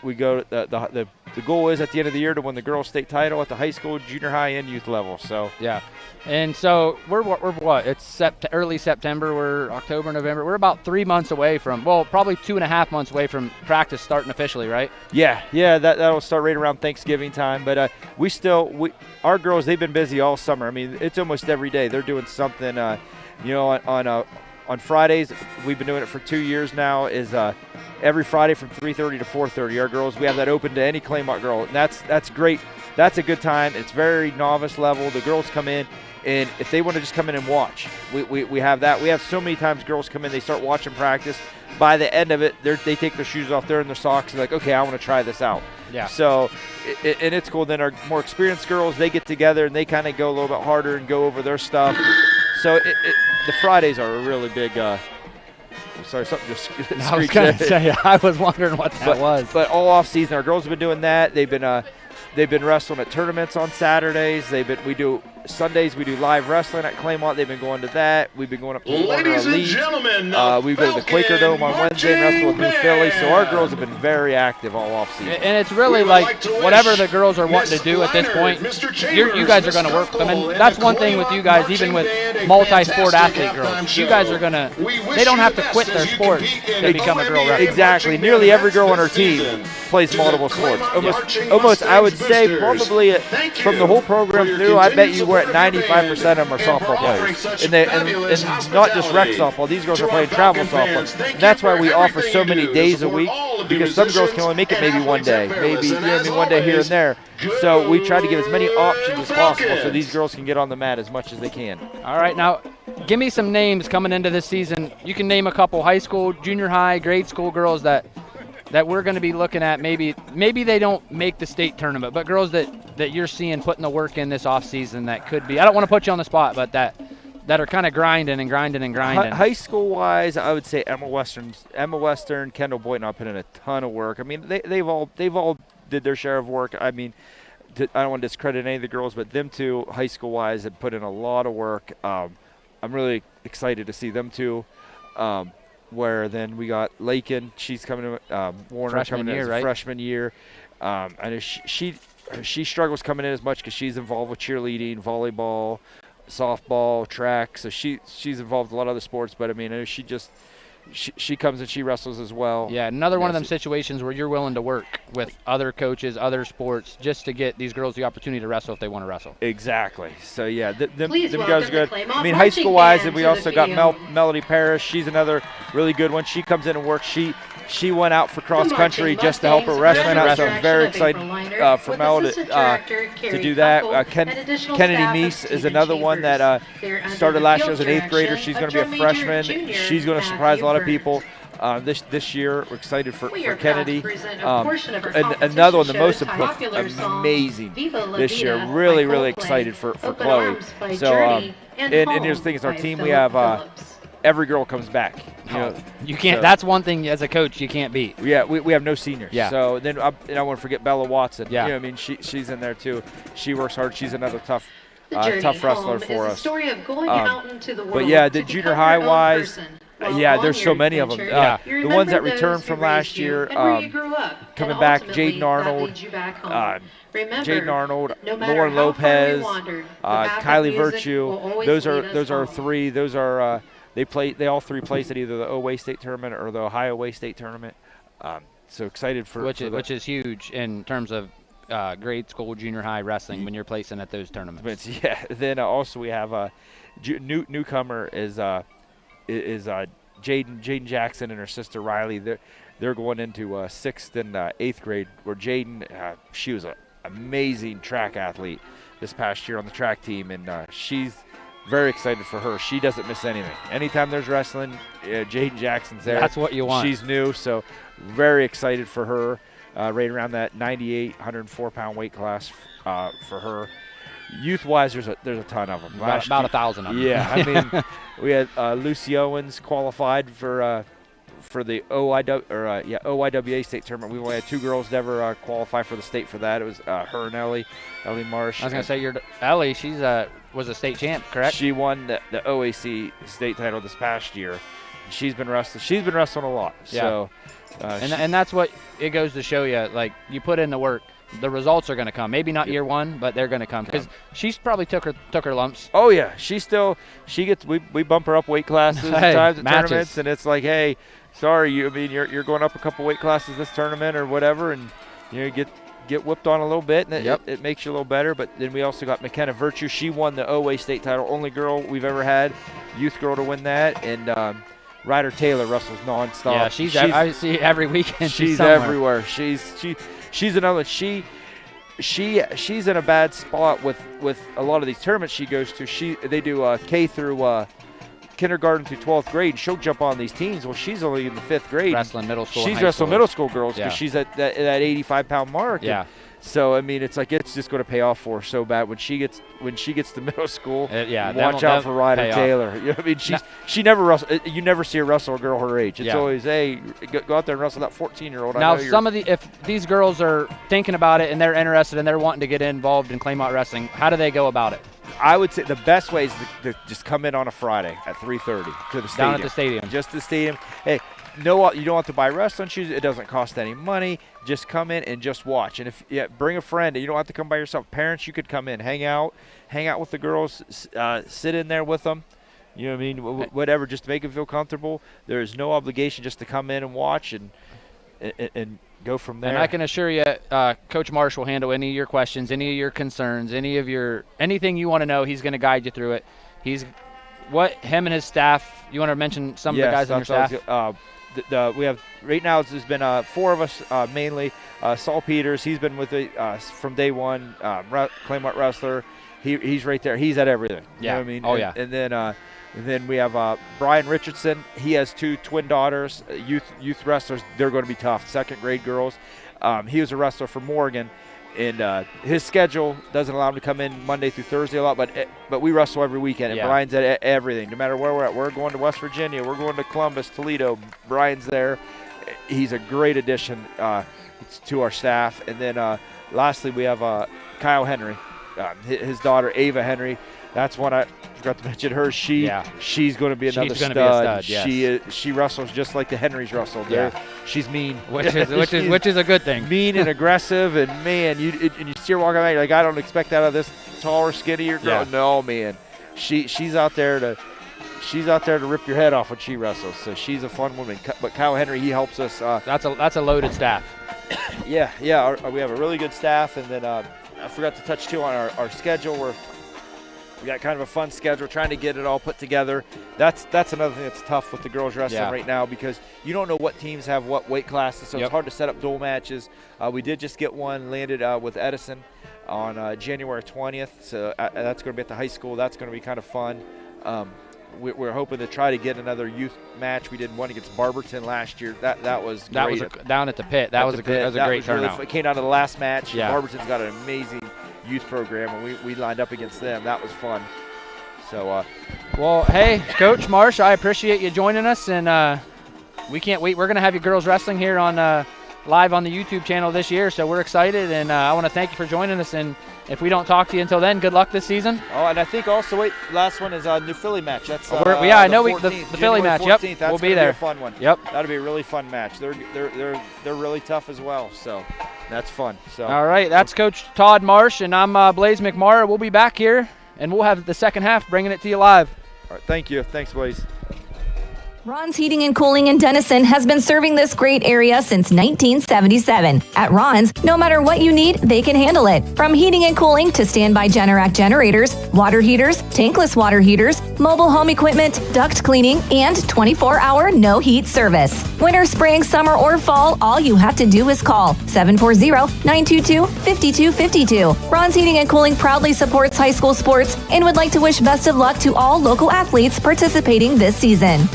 Speaker 19: We go the goal is at the end of the year to win the girls state title at the high school, junior high, and youth level. So
Speaker 17: yeah, and so we're what? It's early September. We're October, November. We're about 3 months away from, probably 2.5 months away from practice starting officially, right?
Speaker 19: Yeah. That'll start right around Thanksgiving time. But our girls, they've been busy all summer. I mean, it's almost every day they're doing something. On Fridays, we've been doing it for 2 years now, is every Friday from 3:30 to 4:30. Our girls, we have that open to any Claymont girl, and that's great. That's a good time. It's very novice level. The girls come in, and if they want to just come in and watch, we have that. We have so many times girls come in, they start watching practice. By the end of it, they take their shoes off, they're in their socks, and like, okay, I want to try this out.
Speaker 17: Yeah.
Speaker 19: So, and it's cool. Then our more experienced girls, they get together, and they kind of go a little bit harder and go over their stuff. So the Fridays are a really big. Sorry, something just screeched.
Speaker 17: I was going to say, I was wondering what that was.
Speaker 19: But all off season, our girls have been doing that. They've been wrestling at tournaments on Saturdays. We do Sundays. We do live wrestling at Claymont. They've been going to that. We've been going up to
Speaker 15: Ladies and gentlemen,
Speaker 19: we go to the Quaker Dome on Wednesday and wrestle with New Philly. So our girls have been very active all off season.
Speaker 17: And it's really like whatever the girls are wanting to do at this point, you guys are going to work with them. And that's one thing with you guys, even with multi-sport athlete girls. You guys are going to, they don't have to quit their sport to become a girl wrestler.
Speaker 19: Exactly. Nearly every girl on our team plays multiple sports. Almost, I would say probably from the whole program through, I bet you we're at 95% of them are softball players. And not just rec softball. These girls are playing travel softball. And that's why we offer so many days a week, because some girls can only make it maybe one day. Maybe, one day here and there. So we try to give as many options as possible so these girls can get on the mat as much as they can.
Speaker 17: All right, now give me some names coming into this season. You can name a couple high school, junior high, grade school girls that we're going to be looking at. Maybe they don't make the state tournament, but girls that you're seeing putting the work in this off season that could be. I don't want to put you on the spot, but that are kind of grinding.
Speaker 19: High school wise, I would say Emma Western, Kendall Boynton put in a ton of work. I mean, they've all did their share of work. I mean, I don't want to discredit any of the girls, but them two, high school wise, have put in a lot of work. I'm really excited to see them two. Where then we got Lakin, she's coming to Warner
Speaker 17: freshman
Speaker 19: coming in
Speaker 17: year,
Speaker 19: as a
Speaker 17: right?
Speaker 19: freshman year. I know she struggles coming in as much because she's involved with cheerleading, volleyball, softball, track. So she's involved with a lot of other sports. But I mean, I know she comes and she wrestles as well.
Speaker 17: Yeah, another one of them situations where you're willing to work with other coaches, other sports, just to get these girls the opportunity to wrestle if they want to wrestle.
Speaker 19: Exactly. So, yeah, them guys are good. I mean, high school-wise, and we also got Melody Parrish. She's another really good one. She comes in and works. She went out for cross-country just to help her wrestling out, so I'm very excited for Mel to do that. Kennedy Meese is another one that started last year as an 8th grader. She's going to be a freshman. She's going to surprise a lot of people. This year, we're excited for Kennedy. And another one, the most amazing this year. Really, really excited for Chloe. So, and here's the thing: is our team. We have every girl comes back.
Speaker 17: You can't. So, that's one thing as a coach you can't beat.
Speaker 19: Yeah, we have no seniors.
Speaker 17: Yeah.
Speaker 19: So then I want to forget Bella Watson.
Speaker 17: Yeah.
Speaker 19: I mean, she's in there too. She works hard. She's another tough wrestler for us. But yeah, the junior high wise. Yeah, there's so many of them. The ones that returned from last year, coming back, Jaden Arnold, Lauren Lopez, Kylie Virtue. Those are three. Those are they all three placed at either the OHSAA state tournament or the Ohio Way state tournament. So excited for
Speaker 17: which is huge in terms of grade school, junior high wrestling when you're placing at those tournaments.
Speaker 19: Yeah. Then also we have a newcomer is Jaden Jackson and her sister Riley. They're going into 6th and 8th grade. Where Jaden, she was an amazing track athlete this past year on the track team, and she's very excited for her. She doesn't miss anything. Anytime there's wrestling, Jaden Jackson's there.
Speaker 17: That's what you want.
Speaker 19: She's new, so very excited for her. Right around that 98, 104-pound weight class for her. Youth-wise, there's a ton of them.
Speaker 17: About 1,000 of them.
Speaker 19: Yeah, I mean, we had Lucy Owens qualified for for the OIWA state tournament. We only had 2 girls to ever qualify for the state for that. It was her and Ellie Marsh.
Speaker 17: I was going to say, Ellie, she's was a state champ, correct?
Speaker 19: She won the OAC state title this past year. She's been wrestling. She's been wrestling a lot.
Speaker 17: Yeah.
Speaker 19: So,
Speaker 17: and that's what it goes to show you. Like, you put in the work, the results are going to come. Maybe not year one, but they're going to come because she's probably took her lumps.
Speaker 19: Oh yeah, we bump her up weight classes at times at tournaments, and it's like, hey, sorry, you're going up a couple weight classes this tournament or whatever, and you get whipped on a little bit, and it makes you a little better. But then we also got McKenna Virtue. She won the OA state title, only girl we've ever had, youth girl to win that, and Ryder Taylor wrestles nonstop.
Speaker 17: Yeah, I see every weekend.
Speaker 19: She's everywhere. She's another. She's in a bad spot with a lot of these tournaments she goes to. They do K through kindergarten through 12th grade. She'll jump on these teams. Well, she's only in the 5th grade.
Speaker 17: Wrestling middle school.
Speaker 19: She's wrestling middle school girls because she's at that 85-pound mark.
Speaker 17: Yeah.
Speaker 19: So it's like it's just going to pay off for her so bad when she gets to middle school. Watch out for Ryder Taylor. You know what I mean? She never wrestles. You never see her wrestle a girl her age. It's always, hey, go out there and wrestle that 14-year-old.
Speaker 17: Now, if these girls are thinking about it and they're interested and they're wanting to get involved in Claymont wrestling, how do they go about it?
Speaker 19: I would say the best way is to just come in on a Friday at 3:30 to the stadium.
Speaker 17: Down at the stadium.
Speaker 19: Just the stadium. Hey. No, you don't have to buy wrestling shoes. It doesn't cost any money. Just come in and just watch. And bring a friend. You don't have to come by yourself. Parents, you could come in, hang out with the girls, sit in there with them. You know what I mean? Whatever, just to make them feel comfortable. There is no obligation just to come in and watch and go from there.
Speaker 17: And I can assure you, Coach Marsh will handle any of your questions, any of your concerns, anything you want to know. He's going to guide you through it. Him and his staff. You want to mention some of the guys on your staff?
Speaker 19: We have right now. There's been 4 of us mainly. Saul Peters, he's been with us from day one. Claymont wrestler, he's right there. He's at everything. You know what I mean?
Speaker 17: Oh yeah.
Speaker 19: And then we have Brian Richardson. He has 2 twin daughters, youth wrestlers. They're going to be tough. 2nd grade girls. He was a wrestler for Morgan. And his schedule doesn't allow him to come in Monday through Thursday a lot, but we wrestle every weekend, and Brian's at everything. No matter where we're at, we're going to West Virginia, we're going to Columbus, Toledo. Brian's there. He's a great addition to our staff. And then lastly, we have Kyle Henry, his daughter Ava Henry. That's one I forgot to mention. Her, she's going to be another stud.
Speaker 17: Yes.
Speaker 19: She wrestles just like the Henrys wrestled. She's mean,
Speaker 17: which is a good thing.
Speaker 19: Mean and aggressive, and man, you see her walking around, you're like, I don't expect that out of this taller, skinnier girl.
Speaker 17: Yeah.
Speaker 19: No, man, she's out there to rip your head off when she wrestles. So she's a fun woman. But Kyle Henry, he helps us.
Speaker 17: That's a loaded staff.
Speaker 19: We have a really good staff, and then I forgot to touch too on our schedule. We got kind of a fun schedule, trying to get it all put together. That's another thing that's tough with the girls wrestling right now, because you don't know what teams have what weight classes, so it's hard to set up dual matches. We did just get one landed with Edison on January 20th, so that's going to be at the high school. That's going to be kind of fun. We're hoping to try to get another youth match. We did one against Barberton last year. That was great.
Speaker 17: That was down at the pit. That was a great turnout.
Speaker 19: It came down to the last match. Yeah. Barberton's got an amazing youth program, and we lined up against them. That was fun. So,
Speaker 17: well, hey, Coach Marsh, I appreciate you joining us, and we can't wait. We're going to have you girls wrestling here on live on the YouTube channel this year, so we're excited, and I want to thank you for joining us. And if we don't talk to you until then, good luck this season.
Speaker 19: Oh, and I think also, last one is a new Philly match. That's
Speaker 17: I know the Philly match.
Speaker 19: 14th.
Speaker 17: Yep,
Speaker 19: That's
Speaker 17: we'll be there.
Speaker 19: A fun one.
Speaker 17: Yep,
Speaker 19: that'll be a really fun match. They're really tough as well. So that's fun. So
Speaker 17: all right, that's Coach Todd Marsh, and I'm Blaze McMara. We'll be back here, and we'll have the second half bringing it to you live.
Speaker 19: All right, thank you. Thanks, Blaze.
Speaker 20: Ron's Heating and Cooling in Denison has been serving this great area since 1977. At Ron's, no matter what you need, they can handle it. From heating and cooling to standby Generac generators, water heaters, tankless water heaters, mobile home equipment, duct cleaning, and 24-hour no-heat service. Winter, spring, summer, or fall, all you have to do is call 740-922-5252. Ron's Heating and Cooling proudly supports high school sports and would like to wish best of luck to all local athletes participating this season.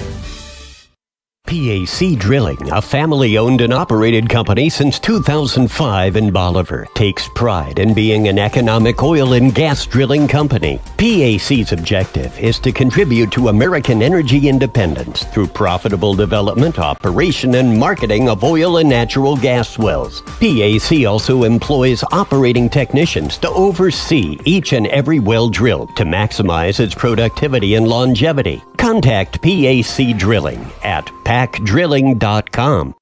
Speaker 14: PAC Drilling, a family-owned and operated company since 2005 in Bolivar, takes pride in being an economic oil and gas drilling company. PAC's objective is to contribute to American energy independence through profitable development, operation, and marketing of oil and natural gas wells. PAC also employs operating technicians to oversee each and every well drilled to maximize its productivity and longevity. Contact PAC Drilling at pacdrilling.com.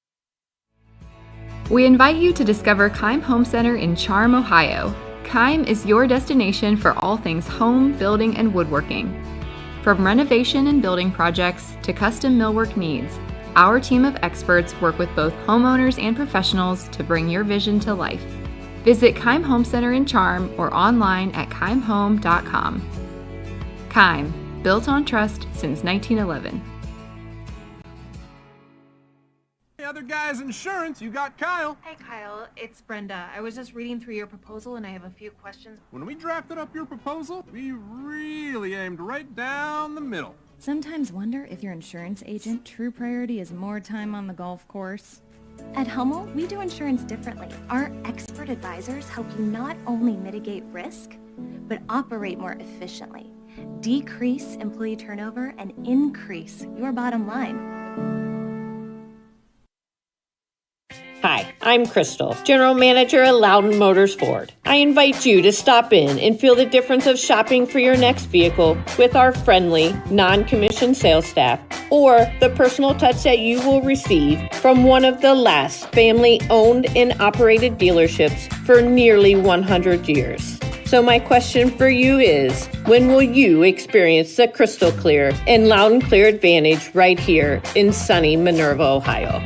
Speaker 21: We invite you to discover Keim Home Center in Charm, Ohio. Keim is your destination for all things home, building, and woodworking. From renovation and building projects to custom millwork needs, our team of experts work with both homeowners and professionals to bring your vision to life. Visit Keim Home Center in Charm or online at keimhome.com. Keim, built on trust since 1911.
Speaker 22: Hey, other guys' insurance, you got Kyle.
Speaker 23: Hey, Kyle, it's Brenda. I was just reading through your proposal and I have a few questions.
Speaker 22: When we drafted up your proposal, we really aimed right down the middle.
Speaker 24: Sometimes wonder if your insurance agent true priority is more time on the golf course.
Speaker 25: At Hummel, we do insurance differently. Our expert advisors help you not only mitigate risk, but operate more efficiently, decrease employee turnover, and increase your bottom line.
Speaker 26: Hi, I'm Crystal, General Manager at Loudon Motors Ford. I invite you to stop in and feel the difference of shopping for your next vehicle with our friendly, non-commissioned sales staff, or the personal touch that you will receive from one of the last family-owned and operated dealerships for nearly 100 years. So my question for you is, when will you experience the crystal clear and loud and clear advantage right here in sunny Minerva, Ohio?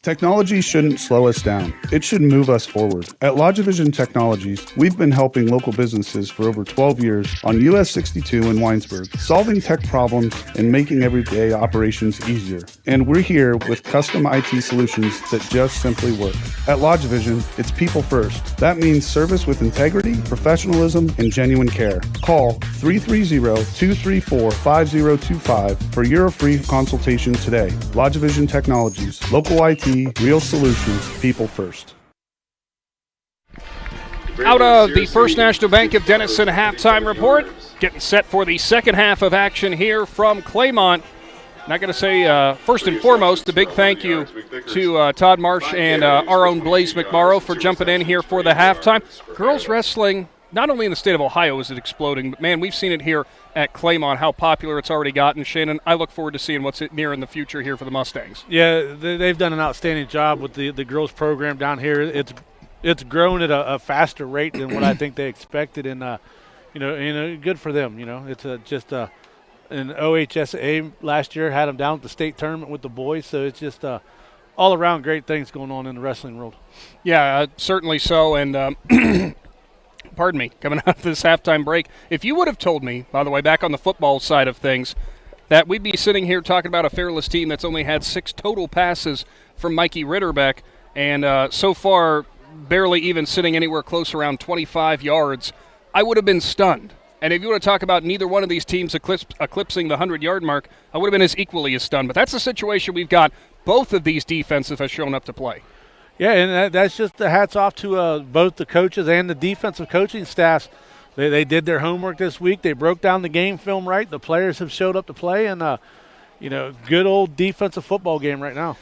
Speaker 27: Technology shouldn't slow us down. It should move us forward. At Logivision Technologies, we've been helping local businesses for over 12 years on US 62 in Winesburg, solving tech problems and making everyday operations easier. And we're here with custom IT solutions that just simply work. At Logivision, it's people first. That means service with integrity, professionalism, and genuine care. Call 330-234-5025 for your free consultation today. Logivision Technologies, local IT, real solutions, people first.
Speaker 2: Out of the First National Bank of Denison halftime report, getting set for the second half of action here from Claymont. Not going to say, first and foremost, a big thank you to Todd Marsh and our own Blaze McMorrow for jumping in here for the halftime. Girls wrestling, not only in the state of Ohio is it exploding, but, man, we've seen it here at Claymont, how popular it's already gotten. Shannon, I look forward to seeing what's near in the future here for the Mustangs.
Speaker 3: Yeah, they've done an outstanding job with the girls program down here. It's grown at a faster rate than what I think they expected, and good for them. It's just an OHSAA last year had them down at the state tournament with the boys, so it's just all around great things going on in the wrestling world.
Speaker 2: Yeah, certainly so, and pardon me, coming out of this halftime break, if you would have told me, by the way, back on the football side of things, that we'd be sitting here talking about a Fairless team that's only had 6 total passes from Mikey Ritterbeck, and so far barely even sitting anywhere close around 25 yards, I would have been stunned. And if you want to talk about neither one of these teams eclipsing the 100-yard mark, I would have been as equally as stunned. But that's the situation we've got. Both of these defenses have shown up to play.
Speaker 3: Yeah, and that's just the hats off to both the coaches and the defensive coaching staffs. They did their homework this week. They broke down the game film right. The players have showed up to play, and good old defensive football game right now.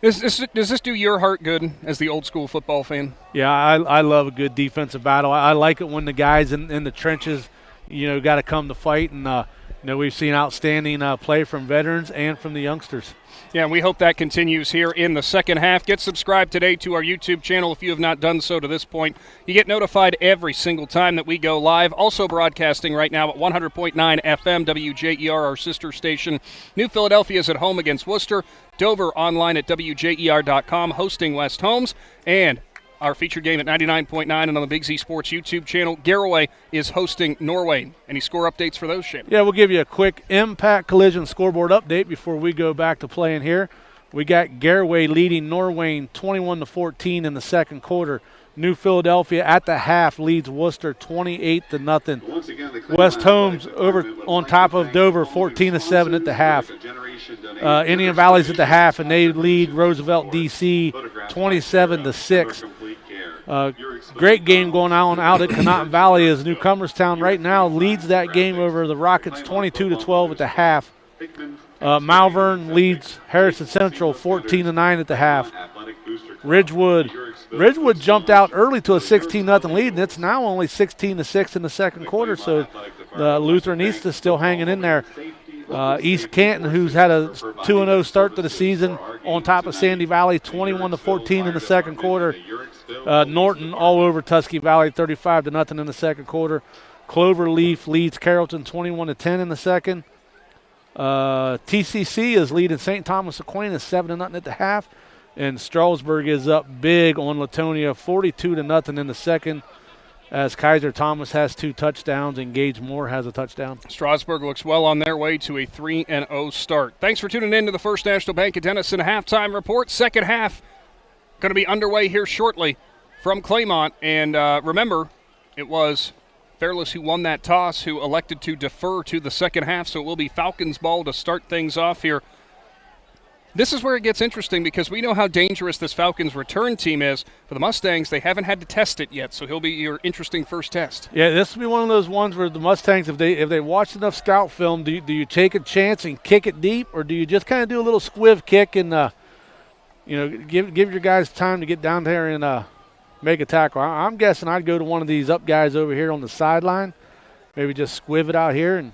Speaker 2: Does this do your heart good as the old school football fan?
Speaker 3: Yeah, I love a good defensive battle. I like it when the guys in the trenches, got to come to fight, and we've seen outstanding play from veterans and from the youngsters.
Speaker 2: Yeah, and we hope that continues here in the second half. Get subscribed today to our YouTube channel if you have not done so to this point. You get notified every single time that we go live. Also broadcasting right now at 100.9 FM, WJER, our sister station. New Philadelphia is at home against Worcester. Dover online at WJER.com, hosting West Holmes. And our featured game at 99.9 and on the Big Z Sports YouTube channel. Garaway is hosting Norway. Any score updates for those, Shannon?
Speaker 3: Yeah, we'll give you a quick Impact Collision scoreboard update before we go back to playing here. We got Garaway leading Norway 21-14 in the second quarter. New Philadelphia at the half leads Worcester 28-0. West Holmes over on top of Dover 14-7 at the half. Indian Valley's at the half, and they lead Roosevelt DC 27-6. Great game going on out at Connaughton Valley as Newcomerstown right now leads that game over the Rockets 22-12 at the half. Malvern leads Harrison Central 14-9 at the half. Ridgewood jumped out early to a 16-0 lead, and it's now only 16-6 in the second quarter. So Lutheran East is still hanging in there. East Canton, who's had a 2-0 start to the season, on top of Sandy Valley, 21-14 in the second quarter. Norton all over Tusky Valley, 35-0 in the second quarter. Cloverleaf leads Carrollton 21-10 in the second. TCC is leading St. Thomas Aquinas 7-0 at the half, and Strasburg is up big on Latonia 42-0 in the second, as Kaiser Thomas has 2 touchdowns and Gage Moore has a touchdown.
Speaker 2: Strasburg looks well on their way to a 3-0 start. Thanks for tuning in to the First National Bank of Denison halftime report. Second half going to be underway here shortly from Claymont. And remember, it was Fairless who won that toss, who elected to defer to the second half, so it will be Falcons ball to start things off here. This is where it gets interesting because we know how dangerous this Falcons return team is. For the Mustangs, they haven't had to test it yet, so he'll be your interesting first test.
Speaker 3: Yeah, this will be one of those ones where the Mustangs, if they watch enough scout film, do you take a chance and kick it deep, or do you just kind of do a little squiv kick and give your guys time to get down there and make a tackle? I'm guessing I'd go to one of these up guys over here on the sideline, maybe just squiv it out here and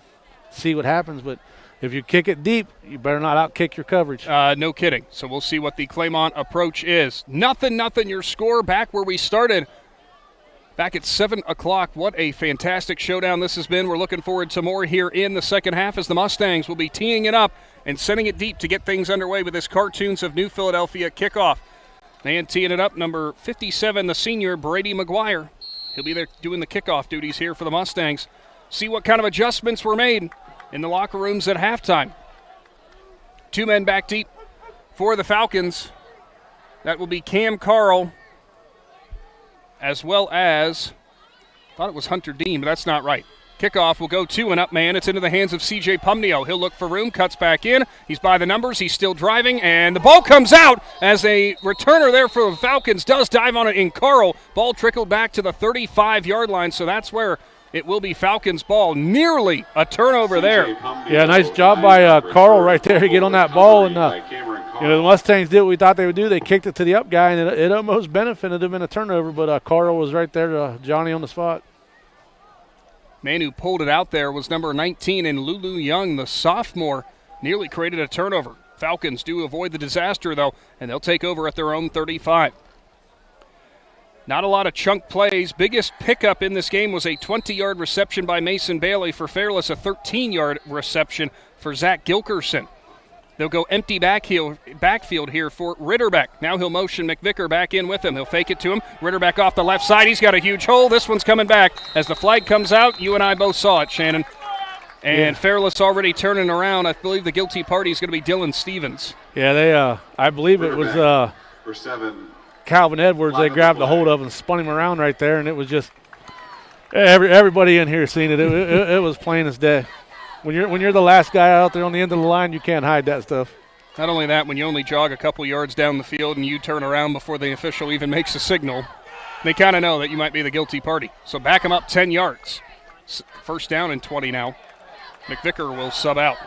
Speaker 3: see what happens, but if you kick it deep, you better not out-kick your coverage.
Speaker 2: No kidding. So we'll see what the Claymont approach is. 0-0 your score, back where we started, back at 7 o'clock. What a fantastic showdown this has been. We're looking forward to more here in the second half as the Mustangs will be teeing it up and sending it deep to get things underway with this Cartoons of New Philadelphia kickoff. And teeing it up, number 57, the senior, Brady McGuire. He'll be there doing the kickoff duties here for the Mustangs. See what kind of adjustments were made in the locker rooms at halftime. 2 men back deep for the Falcons. That will be Cam Carl, as well as, I thought it was Hunter Dean, but that's not right. Kickoff will go to an up man. It's into the hands of C.J. Pumnio. He'll look for room, cuts back in. He's by the numbers. He's still driving, and the ball comes out as a returner there for the Falcons does dive on it in Carl. Ball trickled back to the 35-yard line, so that's where it will be Falcons ball. Nearly a turnover there.
Speaker 3: Yeah, nice job by Carl right there to get on that ball. And the Mustangs did what we thought they would do. They kicked it to the up guy, and it almost benefited them in a turnover, but Carl was right there, Johnny on the spot.
Speaker 2: Man who pulled it out there was number 19 in Lulu Young, the sophomore. Nearly created a turnover. Falcons do avoid the disaster, though, and they'll take over at their own 35. Not a lot of chunk plays. Biggest pickup in this game was a 20-yard reception by Mason Bailey for Fairless, a 13-yard reception for Zach Gilkerson. They'll go empty backfield here for Ritterbeck. Now he'll motion McVicker back in with him. He'll fake it to him. Ritterbeck off the left side. He's got a huge hole. This one's coming back. As the flag comes out, you and I both saw it, Shannon. And Fairless already turning around. I believe the guilty party is going to be Dylan Stevens.
Speaker 3: Yeah, I believe it was
Speaker 6: for 7.
Speaker 3: Calvin Edwards. They grabbed the hold of and spun him around right there, and it was just everybody in here seen it. It was plain as day. When you're the last guy out there on the end of the line, you can't hide that stuff.
Speaker 2: Not only that, when you only jog a couple yards down the field and you turn around before the official even makes a signal, they kind of know that you might be the guilty party. So back him up 10 yards. First down and 20 now. McVicker will sub out.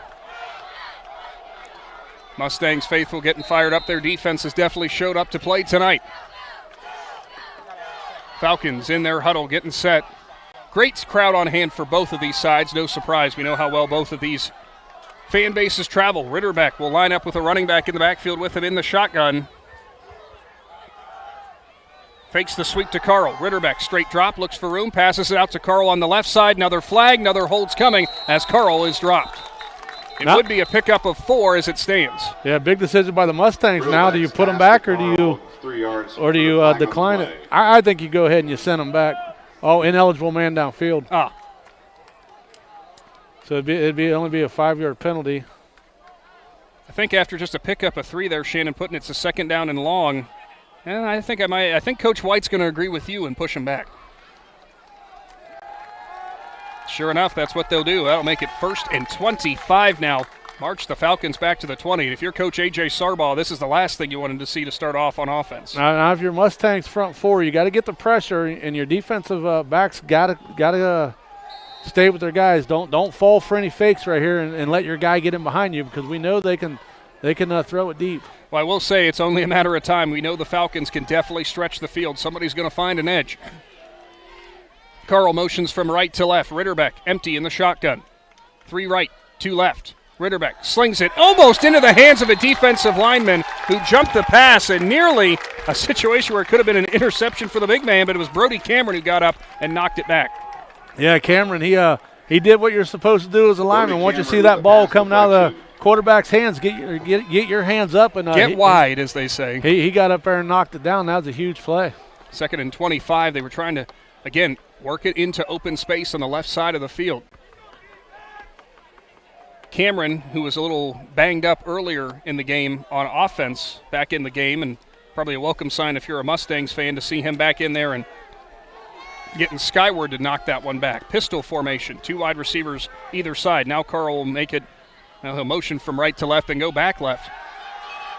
Speaker 2: Mustangs faithful getting fired up. Their defense has definitely showed up to play tonight. Falcons in their huddle getting set. Great crowd on hand for both of these sides. No surprise. We know how well both of these fan bases travel. Ritterbeck will line up with a running back in the backfield with him in the shotgun. Fakes the sweep to Carl. Ritterbeck straight drop, looks for room, passes it out to Carl on the left side. Another flag, another hold's coming as Carl is dropped. It would be a pickup of 4 as it stands.
Speaker 3: Yeah, big decision by the Mustangs now. Do you put them back or do you decline it? I think you go ahead and you send them back. Oh, ineligible man downfield. So it'd only be a 5-yard penalty.
Speaker 2: I think after just a pickup of 3 there, Shannon putting it's a second down and long. And I think Coach White's going to agree with you and push him back. Sure enough, that's what they'll do. That'll make it 1st and 25 now. March the Falcons back to the 20. And if you're Coach A.J. Sarbaugh, this is the last thing you wanted to see to start off on offense.
Speaker 3: Now if you're Mustangs front four, you got to get the pressure, and your defensive backs got to stay with their guys. Don't fall for any fakes right here, and let your guy get in behind you, because we know they can throw it deep.
Speaker 2: Well, I will say it's only a matter of time. We know the Falcons can definitely stretch the field. Somebody's going to find an edge. Carl motions from right to left. Ritterbeck empty in the shotgun. 3 right, 2 left. Ritterbeck slings it almost into the hands of a defensive lineman who jumped the pass, and nearly a situation where it could have been an interception for the big man, but it was Brody Cameron who got up and knocked it back.
Speaker 3: Yeah, Cameron, he did what you're supposed to do as a lineman. Once you see that ball coming out of the quarterback's hands, get your hands up and
Speaker 2: get wide, as they say.
Speaker 3: He got up there and knocked it down. That was a huge play.
Speaker 2: 2nd and 25. They were trying to, again, work it into open space on the left side of the field. Cameron, who was a little banged up earlier in the game on offense, back in the game, and probably a welcome sign if you're a Mustangs fan to see him back in there and getting skyward to knock that one back. Pistol formation, 2 wide receivers either side. Now Carl will make it, he'll motion from right to left and go back left.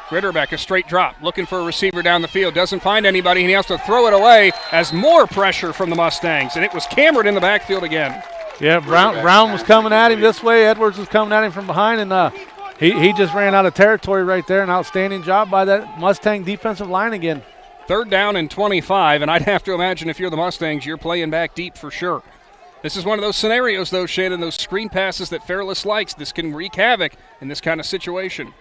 Speaker 2: Ritterbeck, a straight drop, looking for a receiver down the field, doesn't find anybody, and he has to throw it away as more pressure from the Mustangs, and it was Cameron in the backfield again.
Speaker 3: Yeah, Brown was coming at him this way. Edwards was coming at him from behind, and he just ran out of territory right there. An outstanding job by that Mustang defensive line again.
Speaker 2: 3rd down and 25, and I'd have to imagine if you're the Mustangs, you're playing back deep for sure. This is one of those scenarios, though, Shannon, those screen passes that Fairless likes. This can wreak havoc in this kind of situation.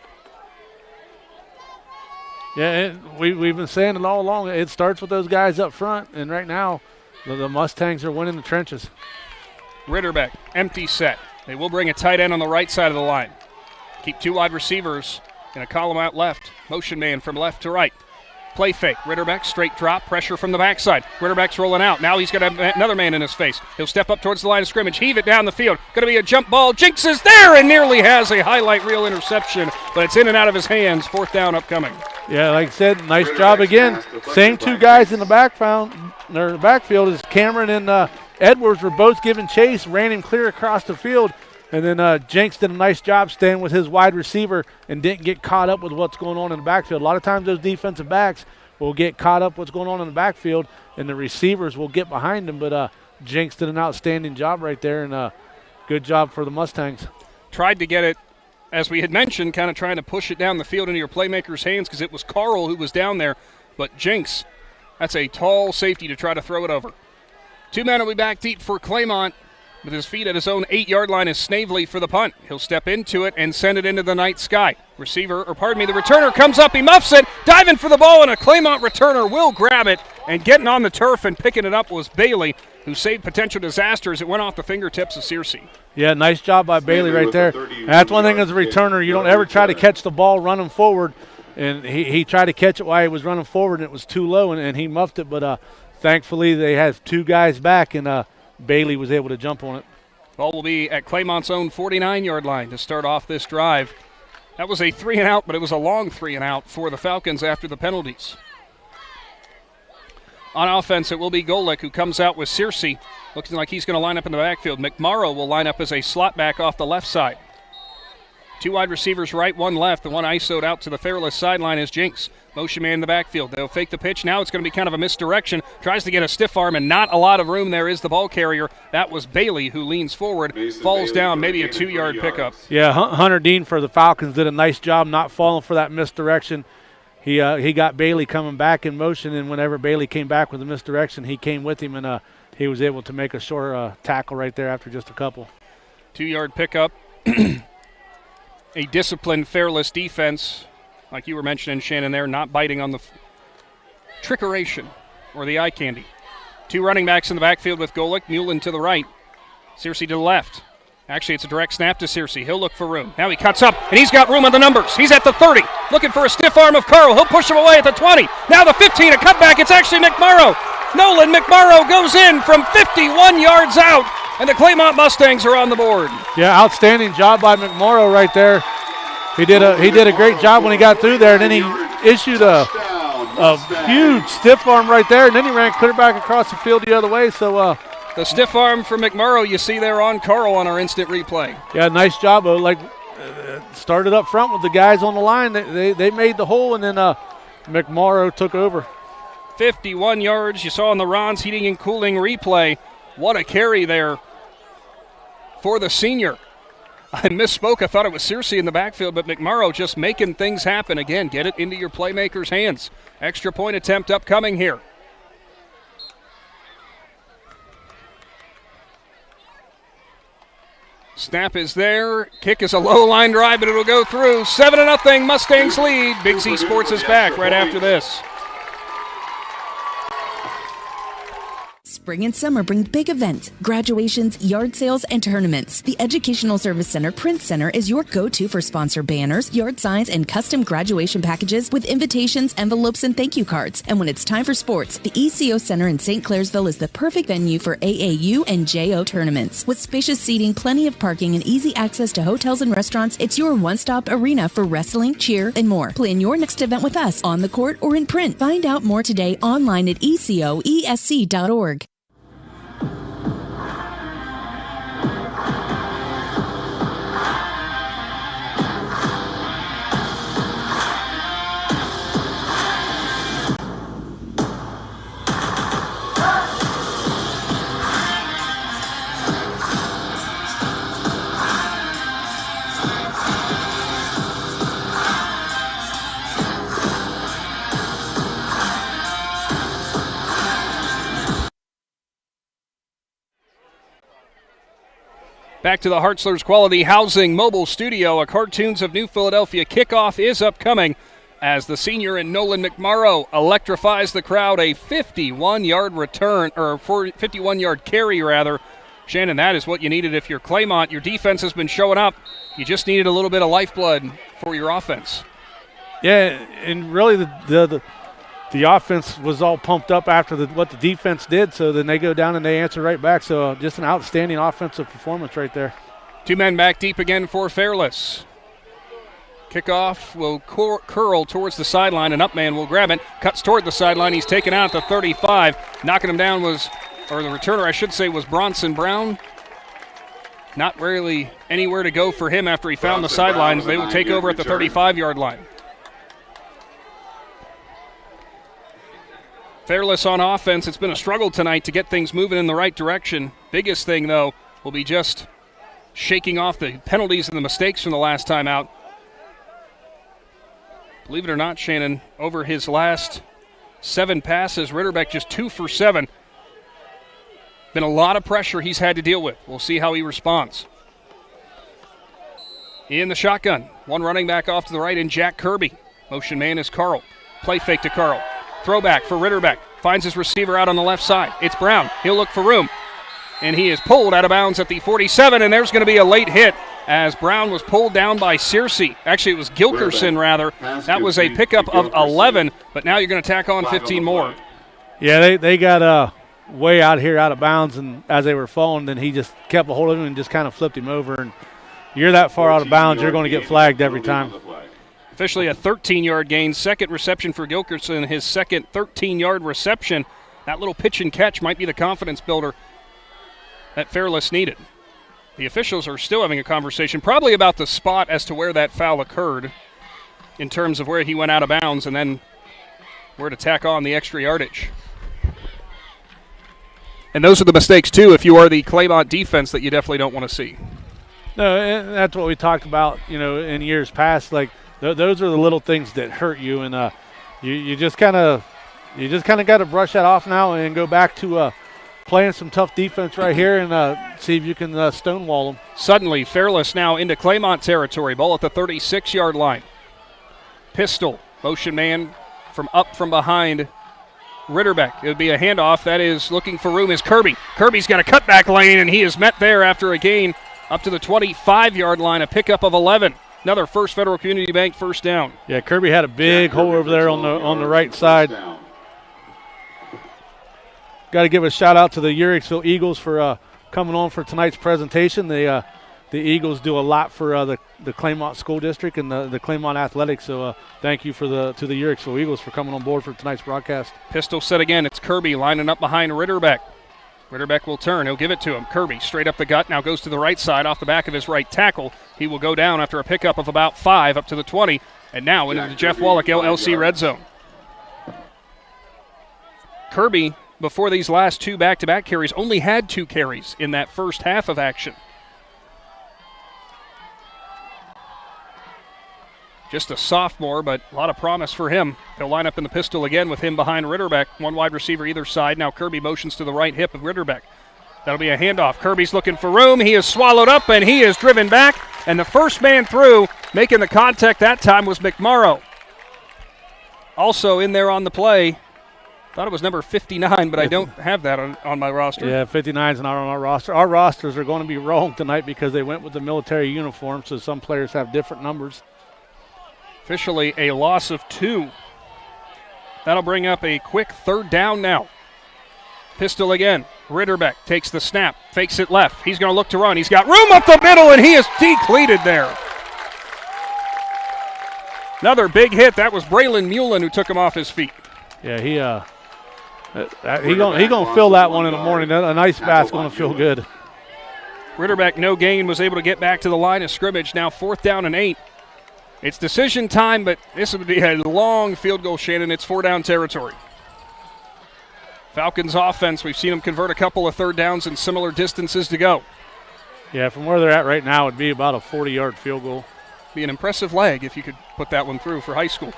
Speaker 3: Yeah, we've been saying it all along. It starts with those guys up front, and right now the Mustangs are winning the trenches.
Speaker 2: Ritterbeck, empty set. They will bring a tight end on the right side of the line. Keep 2 wide receivers in a column out left. Motion man from left to right. Play fake. Ritterbeck, straight drop. Pressure from the backside. Ritterbeck's rolling out. Now he's got another man in his face. He'll step up towards the line of scrimmage. Heave it down the field. Going to be a jump ball. Jinx is there and nearly has a highlight reel interception, but it's in and out of his hands. 4th down upcoming.
Speaker 3: Yeah, like I said, nice job again. Same 2 guys in the backfield as Cameron and Edwards were both giving chase, ran him clear across the field, and then Jenks did a nice job staying with his wide receiver and didn't get caught up with what's going on in the backfield. A lot of times those defensive backs will get caught up what's going on in the backfield, and the receivers will get behind them, but Jenks did an outstanding job right there, and good job for the Mustangs.
Speaker 2: Tried to get it, as we had mentioned, kind of trying to push it down the field into your playmaker's hands because it was Carl who was down there, but Jenks, that's a tall safety to try to throw it over. 2 men will be back deep for Claymont. With his feet at his own 8-yard line is Snavely for the punt. He'll step into it and send it into the night sky. The returner comes up, he muffs it, diving for the ball, and a Claymont returner will grab it. And getting on the turf and picking it up was Bailey, who saved potential disaster as it went off the fingertips of Searcy.
Speaker 3: Yeah, nice job by Bailey right there. That's one thing as a returner, you don't ever try to catch the ball running forward. And he tried to catch it while he was running forward, and it was too low, and he muffed it, but thankfully, they have 2 guys back, and Bailey was able to jump on it.
Speaker 2: Ball will be at Claymont's own 49-yard line to start off this drive. That was a 3-and-out, but it was a long 3-and-out for the Falcons after the penalties. On offense, it will be Golick who comes out with Searcy. Looking like he's going to line up in the backfield. McMorrow will line up as a slot back off the left side. 2 wide receivers right, 1 left. The one ISO'd out to the Fairless sideline is Jinx. Motion man in the backfield. They'll fake the pitch. Now it's going to be kind of a misdirection. Tries to get a stiff arm, and not a lot of room there is the ball carrier. That was Bailey who leans forward, falls down, maybe a 2-yard pickup.
Speaker 3: Yeah, Hunter Dean for the Falcons did a nice job not falling for that misdirection. He got Bailey coming back in motion, and whenever Bailey came back with a misdirection, he came with him, and he was able to make a short tackle right there after just a couple.
Speaker 2: 2-yard pickup. A disciplined Fairless defense, like you were mentioning, Shannon, there, not biting on the trickeration or the eye candy. 2 running backs in the backfield with Golick, Mullen to the right, Searcy to the left. Actually, it's a direct snap to Searcy. He'll look for room. Now he cuts up, and he's got room on the numbers. He's at the 30, looking for a stiff arm of Carl. He'll push him away at the 20. Now the 15, a cutback. It's actually McMorrow. Nolan McMorrow goes in from 51 yards out, and the Claymont Mustangs are on the board.
Speaker 3: Yeah, outstanding job by McMorrow right there. He did a great job when he got through there, and then he issued a a huge stiff arm right there, and then he ran clear back across the field the other way. So
Speaker 2: the stiff arm from McMurrow you see there on Carl on our instant replay.
Speaker 3: Yeah, nice job. Started up front with the guys on the line. They made the hole, and then McMurrow took over.
Speaker 2: 51 yards you saw on the Ron's Heating and Cooling replay. What a carry there for the senior. I misspoke. I thought it was Searcy in the backfield, but McMurrow just making things happen. Again, get it into your playmakers' hands. Extra point attempt upcoming here. Snap is there. Kick is a low line drive, but it'll go through. 7-0 Mustangs lead. Big Z Sports is back right after this.
Speaker 7: Spring and summer bring big events, graduations, yard sales, and tournaments. The Educational Service Center Print Center is your go-to for sponsor banners, yard signs, and custom graduation packages with invitations, envelopes, and thank you cards. And when it's time for sports, the ECO Center in St. Clairsville is the perfect venue for AAU and JO tournaments. With spacious seating, plenty of parking, and easy access to hotels and restaurants, it's your one-stop arena for wrestling, cheer, and more. Plan your next event with us on the court or in print. Find out more today online at ecoesc.org.
Speaker 2: Back to the Hartzler's Quality Housing Mobile Studio. A Cartoons of New Philadelphia kickoff is upcoming as the senior and Nolan McMurrow electrifies the crowd. A 51-yard return, or 51-yard carry, rather. Shannon, that is what you needed if you're Claymont. Your defense has been showing up. You just needed a little bit of lifeblood for your offense.
Speaker 3: Yeah, and really the offense was all pumped up after what the defense did, so then they go down and they answer right back. So just an outstanding offensive performance right there.
Speaker 2: Two men back deep again for Fairless. Kickoff will curl towards the sideline. An up man will grab it. Cuts toward the sideline. He's taken out at the 35. Knocking him down the returner, I should say, was Bronson Brown. Not really anywhere to go for him after he found the sidelines. They will take over at the 35-yard line. Fairless on offense. It's been a struggle tonight to get things moving in the right direction. Biggest thing, though, will be just shaking off the penalties and the mistakes from the last time out. Believe it or not, Shannon, over his last 7 passes, Ritterbeck just 2 for 7. Been a lot of pressure he's had to deal with. We'll see how he responds. In the shotgun, one running back off to the right in Jack Kirby. Motion man is Carl. Play fake to Carl. Throwback for Ritterbeck. Finds his receiver out on the left side. It's Brown. He'll look for room. And he is pulled out of bounds at the 47, and there's going to be a late hit as Brown was pulled down by Searcy. Actually, it was Gilkerson, rather. That was a pickup of 11, but now you're going to tack on 15 more.
Speaker 3: Yeah, they got way out here out of bounds, and as they were falling, then he just kept a hold of him and just kind of flipped him over. And you're that far out of bounds, you're going to get flagged every time.
Speaker 2: Officially a 13-yard gain. Second reception for Gilkerson, his second 13-yard reception. That little pitch and catch might be the confidence builder that Fairless needed. The officials are still having a conversation, probably about the spot as to where that foul occurred in terms of where he went out of bounds and then where to tack on the extra yardage. And those are the mistakes, too, if you are the Claymont defense, that you definitely don't want to see.
Speaker 3: No, and that's what we talked about, in years past. Like, those are the little things that hurt you, and you just kind of got to brush that off now and go back to playing some tough defense right here and see if you can stonewall them.
Speaker 2: Suddenly, Fairless now into Claymont territory. Ball at the 36-yard line. Pistol, motion man from behind Ritterbeck. It would be a handoff. That is looking for room is Kirby. Kirby's got a cutback lane, and he is met there after a gain up to the 25-yard line, a pickup of 11. Another First Federal Community Bank first down.
Speaker 3: Yeah, Kirby had a big hole over there on the right side. Got to give a shout out to the Uricksville Eagles for coming on for tonight's presentation. They the Eagles do a lot for the Claymont School District and the Claymont Athletics. So thank you to the Uricksville Eagles for coming on board for tonight's broadcast.
Speaker 2: Pistol set again. It's Kirby lining up behind Ritterbeck. Ritterbeck will turn. He'll give it to him. Kirby straight up the gut. Now goes to the right side off the back of his right tackle. He will go down after a pickup of about 5 up to the 20. And now into the Jeff Wallach LLC red zone. Kirby, before these last 2 back-to-back carries, only had 2 carries in that first half of action. Just a sophomore, but a lot of promise for him. He'll line up in the pistol again with him behind Ritterbeck. 1 wide receiver either side. Now Kirby motions to the right hip of Ritterbeck. That'll be a handoff. Kirby's looking for room. He is swallowed up, and he is driven back. And the first man through, making the contact that time, was McMorrow. Also in there on the play, thought it was number 59, but I don't have that on my roster.
Speaker 3: Yeah, 59's not on our roster. Our rosters are going to be wrong tonight because they went with the military uniform, so some players have different numbers.
Speaker 2: Officially a loss of 2. That'll bring up a quick 3rd down now. Pistol again. Ritterbeck takes the snap, fakes it left. He's going to look to run. He's got room up the middle, and he is depleted there. Another big hit. That was Braylon Mullen who took him off his feet.
Speaker 3: Yeah, he gonna fill that one in the morning. A nice pass going to feel good.
Speaker 2: Ritterbeck, no gain, was able to get back to the line of scrimmage. Now 4th down and 8. It's decision time, but this would be a long field goal, Shannon. It's 4-down territory. Falcons offense, we've seen them convert a couple of 3rd downs in similar distances to go.
Speaker 3: Yeah, from where they're at right now, it'd be about a 40-yard field goal.
Speaker 2: Be an impressive leg if you could put that one through for high school.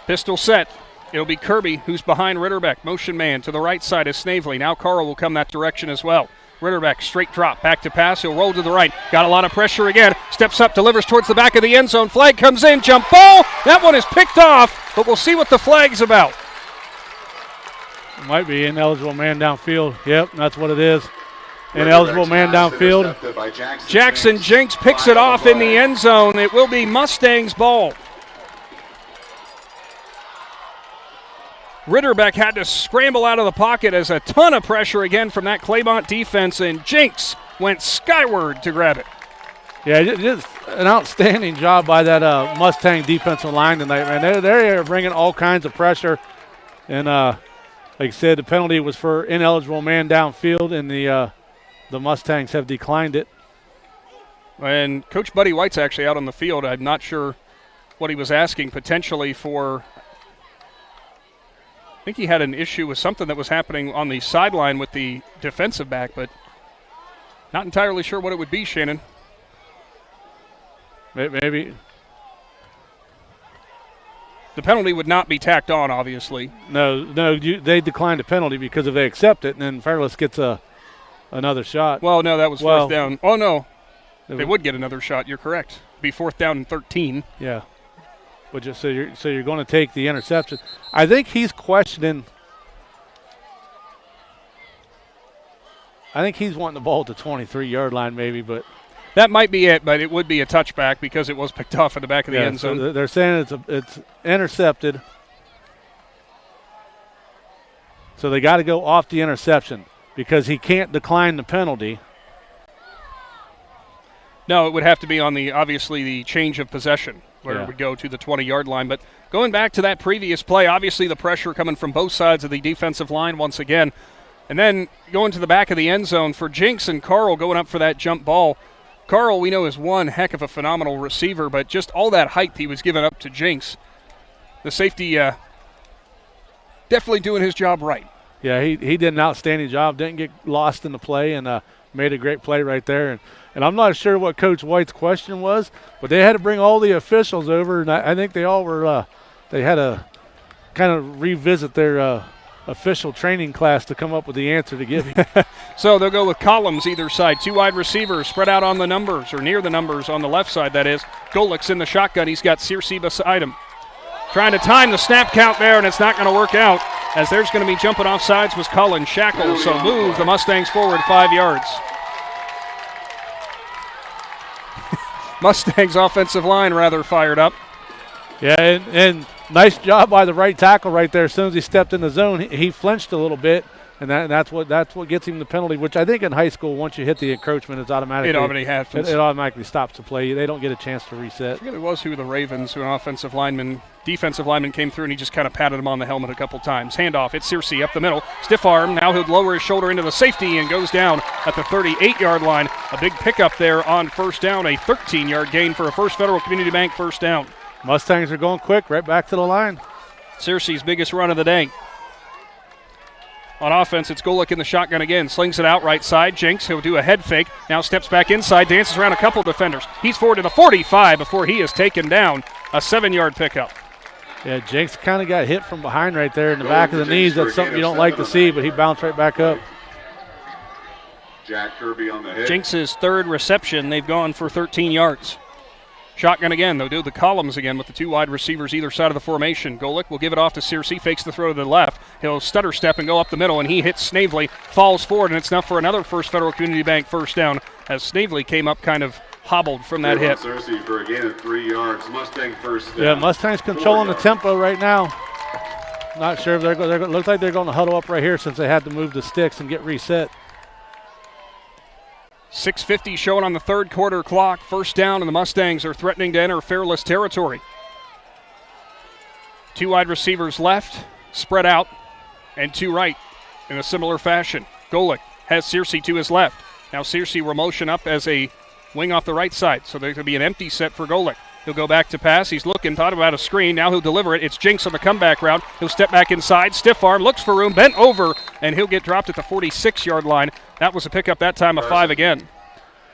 Speaker 2: Pistol set. It'll be Kirby who's behind Ritterbeck. Motion man to the right side is Snavely. Now Carl will come that direction as well. Ritterbeck, straight drop, back to pass. He'll roll to the right. Got a lot of pressure again. Steps up, delivers towards the back of the end zone. Flag comes in, jump ball. That one is picked off, but we'll see what the flag's about.
Speaker 3: Might be ineligible man downfield. Yep, that's what it is. Ineligible man downfield.
Speaker 2: Jackson Jenks picks it off in the end zone. It will be Mustangs' ball. Ritterbeck had to scramble out of the pocket as a ton of pressure again from that Claymont defense, and Jenks went skyward to grab it.
Speaker 3: Yeah, just an outstanding job by that Mustang defensive line tonight, man. They're bringing all kinds of pressure. And like I said, the penalty was for ineligible man downfield, and the Mustangs have declined it.
Speaker 2: And Coach Buddy White's actually out on the field. I'm not sure what he was asking, potentially for – I think he had an issue with something that was happening on the sideline with the defensive back, but not entirely sure what it would be, Shannon.
Speaker 3: Maybe.
Speaker 2: The penalty would not be tacked on, obviously.
Speaker 3: No, they declined the penalty because if they accept it, and then Fairless gets another shot.
Speaker 2: Well, no, that was 4th down. Oh, no. They would get another shot. You're correct. It'd be 4th down and 13.
Speaker 3: Yeah. But just so you're going to take the interception. I think he's questioning. I think he's wanting the ball at the 23-yard line maybe, but
Speaker 2: that might be it. But it would be a touchback because it was picked off at the back of the end zone.
Speaker 3: So they're saying it's intercepted. So they got to go off the interception because he can't decline the penalty.
Speaker 2: No, it would have to be on obviously the change of possession, where it would go to the 20-yard line. But going back to that previous play, obviously the pressure coming from both sides of the defensive line once again. And then going to the back of the end zone for Jenks and Carl going up for that jump ball. Carl, we know, is one heck of a phenomenal receiver, but just all that height he was giving up to Jenks. The safety definitely doing his job right.
Speaker 3: Yeah, he did an outstanding job. Didn't get lost in the play and made a great play right there. And I'm not sure what Coach White's question was, but they had to bring all the officials over, and I think they all were they had to kind of revisit their official training class to come up with the answer to give you.
Speaker 2: So they'll go with columns either side. 2 wide receivers spread out on the numbers, or near the numbers on the left side, that is. Golick's in the shotgun. He's got Searcy beside him. Trying to time the snap count there, and it's not going to work out, as there's going to be jumping off sides was Cullen. Shackles, so move the Mustangs forward 5 yards. Mustangs offensive line rather fired up.
Speaker 3: Yeah, and nice job by the right tackle right there. As soon as he stepped in the zone, he flinched a little bit, And that's what gets him the penalty, which I think in high school, once you hit the encroachment, it's automatically.
Speaker 2: It already happens.
Speaker 3: It automatically stops the play. They don't get a chance to reset.
Speaker 2: I forget it was who the Ravens, who an defensive lineman came through, and he just kind of patted him on the helmet a couple times. Handoff, it's Searcy up the middle. Stiff arm. Now he'll lower his shoulder into the safety and goes down at the 38-yard line. A big pickup there on first down, a 13-yard gain for a First Federal Community Bank first down.
Speaker 3: Mustangs are going quick, right back to the line.
Speaker 2: Searcy's biggest run of the day. On offense, it's Golick in the shotgun again. Slings it out right side. Jinks, he'll do a head fake. Now steps back inside, dances around a couple defenders. He's forward to the 45 before he is taken down. A 7-yard pickup.
Speaker 3: Yeah, Jinks kind of got hit from behind right there in the back of the knees. That's something you don't like to see, but he bounced right back up.
Speaker 6: Jack Kirby on the hit.
Speaker 2: Jinks' third reception. They've gone for 13 yards. Shotgun again. They'll do the columns again with the 2 wide receivers either side of the formation. Golick will give it off to Searcy. Fakes the throw to the left. He'll stutter step and go up the middle, and he hits Snavely. Falls forward, and it's enough for another First Federal Community Bank first down as Snavely came up kind of hobbled from that hit.
Speaker 6: Searcy for a gain of 3 yards. Mustang first down.
Speaker 3: Yeah, Mustangs controlling the tempo right now. Not sure if they're going. Looks like they're going to huddle up right here since they had to move the sticks and get reset.
Speaker 2: 6:50 showing on the third quarter clock. First down, and the Mustangs are threatening to enter Fairless territory. 2 wide receivers left, spread out, and 2 right in a similar fashion. Golick has Searcy to his left. Now Searcy will motion up as a wing off the right side, so there could be an empty set for Golick. He'll go back to pass. He's looking, thought about a screen. Now he'll deliver it. It's Jinks on the comeback route. He'll step back inside, stiff arm, looks for room, bent over, and he'll get dropped at the 46-yard line. That was a pickup that time of 5 again.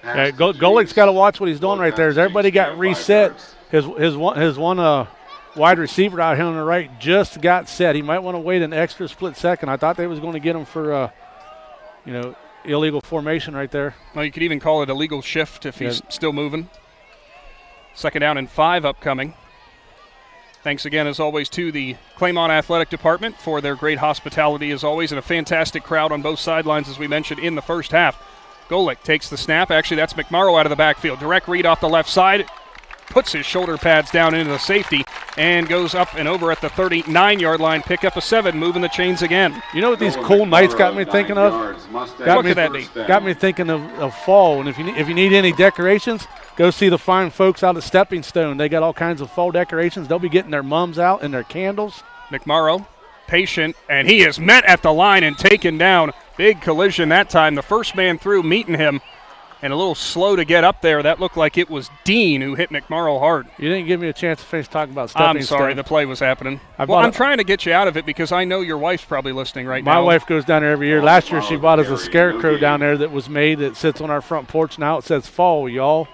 Speaker 3: Yeah, Golick's got to watch what he's doing right there. As everybody got reset, his one wide receiver out here on the right just got set. He might want to wait an extra split second. I thought they was going to get him for, illegal formation right there.
Speaker 2: Well, you could even call it a legal shift if he's still moving. Second down and 5 upcoming. Thanks again, as always, to the Claymont Athletic Department for their great hospitality, as always, and a fantastic crowd on both sidelines, as we mentioned, in the first half. Golick takes the snap. Actually, that's McMorrow out of the backfield. Direct read off the left side. Puts his shoulder pads down into the safety and goes up and over at the 39-yard line. Pick up a 7, moving the chains again.
Speaker 3: You know what these cool nights got me thinking of?
Speaker 2: What could that be?
Speaker 3: Got me thinking of fall. And if you need any decorations, go see the fine folks out at Stepping Stone. They got all kinds of fall decorations. They'll be getting their mums out and their candles.
Speaker 2: McMorrow, patient, and he is met at the line and taken down. Big collision that time. The first man through meeting him, and a little slow to get up there. That looked like it was Dean who hit McMorrow hard.
Speaker 3: You didn't give me a chance to finish talking about Stepping Stone.
Speaker 2: I'm sorry, the play was happening. I'm trying to get you out of it because I know your wife's probably listening right now.
Speaker 3: My wife goes down there every year. Last year she bought us a scarecrow down there that was made that sits on our front porch now. It says fall, y'all.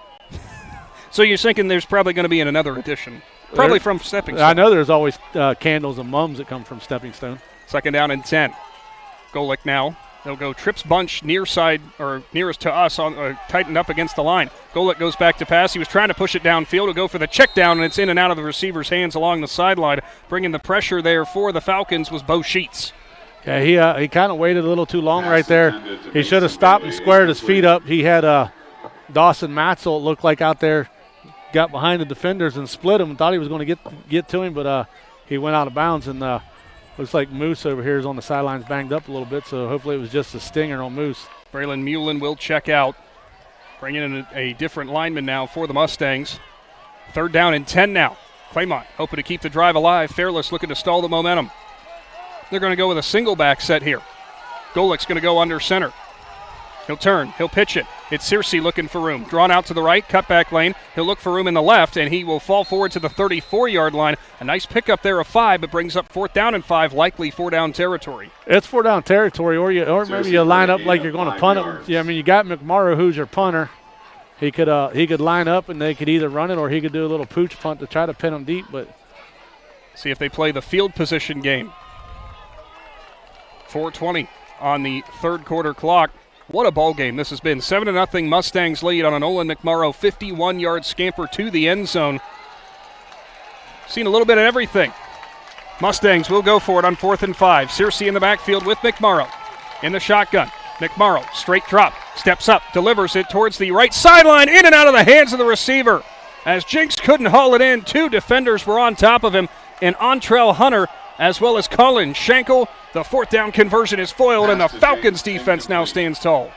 Speaker 2: So you're thinking there's probably going to be another edition. Probably from Stepping Stone.
Speaker 3: I know there's always candles and mums that come from Stepping Stone.
Speaker 2: Second down and 10. Golick now. They'll go trips bunch near side or nearest to us, tightened up against the line. Golick goes back to pass. He was trying to push it downfield. He'll go for the check down, and it's in and out of the receiver's hands along the sideline. Bringing the pressure there for the Falcons was Bo Sheets.
Speaker 3: Yeah, he kind of waited a little too long right there. He should have stopped and squared his feet up. He had Dawson Matzel, it looked like, out there, got behind the defenders and split him and thought he was going to get to him, but he went out of bounds, and looks like Moose over here is on the sidelines banged up a little bit, so hopefully it was just a stinger on Moose.
Speaker 2: Braylon Mullen will check out. Bringing in a different lineman now for the Mustangs. Third down and 10 now. Claymont hoping to keep the drive alive. Fairless looking to stall the momentum. They're going to go with a single back set here. Golick's going to go under center. He'll turn. He'll pitch it. It's Searcy looking for room. Drawn out to the right, cutback lane. He'll look for room in the left, and he will fall forward to the 34-yard line. A nice pickup there of 5, but brings up 4th down and 5, likely 4-down territory.
Speaker 3: It's 4-down territory, or maybe you line up like you're going to punt it. Yeah, I mean, you got McMorrow, who's your punter. He could line up, and they could either run it or he could do a little pooch punt to try to pin them deep. But
Speaker 2: see if they play the field position game. 4:20 on the third quarter clock. What a ball game this has been. 7-0 Mustangs lead on an Olin McMorrow 51-yard scamper to the end zone. Seen a little bit of everything. Mustangs will go for it on 4th and 5. Searcy in the backfield with McMorrow in the shotgun. McMorrow, straight drop, steps up, delivers it towards the right sideline, in and out of the hands of the receiver. As Jinks couldn't haul it in, 2 defenders were on top of him, and Ontrell Hunter as well as Cullen. Schenkel, the fourth down conversion is foiled, and the Falcons defense now stands tall.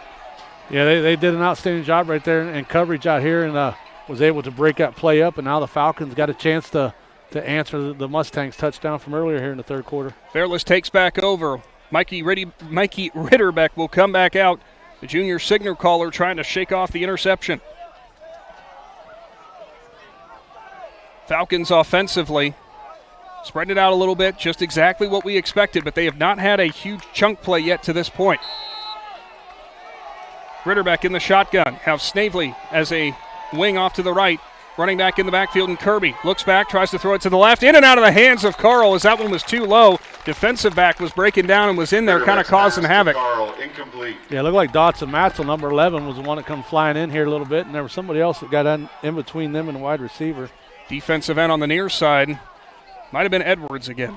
Speaker 3: Yeah, they did an outstanding job right there in coverage out here, and was able to break that play up, and now the Falcons got a chance to answer the Mustangs' touchdown from earlier here in the third quarter.
Speaker 2: Fairless takes back over. Mikey Ritterbeck will come back out. The junior signal caller trying to shake off the interception. Falcons offensively spread it out a little bit, just exactly what we expected, but they have not had a huge chunk play yet to this point. Ritterbeck in the shotgun. Have Snavely as a wing off to the right. Running back in the backfield, and Kirby looks back, tries to throw it to the left. In and out of the hands of Carl as that one was too low. Defensive back was breaking down and was in there kind of causing havoc.
Speaker 6: Carl, incomplete.
Speaker 3: Yeah, it looked like Dotson Matzel, number 11, was the one that come flying in here a little bit, and there was somebody else that got in between them and the wide receiver.
Speaker 2: Defensive end on the near side. Might have been Edwards again.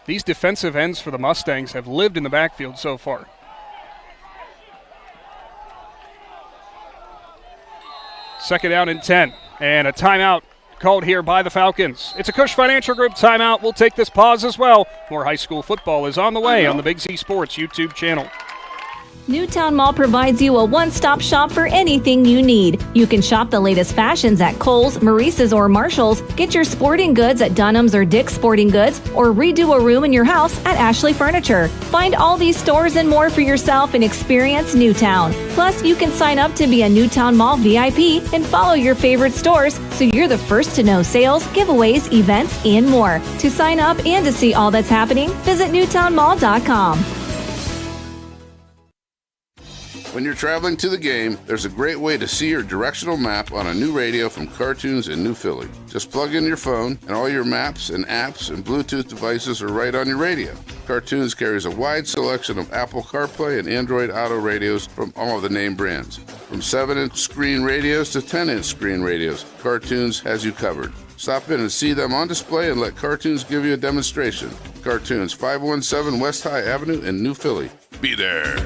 Speaker 2: These defensive ends for the Mustangs have lived in the backfield so far. Second down and 10, and a timeout called here by the Falcons. It's a Cush Financial Group timeout. We'll take this pause as well. More high school football is on the way on the Big Z Sports YouTube channel.
Speaker 20: Newtown Mall provides you a one-stop shop for anything you need. You can shop the latest fashions at Kohl's, Maurice's, or Marshall's, get your sporting goods at Dunham's or Dick's Sporting Goods, or redo a room in your house at Ashley Furniture. Find all these stores and more for yourself and experience Newtown. Plus, you can sign up to be a Newtown Mall VIP and follow your favorite stores so you're the first to know sales, giveaways, events, and more. To sign up and to see all that's happening, visit newtownmall.com.
Speaker 1: When you're traveling to the game, there's a great way to see your directional map on a new radio from Cartoons in New Philly. Just plug in your phone, and all your maps and apps and Bluetooth devices are right on your radio. Cartoons carries a wide selection of Apple CarPlay and Android Auto radios from all of the name brands. From 7-inch screen radios to 10-inch screen radios, Cartoons has you covered. Stop in and see them on display and let Cartoons give you a demonstration. Cartoons, 517 West High Avenue in New Philly. Be there.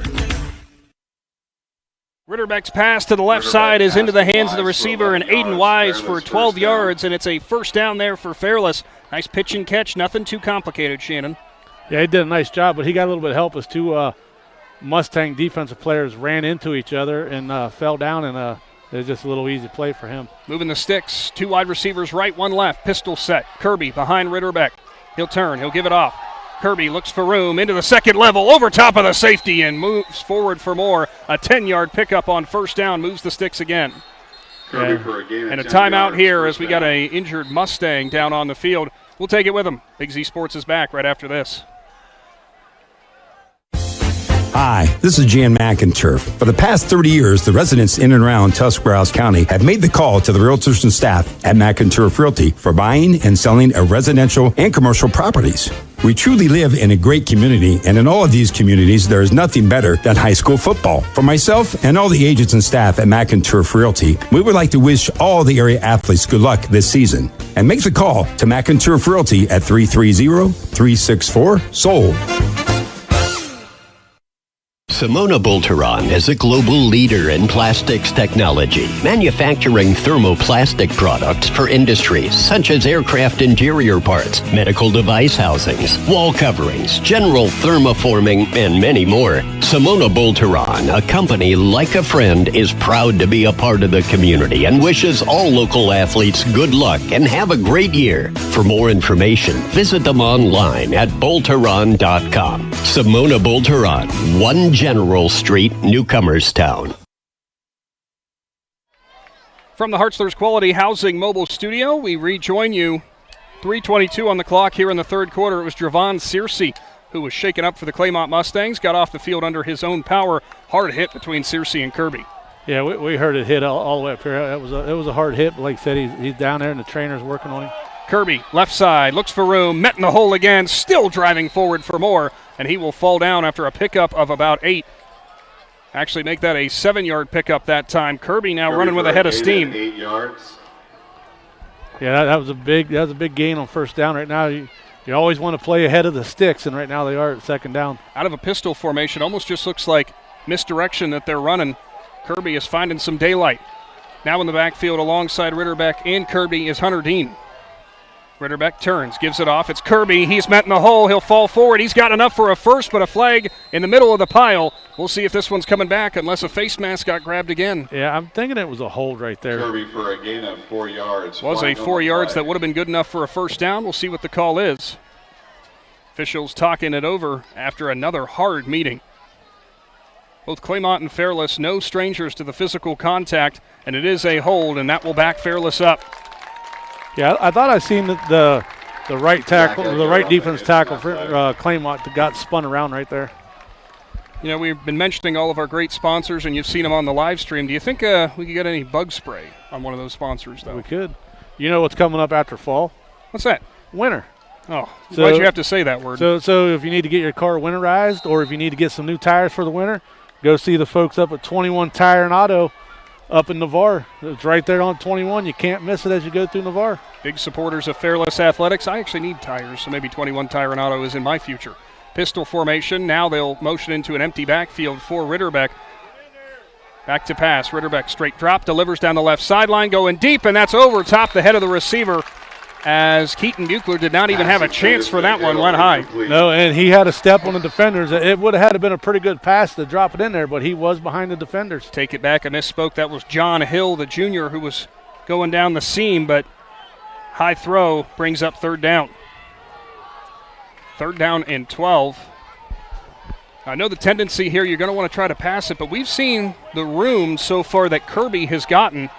Speaker 2: Ritterbeck's pass to the left side is into the hands of the receiver, and Aiden Wise for 12 yards, and it's a first down there for Fairless. Nice pitch and catch, nothing too complicated, Shannon.
Speaker 3: Yeah, he did a nice job, but he got a little bit of help as two Mustang defensive players ran into each other and fell down, and it was just a little easy play for him.
Speaker 2: Moving the sticks, two wide receivers right, one left, pistol set. Kirby behind Ritterbeck. He'll turn, he'll give it off. Kirby looks for room into the second level, over top of the safety, and moves forward for more. A 10-yard pickup on first down, moves the sticks again.
Speaker 6: Kirby for a gain
Speaker 2: and a
Speaker 6: of 10
Speaker 2: timeout
Speaker 6: yards,
Speaker 2: here as
Speaker 6: first
Speaker 2: we got
Speaker 6: down.
Speaker 2: a injured Mustang down on the field. We'll take it with him. Big Z Sports is back right after this.
Speaker 8: Hi, this is Jan McInturf. For the past 30 years, the residents in and around Tuscarawas County have made the call to the realtors and staff at McInturf Realty for buying and selling of residential and commercial properties. We truly live in a great community, and in all of these communities, there is nothing better than high school football. For myself and all the agents and staff at McInturf Realty, we would like to wish all the area athletes good luck this season. And make the call to McInturf Realty at 330-364-SOLD.
Speaker 14: Simona Bolteron is a global leader in plastics technology, manufacturing thermoplastic products for industries such as aircraft interior parts, medical device housings, wall coverings, general thermoforming, and many more. Simona Bolteron, a company like a friend, is proud to be a part of the community and wishes all local athletes good luck and have a great year. For more information, visit them online at Bolteron.com. Simona Bolteron, 1 General Street, Newcomerstown.
Speaker 2: From the Hartzler's Quality Housing Mobile Studio, we rejoin you. 3:22 on the clock here in the third quarter. It was Dravon Searcy who was shaken up for the Claymont Mustangs, got off the field under his own power. Hard hit between Searcy and Kirby.
Speaker 3: Yeah, we heard it hit all the way up here. It was a hard hit, but like I said, he's down there and the trainer's working on him.
Speaker 2: Kirby, left side, looks for room, met in the hole again, still driving forward for more, and he will fall down after a pickup of about 8. Actually make that a 7-yard pickup that time. Kirby now running with a head of steam.
Speaker 6: 8 yards.
Speaker 3: Yeah, that was a big gain on first down. Right now, you always want to play ahead of the sticks, and right now they are at second down.
Speaker 2: Out of a pistol formation, almost just looks like misdirection that they're running. Kirby is finding some daylight. Now in the backfield alongside Ritterbeck and Kirby is Hunter Dean. Ritterbeck turns, gives it off. It's Kirby. He's met in the hole. He'll fall forward. He's got enough for a first, but a flag in the middle of the pile. We'll see if this one's coming back unless a face mask got grabbed again.
Speaker 3: Yeah, I'm thinking it was a hold right there.
Speaker 6: Kirby for a gain of 4 yards.
Speaker 2: Was a 4 yards that would have been good enough for a first down. We'll see what the call is. Officials talking it over after another hard meeting. Both Claymont and Fairless, no strangers to the physical contact, and it is a hold, and that will back Fairless up.
Speaker 3: Yeah, I thought I seen the right tackle, the right defense tackle for Claymont that got spun around right there.
Speaker 2: You know, we've been mentioning all of our great sponsors, and you've seen them on the live stream. Do you think we could get any bug spray on one of those sponsors, though?
Speaker 3: We could. You know what's coming up after fall?
Speaker 2: What's that?
Speaker 3: Winter.
Speaker 2: Oh, so, why'd you have to say that word?
Speaker 3: So if you need to get your car winterized or if you need to get some new tires for the winter, go see the folks up at 21 Tire and Auto up in Navarre. It's right there on 21. You can't miss it as you go through Navarre.
Speaker 2: Big supporters of Fairless Athletics. I actually need tires, so maybe 21 Tire and Auto is in my future. Pistol formation. Now they'll motion into an empty backfield for Ritterbeck. Back to pass. Ritterbeck straight drop, delivers down the left sideline, going deep, and that's over top the head of the receiver as Keaton Buechler did not even have a chance for that one, went high.
Speaker 3: No, and he had a step on the defenders. It would have had to been a pretty good pass to drop it in there, but he was behind the defenders.
Speaker 2: Take it back, I misspoke. That was John Hill, the junior, who was going down the seam, but high throw brings up third down. Third down and 12. I know the tendency here, you're going to want to try to pass it, but we've seen the room so far that Kirby has gotten.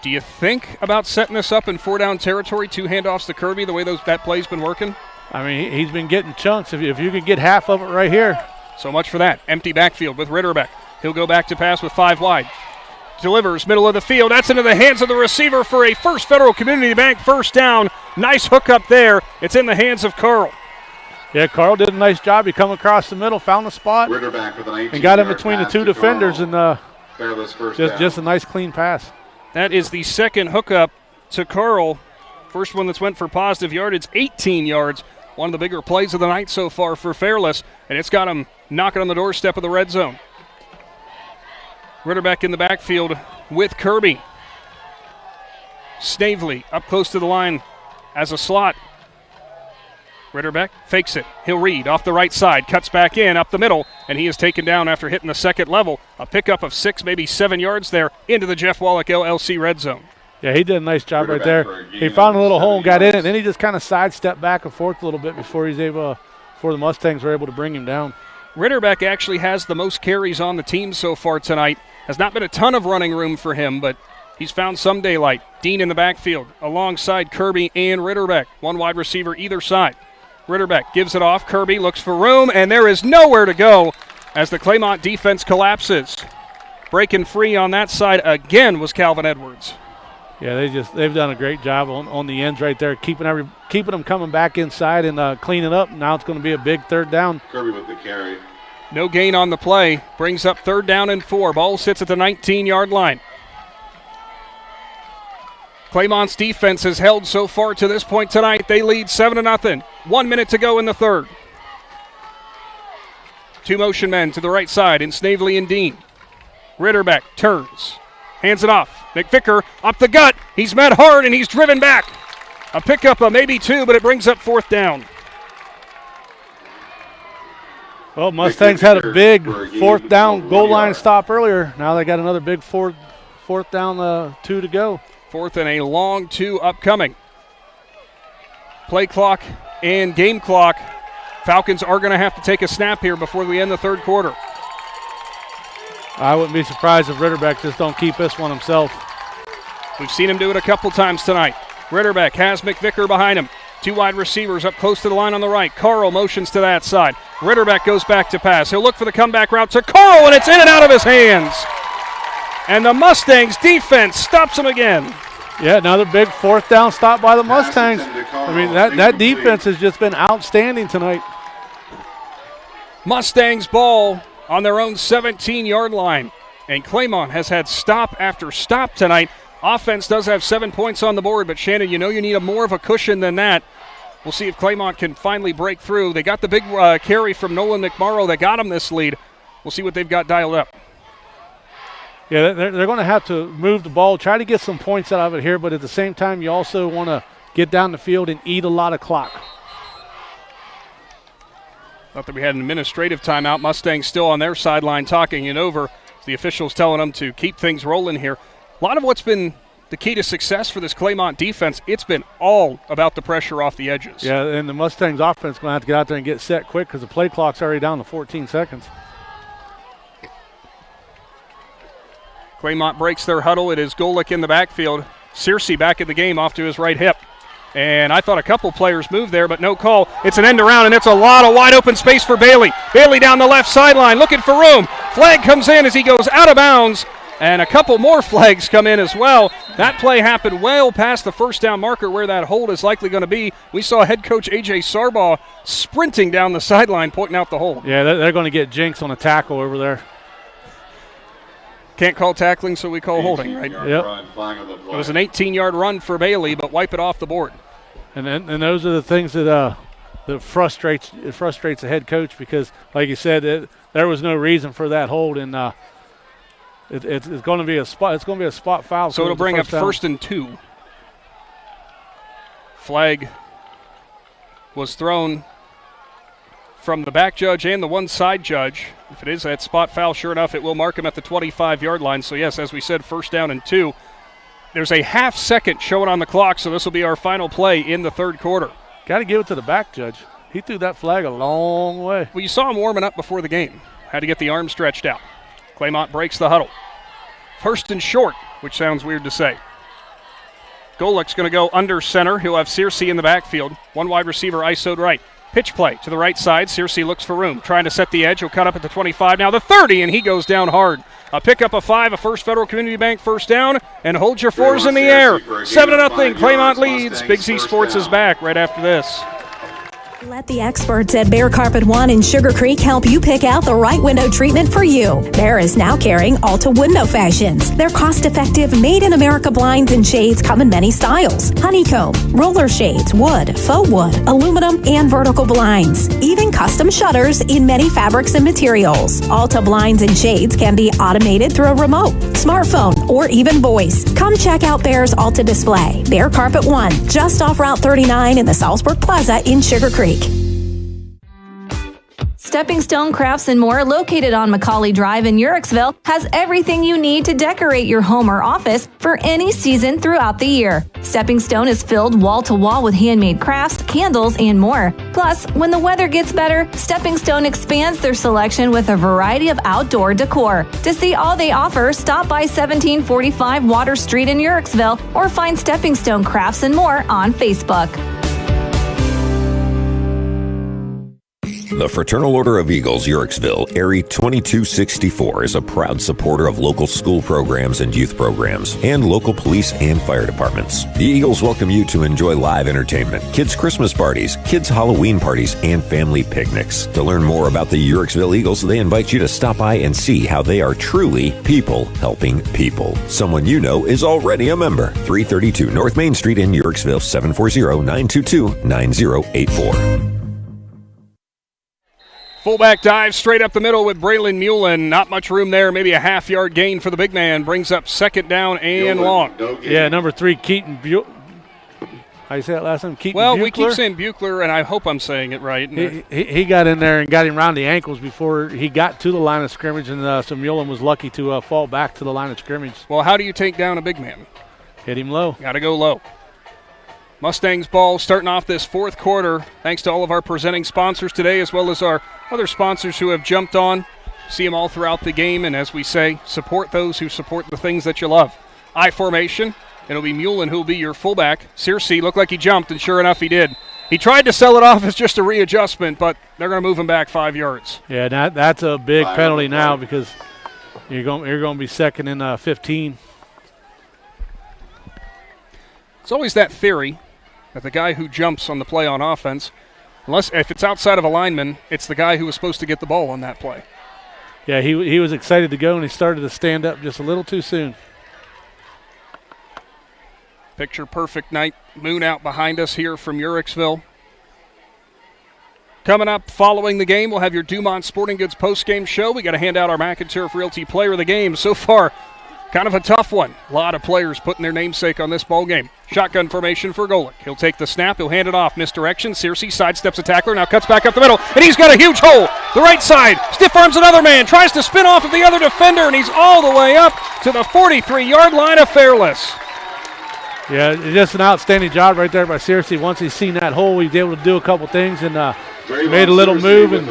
Speaker 2: Do you think about setting this up in 4-down territory, 2 handoffs to Kirby, the way that play's been working?
Speaker 3: I mean, he's been getting chunks. If you could get half of it right here.
Speaker 2: So much for that. Empty backfield with Ritterbeck. He'll go back to pass with 5 wide. Delivers, middle of the field. That's into the hands of the receiver for a First Federal Community Bank first down. Nice hook up there. It's in the hands of Carl.
Speaker 3: Yeah, Carl did a nice job. He come across the middle, found the spot, and got in between the 2 defenders, and just a nice clean pass.
Speaker 2: That is the second hookup to Carl. First one that's went for positive yardage, 18 yards. One of the bigger plays of the night so far for Fairless, and it's got him knocking on the doorstep of the red zone. Ritterbeck in the backfield with Kirby. Snavely up close to the line as a slot. Ritterbeck fakes it. He'll read off the right side, cuts back in up the middle, and he is taken down after hitting the second level. A pickup of 6, maybe 7 yards there into the Jeff Wallach LLC red zone.
Speaker 3: Yeah, he did a nice job right there. He found a little hole and got in it, and then he just kind of sidestepped back and forth a little bit before the Mustangs were able to bring him down.
Speaker 2: Ritterbeck actually has the most carries on the team so far tonight. Has not been a ton of running room for him, but he's found some daylight. Dean in the backfield alongside Kirby and Ritterbeck. 1 wide receiver either side. Ritterbeck gives it off. Kirby looks for room, and there is nowhere to go as the Claymont defense collapses. Breaking free on that side again was Calvin Edwards.
Speaker 3: Yeah, they've done a great job on the ends right there, keeping them coming back inside and cleaning up. Now it's going to be a big third down.
Speaker 6: Kirby with the carry.
Speaker 2: No gain on the play. Brings up third down and 4. Ball sits at the 19-yard line. Claymont's defense has held so far to this point tonight. They lead 7-0. 1 minute to go in the third. 2 motion men to the right side in Snavely and Dean. Ritterbeck turns, hands it off. McVicker up the gut. He's met hard and he's driven back. A pickup of maybe 2, but it brings up fourth down.
Speaker 3: Well, Mustangs had a big fourth down goal line stop earlier. Now they got another big fourth down, 2 to go.
Speaker 2: Fourth and a long 2 upcoming. Play clock and game clock. Falcons are going to have to take a snap here before we end the third quarter.
Speaker 3: I wouldn't be surprised if Ritterbeck just don't keep this one himself.
Speaker 2: We've seen him do it a couple times tonight. Ritterbeck has McVicker behind him. 2 wide receivers up close to the line on the right. Carl motions to that side. Ritterbeck goes back to pass. He'll look for the comeback route to Carl, and it's in and out of his hands. And the Mustangs defense stops him again.
Speaker 3: Yeah, another big fourth down stop by the Mustangs. I mean, that defense has just been outstanding tonight.
Speaker 2: Mustangs ball on their own 17-yard line. And Claymont has had stop after stop tonight. Offense does have 7 points on the board, but Shannon, you know you need more of a cushion than that. We'll see if Claymont can finally break through. They got the big carry from Nolan McMorrow that got them this lead. We'll see what they've got dialed up.
Speaker 3: Yeah, they're going to have to move the ball, try to get some points out of it here, but at the same time, you also want to get down the field and eat a lot of clock.
Speaker 2: Thought that we had an administrative timeout. Mustangs still on their sideline talking it over. The officials telling them to keep things rolling here. A lot of what's been the key to success for this Claymont defense, it's been all about the pressure off the edges.
Speaker 3: Yeah, and the Mustangs offense going to have to get out there and get set quick because the play clock's already down to 14 seconds.
Speaker 2: Claymont breaks their huddle. It is Golick in the backfield. Searcy back in the game off to his right hip. And I thought a couple players moved there, but no call. It's an end around, and it's a lot of wide open space for Bailey. Bailey down the left sideline looking for room. Flag comes in as he goes out of bounds, and a couple more flags come in as well. That play happened well past the first down marker where that hold is likely going to be. We saw head coach A.J. Sarbaugh sprinting down the sideline, pointing out the hold.
Speaker 3: Yeah, they're going to get jinx on a tackle over there.
Speaker 2: Can't call tackling, so we call holding, right?
Speaker 3: Yep.
Speaker 2: It was an 18-yard run for Bailey, but wipe it off the board.
Speaker 3: And those are the things that frustrates the head coach because, like you said, there was no reason for that hold, and it's going to be a spot. It's going to be a spot foul.
Speaker 2: So it'll bring up 1st and 2. Flag was thrown from the back judge and the one side judge. If it is that spot foul, sure enough, it will mark him at the 25-yard line. So yes, as we said, 1st down and 2. There's a half second showing on the clock, so this will be our final play in the third quarter.
Speaker 3: Got to give it to the back judge. He threw that flag a long way.
Speaker 2: Well, you saw him warming up before the game. Had to get the arm stretched out. Claymont breaks the huddle. 1st and short, which sounds weird to say. Golick's going to go under center. He'll have Searcy in the backfield. One wide receiver isoed right. Pitch play to the right side. Searcy looks for room. Trying to set the edge. He'll cut up at the 25. Now the 30, and he goes down hard. A pickup of 5, a First Federal Community Bank first down, and hold your fours in the air. 7-0, Claymont leads. Big Z Sports is back right after this.
Speaker 18: Let the experts at Bear Carpet One in Sugar Creek help you pick out the right window treatment for you. Bear is now carrying Alta Window Fashions. Their cost-effective, made-in-America blinds and shades come in many styles. Honeycomb, roller shades, wood, faux wood, aluminum, and vertical blinds. Even custom shutters in many fabrics and materials. Alta blinds and shades can be automated through a remote, smartphone, or even voice. Come check out Bear's Alta display. Bear Carpet One, just off Route 39 in the Salzburg Plaza in Sugar Creek.
Speaker 20: Stepping Stone Crafts and More, located on Macaulay Drive in Uricksville, has everything you need to decorate your home or office for any season throughout the year. Stepping Stone is filled wall to wall with handmade crafts, candles, and more. Plus, when the weather gets better, Stepping Stone expands their selection with a variety of outdoor decor. To see all they offer, stop by 1745 Water Street in Uricksville or find Stepping Stone Crafts and More on Facebook.
Speaker 4: The Fraternal Order of Eagles, Uricksville, Area 2264, is a proud supporter of local school programs and youth programs, and local police and fire departments. The Eagles welcome you to enjoy live entertainment, kids' Christmas parties, kids' Halloween parties, and family picnics. To learn more about the Uricksville Eagles, they invite you to stop by and see how they are truly people helping people. Someone you know is already a member. 332 North Main Street in Uricksville, 740-922-9084.
Speaker 2: Fullback dive straight up the middle with Braylon Mullen. Not much room there. Maybe a half-yard gain for the big man. Brings up 2nd down and long.
Speaker 3: Yeah, number 3, Keaton how you say that last name? Keaton
Speaker 2: Well,
Speaker 3: Buechler?
Speaker 2: we keep saying Buechler, and I hope I'm saying it right.
Speaker 3: He got in there and got him around the ankles before he got to the line of scrimmage, and so Mullen was lucky to fall back to the line of scrimmage.
Speaker 2: Well, how do you take down a big man?
Speaker 3: Hit him low.
Speaker 2: Got to go low. Mustangs ball starting off this fourth quarter. Thanks to all of our presenting sponsors today, as well as our other sponsors who have jumped on. See them all throughout the game, and as we say, support those who support the things that you love. I formation. It'll be Mullen who will be your fullback. Searcy looked like he jumped, and sure enough, he did. He tried to sell it off as just a readjustment, but they're going to move him back 5 yards.
Speaker 3: Yeah, that's a big penalty now because you're going to be 2nd and 15.
Speaker 2: It's always that theory that the guy who jumps on the play on offense, unless if it's outside of a lineman, it's the guy who was supposed to get the ball on that play.
Speaker 3: Yeah, he was excited to go, and he started to stand up just a little too soon.
Speaker 2: Picture perfect night. Moon out behind us here from Uricksville. Coming up following the game, we'll have your Dumont Sporting Goods postgame show. We got to hand out our McInturf Realty Player of the Game. So far, Kind of a tough one. A lot of players putting their namesake on this ball game. Shotgun formation for Golick. He'll take the snap. He'll hand it off. Misdirection. Searcy sidesteps a tackler. Now cuts back up the middle. And he's got a huge hole. The right side. Stiff arms another man. Tries to spin off of the other defender. And he's all the way up to the 43-yard line of Fairless.
Speaker 3: Yeah, just an outstanding job right there by Searcy. Once he's seen that hole, he's able to do a couple things and made a little move. And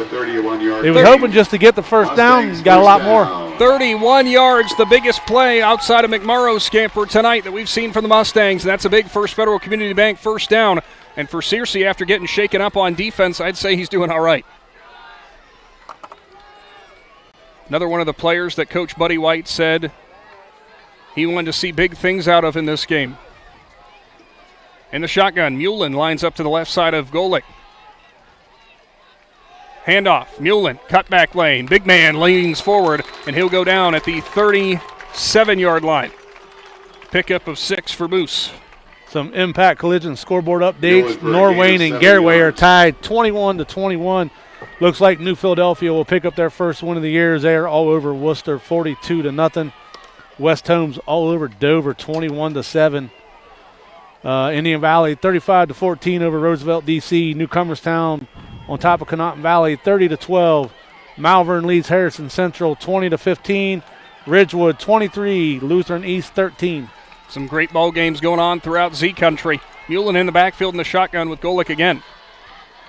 Speaker 3: he was hoping just to get the first down and got a lot more.
Speaker 2: 31 yards, the biggest play outside of McMurrow's scamper tonight that we've seen from the Mustangs. And that's a big First Federal Community Bank first down. And for Searcy, after getting shaken up on defense, I'd say he's doing all right. Another one of the players that Coach Buddy White said he wanted to see big things out of in this game. In the shotgun, Mullen lines up to the left side of Golick. Handoff, Mullen, cutback lane. Big man leans forward, and he'll go down at the 37-yard line. Pickup of 6 for Moose.
Speaker 3: Some impact collision scoreboard updates. Norwayne and Garraway are tied 21-21. Looks like New Philadelphia will pick up their first win of the year as they are all over Worcester 42-0. West Holmes all over Dover 21-7. Indian Valley 35-14 over Roosevelt, D.C. Newcomerstown on top of Connaughton Valley 30-12. Malvern leads Harrison Central 20-15. Ridgewood 23, Lutheran East 13.
Speaker 2: Some great ball games going on throughout Z Country. Mullen in the backfield in the shotgun with Golick again.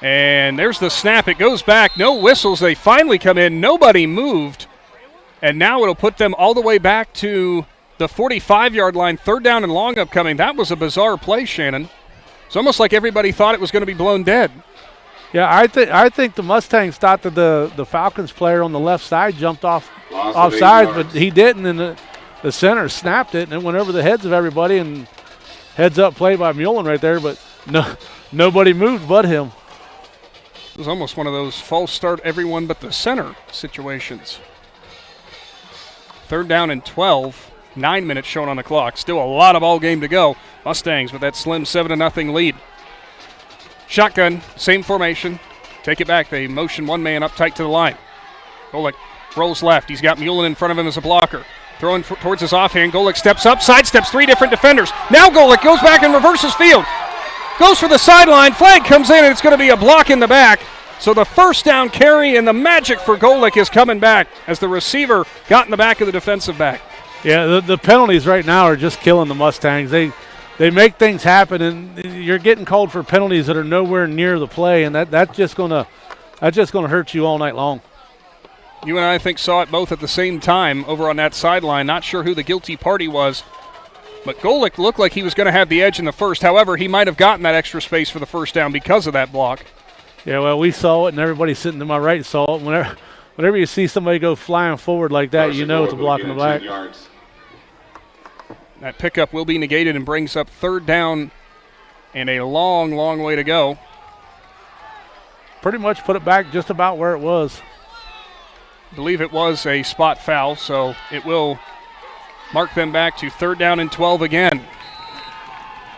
Speaker 2: And there's the snap. It goes back. No whistles. They finally come in. Nobody moved. And now it'll put them all the way back to the 45-yard line. Third down and long upcoming. That was a bizarre play, Shannon. It's almost like everybody thought it was going to be blown dead.
Speaker 3: Yeah, I think the Mustangs thought that the Falcons player on the left side jumped offside, but he didn't, and the center snapped it, and it went over the heads of everybody, and heads-up play by Mullen right there, but nobody moved but him.
Speaker 2: It was almost one of those false start everyone but the center situations. Third down and 12. 9 minutes shown on the clock. Still a lot of ball game to go. Mustangs with that slim 7-0 lead. Shotgun, same formation. Take it back. They motion one man up tight to the line. Golick rolls left. He's got Mullen in front of him as a blocker. Throwing towards his offhand. Golick steps up, sidesteps 3 different defenders. Now Golick goes back and reverses field. Goes for the sideline. Flag comes in, and it's going to be a block in the back. So the first down carry and the magic for Golick is coming back as the receiver got in the back of the defensive back.
Speaker 3: Yeah, the penalties right now are just killing the Mustangs. They make things happen, and you're getting called for penalties that are nowhere near the play, and that's just gonna hurt you all night long.
Speaker 2: You and I think saw it both at the same time over on that sideline. Not sure who the guilty party was, but Golick looked like he was going to have the edge in the first. However, he might have gotten that extra space for the first down because of that block.
Speaker 3: Yeah, well, we saw it, and everybody sitting to my right saw it. Whenever you see somebody go flying forward like that, you know it's a block in the back.
Speaker 2: That pickup will be negated and brings up third down and a long, long way to go.
Speaker 3: Pretty much put it back just about where it was.
Speaker 2: I believe it was a spot foul, so it will mark them back to third down and 12 again.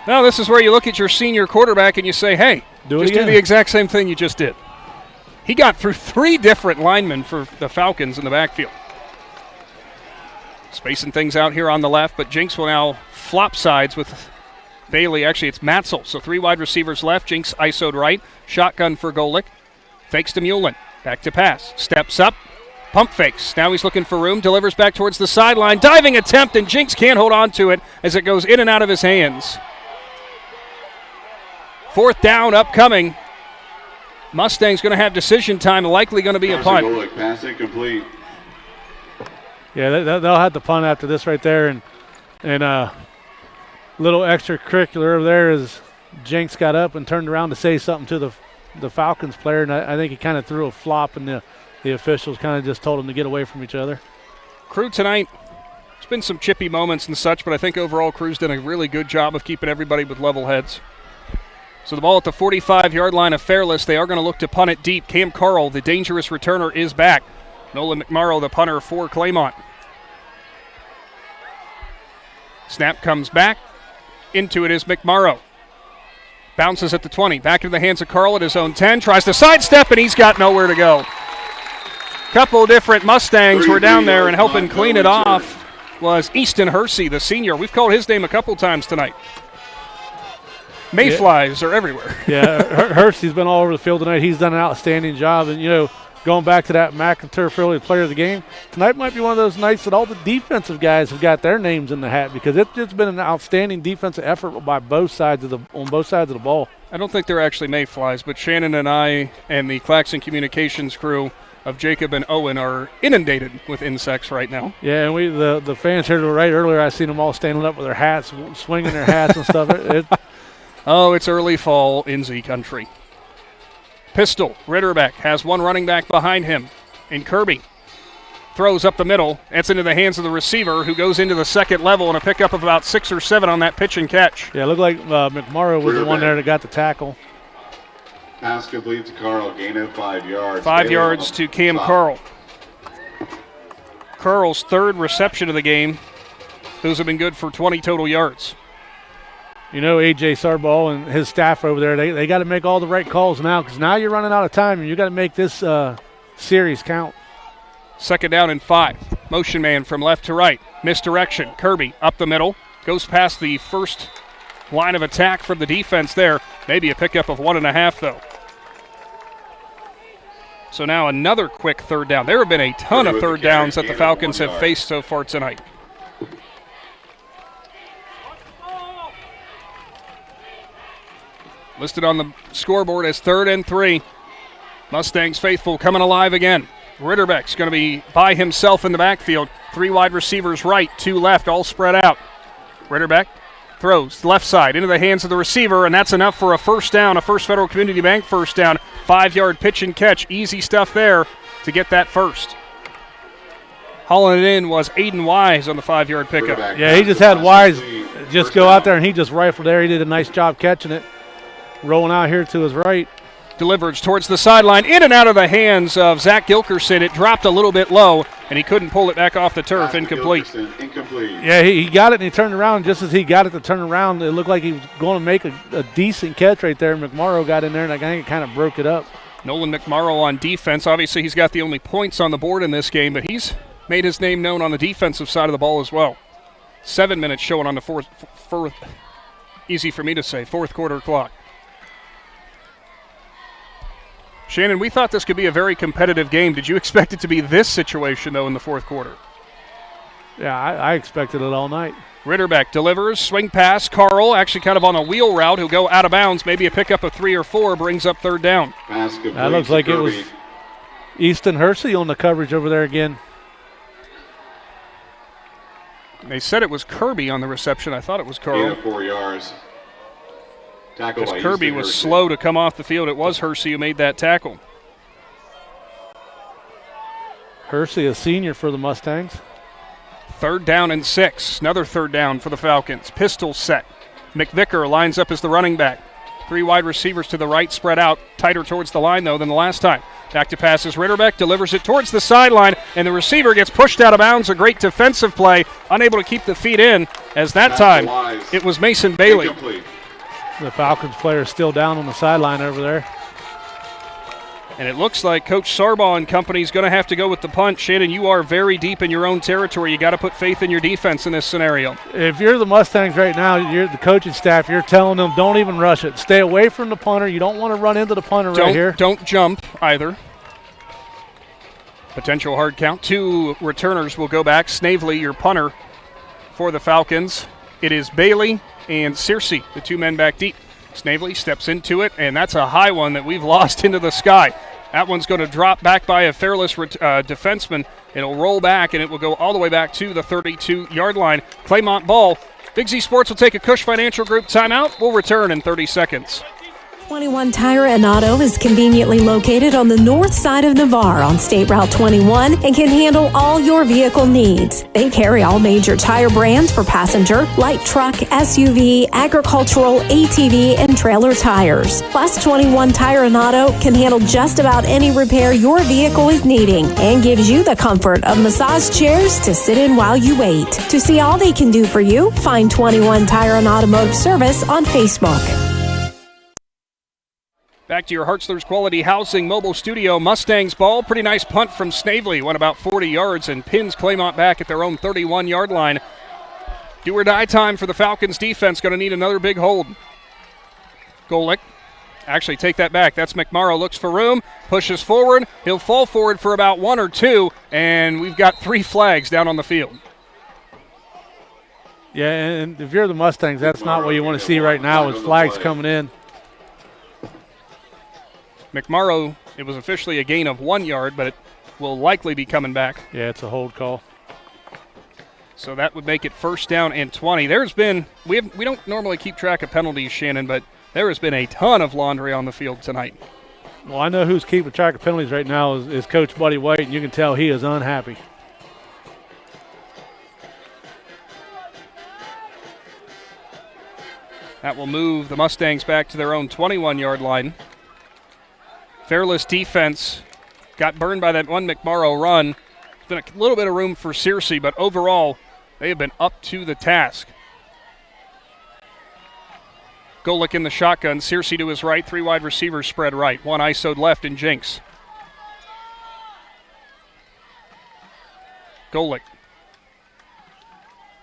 Speaker 2: Now this is where you look at your senior quarterback and you say, hey, do the exact same thing you just did. He got through 3 different linemen for the Falcons in the backfield. Spacing things out here on the left, but Jinx will now flop sides with Bailey. Actually, it's Matzel. So 3 wide receivers left. Jinx ISO'd right. Shotgun for Golick. Fakes to Mullen. Back to pass. Steps up. Pump fakes. Now he's looking for room. Delivers back towards the sideline. Diving attempt, and Jinx can't hold on to it as it goes in and out of his hands. Fourth down upcoming. Mustang's going to have decision time. Likely going to be a punt.
Speaker 6: Golick, pass incomplete.
Speaker 3: Yeah, they'll have to punt after this right there, and little extracurricular over there is Jinx got up and turned around to say something to the Falcons player, and I think he kind of threw a flop, and the officials kind of just told him to get away from each other.
Speaker 2: Crew tonight, it's been some chippy moments and such, but I think overall Crew's done a really good job of keeping everybody with level heads. So the ball at the 45-yard line of Fairless. They are going to look to punt it deep. Cam Carl, the dangerous returner, is back. Nolan McMurrow, the punter for Claymont. Snap comes back. Into it is McMurrow. Bounces at the 20. Back into the hands of Carl at his own 10. Tries to sidestep, and he's got nowhere to go. Couple different Mustangs were down there and helping clean it off. was Easton Hersey, the senior. We've called his name a couple times tonight. Mayflies are everywhere.
Speaker 3: Yeah, Hersey's been all over the field tonight. He's done an outstanding job. And, going back to that McIntyre Fairless player of the game, tonight might be one of those nights that all the defensive guys have got their names in the hat because it's been an outstanding defensive effort by both sides of the ball.
Speaker 2: I don't think they're actually mayflies, but Shannon and I and the Claxon Communications crew of Jacob and Owen are inundated with insects right now.
Speaker 3: Yeah, and the fans here to the right earlier, I seen them all standing up with their hats, swinging their hats and stuff.
Speaker 2: It's early fall in Z Country. Pistol, Ritterbeck has one running back behind him in Kirby. Throws up the middle. It's into the hands of the receiver who goes into the second level and a pickup of about 6 or 7 on that pitch and catch.
Speaker 3: Yeah, it looked like McMorrow was the one there that got the tackle.
Speaker 6: Pass complete to Carl, gain of 5 yards.
Speaker 2: 5 yards to Cam Carl. Carl's third reception of the game. Those have been good for 20 total yards.
Speaker 3: A.J. Sarbaugh and his staff over there, they got to make all the right calls now because now you're running out of time and you got to make this series count.
Speaker 2: 2nd down and 5. Motion man from left to right. Misdirection. Kirby up the middle. Goes past the first line of attack from the defense there. Maybe a pickup of 1.5, though. So now another quick 3rd down. There have been a ton of 3rd downs that the Falcons have faced so far tonight. Listed on the scoreboard as 3rd and 3. Mustangs faithful coming alive again. Ritterbeck's going to be by himself in the backfield. 3 wide receivers right, 2 left, all spread out. Ritterbeck throws left side into the hands of the receiver, and that's enough for a 1st down, a First Federal Community Bank 1st down. 5-yard pitch and catch. Easy stuff there to get that first. Hauling it in was Aiden Wise on the 5-yard pickup.
Speaker 3: Yeah, he just had Wise just go out there, and he just rifled there. He did a nice job catching it. Rolling out here to his right.
Speaker 2: Delivered towards the sideline, in and out of the hands of Zach Gilkerson. It dropped a little bit low, and he couldn't pull it back off the turf. Incomplete.
Speaker 3: Yeah, he got it, and he turned around. Just as he got it to turn around, it looked like he was going to make a decent catch right there. McMorrow got in there, and I think it kind of broke it up.
Speaker 2: Nolan McMorrow on defense. Obviously, he's got the only points on the board in this game, but he's made his name known on the defensive side of the ball as well. 7 minutes showing on the fourth quarter clock. Shannon, we thought this could be a very competitive game. Did you expect it to be this situation, though, in the 4th quarter?
Speaker 3: Yeah, I expected it all night.
Speaker 2: Ritterbeck delivers, swing pass. Carl actually kind of on a wheel route. He'll go out of bounds. Maybe a pickup of 3 or 4 brings up 3rd down.
Speaker 3: That looks like it was Easton Hersey on the coverage over there again.
Speaker 2: They said it was Kirby on the reception. I thought it was Carl.
Speaker 6: 4 yards.
Speaker 2: Because Kirby was slow to come off the field. It was Hersey who made that tackle.
Speaker 3: Hersey, a senior for the Mustangs.
Speaker 2: 3rd down and 6. Another 3rd down for the Falcons. Pistol set. McVicker lines up as the running back. 3 wide receivers to the right, spread out. Tighter towards the line, though, than the last time. Back to passes. Ritterbeck delivers it towards the sideline, and the receiver gets pushed out of bounds. A great defensive play. Unable to keep the feet in, as that time it was Mason Bailey.
Speaker 6: Incomplete.
Speaker 3: The Falcons player is still down on the sideline over there.
Speaker 2: And it looks like Coach Sarbaugh and company is going to have to go with the punt. Shannon, you are very deep in your own territory. You got to put faith in your defense in this scenario.
Speaker 3: If you're the Mustangs right now, you're the coaching staff, you're telling them don't even rush it. Stay away from the punter. You don't want to run into the punter right here.
Speaker 2: Don't jump either. Potential hard count. 2 returners will go back. Snavely, your punter for the Falcons. It is Bailey and Searcy, the 2 men back deep. Snavely steps into it, and that's a high one that we've lost into the sky. That one's going to drop back by a Fairless defenseman. It'll roll back, and it will go all the way back to the 32-yard line. Claymont ball. Big Z Sports will take a Cush Financial Group timeout. We'll return in 30 seconds.
Speaker 18: 21 Tire and Auto is conveniently located on the north side of Navarre on State Route 21 and can handle all your vehicle needs. They carry all major tire brands for passenger, light truck, SUV, agricultural, ATV, and trailer tires. Plus, 21 Tire and Auto can handle just about any repair your vehicle is needing and gives you the comfort of massage chairs to sit in while you wait. To see all they can do for you, find 21 Tire and Automotive Service on Facebook.
Speaker 2: Back to your Hartzler's Quality Housing mobile studio. Mustangs ball. Pretty nice punt from Snavely. Went about 40 yards and pins Claymont back at their own 31-yard line. Do or die time for the Falcons defense. Going to need another big hold. Golick. Actually, take that back. That's McMorrow. Looks for room. Pushes forward. He'll fall forward for about 1 or 2. And we've got 3 flags down on the field.
Speaker 3: Yeah, and if you're the Mustangs, that's not what you want to see right now is flags coming in.
Speaker 2: McMorrow, it was officially a gain of 1 yard, but it will likely be coming back.
Speaker 3: Yeah, it's a hold call.
Speaker 2: So that would make it 1st down and 20. There's been, we don't normally keep track of penalties, Shannon, but there has been a ton of laundry on the field tonight.
Speaker 3: Well, I know who's keeping track of penalties right now is Coach Buddy White, and you can tell he is unhappy.
Speaker 2: That will move the Mustangs back to their own 21-yard line. Fairless defense got burned by that one McMorrow run. There's been a little bit of room for Searcy, but overall, they have been up to the task. Golick in the shotgun. Searcy to his right. 3 wide receivers spread right. 1 ISO'd left in Jinx. Golick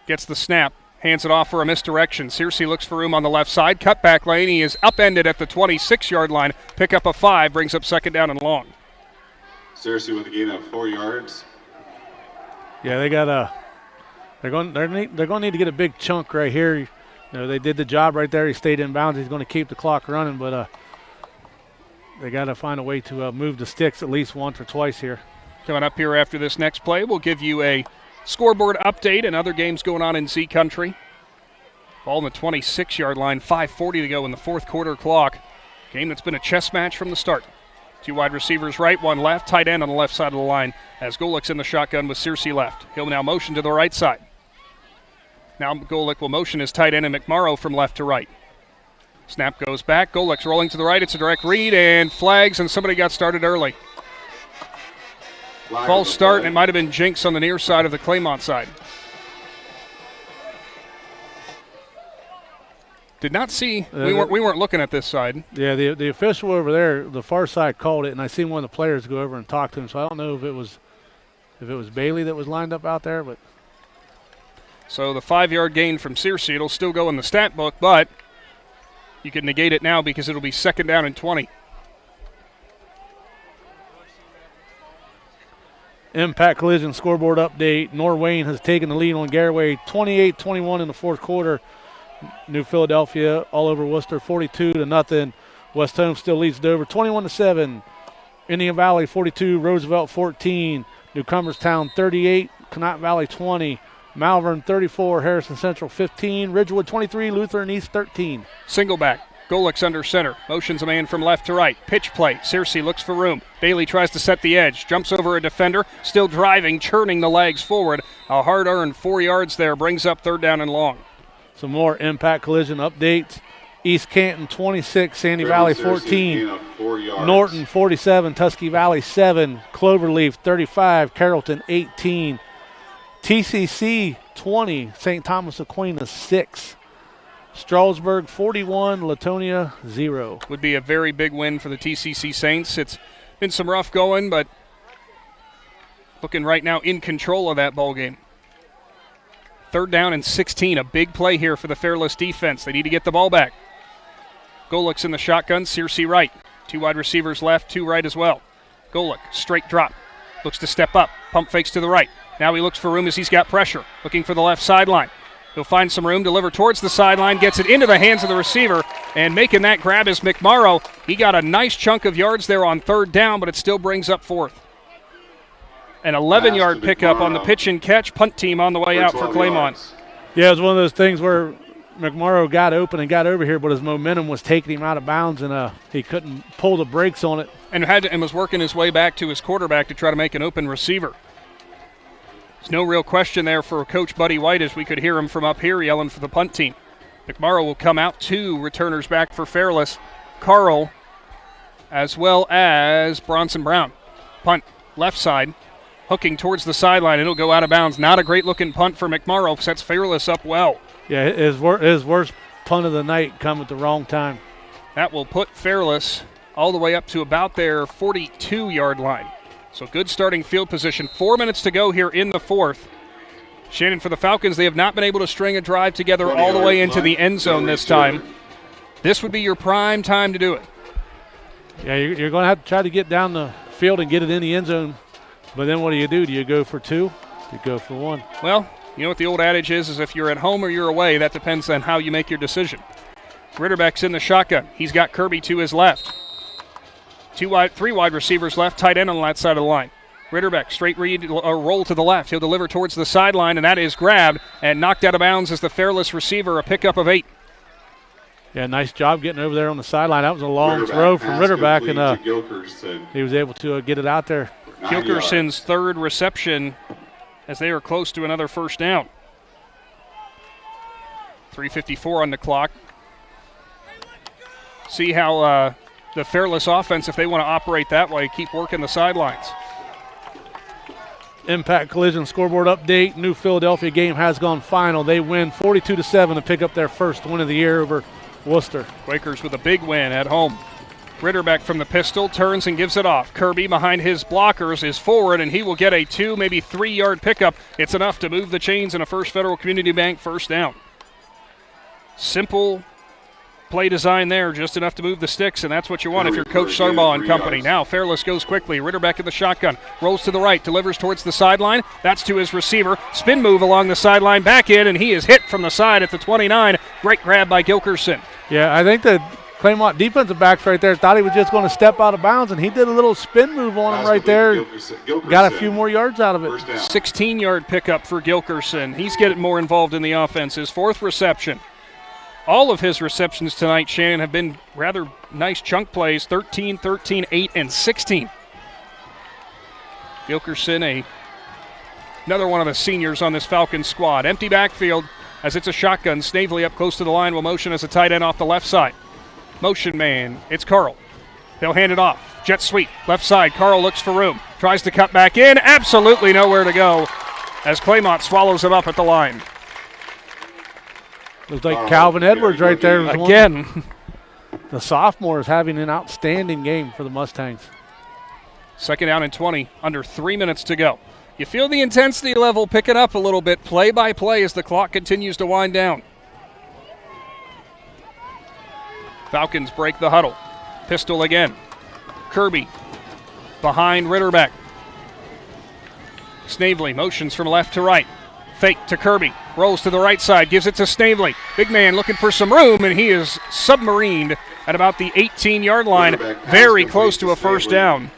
Speaker 2: gets the snap. Hands it off for a misdirection. Searcy looks for room on the left side. Cutback lane. He is upended at the 26-yard line. Pick up a 5. Brings up 2nd down and long.
Speaker 6: Searcy with a gain of 4 yards.
Speaker 3: Yeah, they're going to need to get a big chunk right here. You know, they did the job right there. He stayed in bounds. He's going to keep the clock running, but they got to find a way to move the sticks at least once or twice here.
Speaker 2: Coming up here after this next play, we'll give you a scoreboard update and other games going on in Z Country. Ball on the 26-yard line, 5:40 to go in the 4th quarter clock. Game that's been a chess match from the start. 2 wide receivers right, 1 left, tight end on the left side of the line as Golick's in the shotgun with Searcy left. He'll now motion to the right side. Now Golick will motion his tight end and McMorrow from left to right. Snap goes back. Golick's rolling to the right. It's a direct read and flags, and somebody got started early. False start, and it might have been Jinx on the near side of the Claymont side. Did not see. We weren't looking at this side.
Speaker 3: Yeah, the official over there, the far side, called it, and I seen one of the players go over and talk to him. So I don't know if it was Bailey that was lined up out there, but.
Speaker 2: So the 5-yard gain from Searcy, it'll still go in the stat book, but you can negate it now because it'll be 2nd down and 20.
Speaker 3: Impact Collision scoreboard update. Norwayne has taken the lead on Garaway 28-21 in the 4th quarter. New Philadelphia all over Worcester 42-0. West Home still leads Dover 21-7. Indian Valley 42, Roosevelt 14. Newcomerstown 38, Connaught Valley 20. Malvern 34, Harrison Central 15. Ridgewood 23, Lutheran East 13.
Speaker 2: Single back. Golick's under center. Motions a man from left to right. Pitch play. Searcy looks for room. Bailey tries to set the edge. Jumps over a defender. Still driving, churning the legs forward. A hard-earned 4 yards there. Brings up 3rd down and long.
Speaker 3: Some more Impact Collision updates. East Canton 26, Sandy Valley 14. Norton 47, Tusky Valley 7. Cloverleaf 35, Carrollton 18. TCC 20, St. Thomas Aquinas 6. Strasburg 41, Latonia 0.
Speaker 2: Would be a very big win for the TCC Saints. It's been some rough going, but looking right now in control of that ball game. 3rd down and 16, a big play here for the Fairless defense. They need to get the ball back. Golick's in the shotgun, Searcy right. 2 wide receivers left, 2 right as well. Golick, straight drop, looks to step up, pump fakes to the right. Now he looks for room as he's got pressure, looking for the left sideline. He'll find some room, deliver towards the sideline, gets it into the hands of the receiver, and making that grab is McMorrow. He got a nice chunk of yards there on 3rd down, but it still brings up 4th. An 11-yard pickup on the pitch and catch. Punt team on the way out for Claymont.
Speaker 3: Yeah, it was one of those things where McMorrow got open and got over here, but his momentum was taking him out of bounds, and he couldn't pull the brakes on it.
Speaker 2: And was working his way back to his quarterback to try to make an open receiver. There's no real question there for Coach Buddy White as we could hear him from up here yelling for the punt team. McMorrow will come out. 2 returners back for Fairless. Carl as well as Bronson Brown. Punt left side, hooking towards the sideline, and it'll go out of bounds. Not a great-looking punt for McMorrow. Sets Fairless up well.
Speaker 3: Yeah, his worst punt of the night come at the wrong time.
Speaker 2: That will put Fairless all the way up to about their 42-yard line. So good starting field position. 4 minutes to go here in the fourth. Shannon, for the Falcons, they have not been able to string a drive together all the way into the end zone this time. This would be your prime time to do it.
Speaker 3: Yeah, you're going to have to try to get down the field and get it in the end zone. But then what do? Do you go for 2? Do you go for 1?
Speaker 2: Well, you know what the old adage is if you're at home or you're away, that depends on how you make your decision. Ritterbeck's in the shotgun. He's got Kirby to his left. 3 wide receivers left, tight end on that side of the line. Ritterbeck, straight read, roll to the left. He'll deliver towards the sideline, and that is grabbed and knocked out of bounds as the Fairless receiver, a pickup of 8.
Speaker 3: Yeah, nice job getting over there on the sideline. That was a long throw from Ritterbeck, and he was able to get it out there.
Speaker 2: Gilkerson's third reception as they are close to another first down. 3:54 on the clock. See how the Fairless offense, if they want to operate that way, keep working the sidelines.
Speaker 3: Impact Collision scoreboard update. New Philadelphia game has gone final. They win 42-7 to pick up their first win of the year over Worcester.
Speaker 2: Quakers with a big win at home. Ritterbeck from the pistol turns and gives it off. Kirby behind his blockers is forward, and he will get a 2, maybe 3-yard pickup. It's enough to move the chains in a First Federal Community Bank first down. Simple play design there, just enough to move the sticks, and that's what you want if you're Coach Sarbaugh and company. Now Fairless goes quickly. Ritterbeck in the shotgun. Rolls to the right, delivers towards the sideline. That's to his receiver. Spin move along the sideline, back in, and he is hit from the side at the 29. Great grab by Gilkerson.
Speaker 3: Yeah, I think the Claymont defensive backs right there thought he was just going to step out of bounds, and he did a little spin move on him right there. Got a few more yards out of it.
Speaker 2: 16-yard pickup for Gilkerson. He's getting more involved in the offense. His 4th reception. All of his receptions tonight, Shannon, have been rather nice chunk plays, 13, 13, 8, and 16. Gilkerson, another one of the seniors on this Falcons squad. Empty backfield as it's a shotgun. Snavely up close to the line will motion as a tight end off the left side. Motion man, it's Carl. They'll hand it off. Jet sweep, left side. Carl looks for room. Tries to cut back in. Absolutely nowhere to go as Claymont swallows him up at the line.
Speaker 3: Looks like Calvin Edwards right there.
Speaker 2: Again.
Speaker 3: The sophomore is having an outstanding game for the Mustangs.
Speaker 2: 2nd down and 20, under 3 minutes to go. You feel the intensity level picking up a little bit, play by play, as the clock continues to wind down. Falcons break the huddle. Pistol again. Kirby behind Ritterbeck. Snavely motions from left to right. Fake to Kirby. Rolls to the right side. Gives it to Snavely. Big man looking for some room, and he is submarined at about the 18-yard line. Very close to a first down.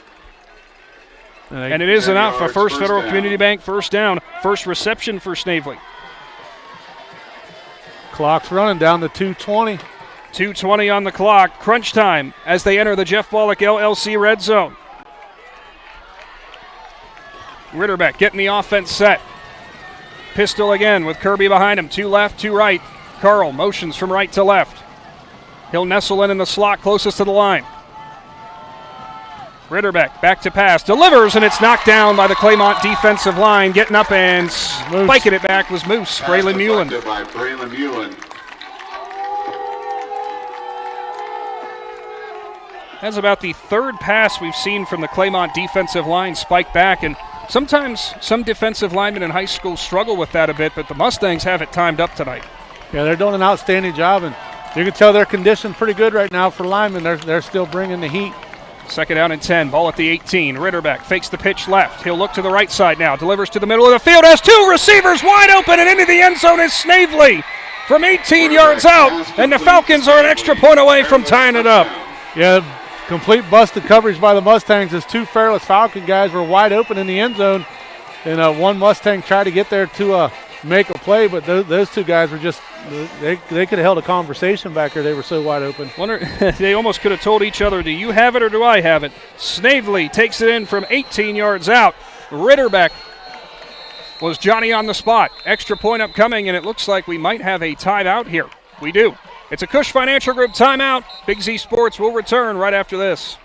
Speaker 2: And it is enough. A First Federal Community Bank first down. First reception for Snavely.
Speaker 3: Clock's running down to 2:20.
Speaker 2: 2:20 on the clock. Crunch time as they enter the Jeff Wallach LLC red zone. Ritterbeck getting the offense set. Pistol again with Kirby behind him. 2 left, 2 right. Carl motions from right to left. He'll nestle in the slot closest to the line. Ritterbeck back to pass. Delivers, and it's knocked down by the Claymont defensive line. Getting up and spiking it back was Moose, Braylon Mullen.
Speaker 6: By Braylon Mullen.
Speaker 2: That's about the 3rd pass we've seen from the Claymont defensive line spike back, and sometimes some defensive linemen in high school struggle with that a bit, but the Mustangs have it timed up tonight.
Speaker 3: Yeah, they're doing an outstanding job, and you can tell they're conditioned pretty good right now for linemen. They're still bringing the heat.
Speaker 2: 2nd down and 10, ball at the 18. Ritterbeck fakes the pitch left. He'll look to the right side now, delivers to the middle of the field, has 2 receivers wide open, and into the end zone is Snavely from 18 yards out, and the Falcons are an extra point away from tying it up.
Speaker 3: Yeah, complete busted coverage by the Mustangs as 2 Fairless Falcon guys were wide open in the end zone, and one Mustang tried to get there to make a play, but those 2 guys were just they could have held a conversation back there. They were so wide open.
Speaker 2: They almost could have told each other, do you have it or do I have it? Snavely takes it in from 18 yards out. Ritterbeck was Johnny on the spot. Extra point upcoming, and it looks like we might have a timeout here. We do. It's a Cush Financial Group timeout. Big Z Sports will return right after this.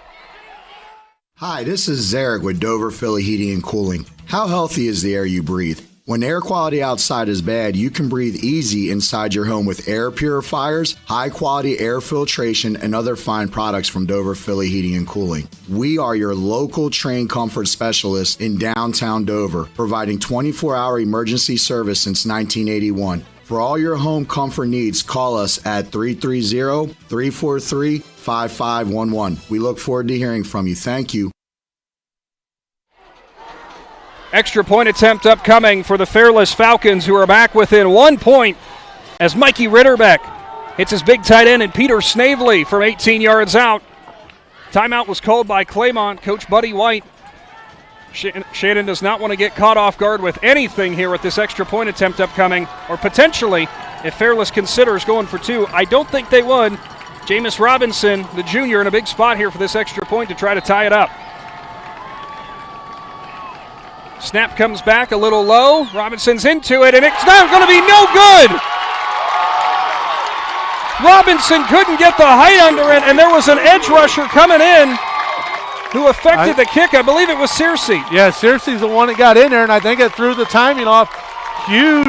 Speaker 5: Hi, this is Zarek with Dover Philly Heating and Cooling. How healthy is the air you breathe? When air quality outside is bad, you can breathe easy inside your home with air purifiers, high-quality air filtration, and other fine products from Dover Philly Heating and Cooling. We are your local trained comfort specialist in downtown Dover, providing 24-hour emergency service since 1981. For all your home comfort needs, call us at 330-343-5511. We look forward to hearing from you. Thank you.
Speaker 2: Extra point attempt upcoming for the Fairless Falcons, who are back within 1 point as Mikey Ritterbeck hits his big tight end and Peter Snavely from 18 yards out. Timeout was called by Claymont, Coach Buddy White. Shannon does not want to get caught off guard with anything here with this extra point attempt upcoming, or potentially, if Fairless considers going for two. I don't think they would. Jameis Robinson, the junior, in a big spot here for this extra point to try to tie it up. Snap comes back a little low. Robinson's into it, and it's not going to be no good. Robinson couldn't get the height under it, and there was an edge rusher coming in who affected the kick. I believe it was Searcy.
Speaker 3: Yeah, Searcy's the one that got in there, and I think it threw the timing off. Huge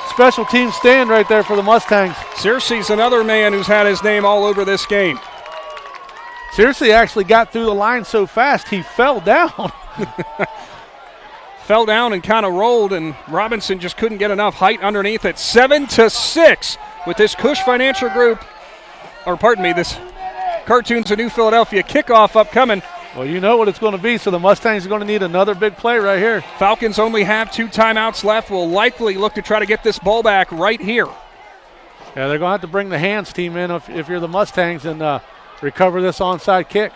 Speaker 3: special team stand right there for the Mustangs.
Speaker 2: Searcy's another man who's had his name all over this game.
Speaker 3: Searcy actually got through the line so fast he fell down.
Speaker 2: Fell down and kind of rolled, and Robinson just couldn't get enough height underneath it. 7-6 with this Cush Financial Group, this Cartoons of New Philadelphia kickoff upcoming.
Speaker 3: Well, you know what it's going to be, so the Mustangs are going to need another big play right here.
Speaker 2: Falcons only have 2 timeouts left. Will likely look to try to get this ball back right here.
Speaker 3: Yeah, they're going to have to bring the hands team in if you're the Mustangs and recover this onside kick.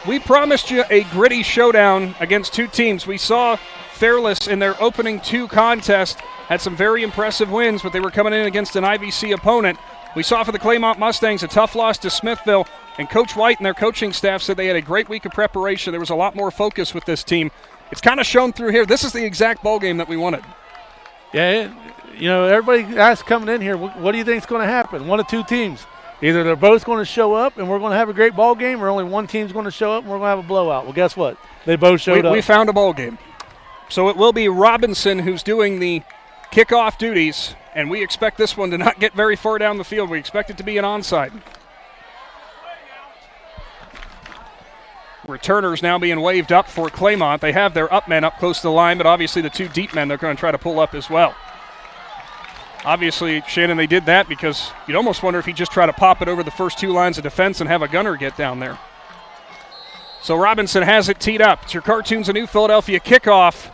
Speaker 2: We promised you a gritty showdown against 2 teams. We saw Fairless in their opening 2 contests had some very impressive wins, but they were coming in against an IVC opponent. We saw for the Claymont Mustangs a tough loss to Smithville, and Coach White and their coaching staff said they had a great week of preparation. There was a lot more focus with this team. It's kind of shown through here. This is the exact ball game that we wanted.
Speaker 3: Yeah, everybody asks coming in here, what do you think is going to happen? One of 2 teams. Either they're both going to show up and we're going to have a great ball game, or only one team's going to show up and we're going to have a blowout. Well, guess what? They both showed up.
Speaker 2: We found a ball game. So it will be Robinson who's doing the kickoff duties, and we expect this one to not get very far down the field. We expect it to be an onside. Returners now being waved up for Claymont. They have their up men up close to the line, but obviously the 2 deep men they're going to try to pull up as well. Obviously, Shannon, they did that because you'd almost wonder if he just tried to pop it over the first 2 lines of defense and have a gunner get down there. So Robinson has it teed up. It's your Cartoons of New Philadelphia kickoff.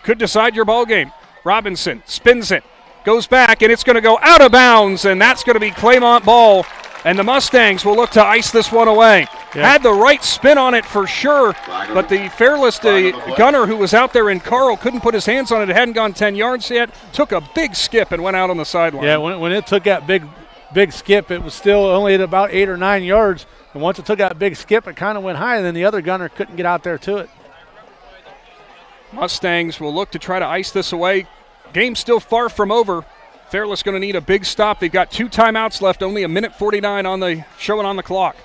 Speaker 2: Could decide your ball game. Robinson spins it, goes back, and it's going to go out of bounds, and that's going to be Claymont ball. And the Mustangs will look to ice this one away. Yeah. Had the right spin on it for sure, but the Fairless, the gunner who was out there in Carl, couldn't put his hands on it. It hadn't gone 10 yards yet. Took a big skip and went out on the sideline.
Speaker 3: Yeah, when it took that big skip, it was still only at about 8 or 9 yards. And once it took that big skip, it kind of went high, and then the other gunner couldn't get out there to it.
Speaker 2: Mustangs will look to try to ice this away. Game's still far from over. Fairless going to need a big stop. They've got 2 timeouts left, only 1:49 on the showing on the clock.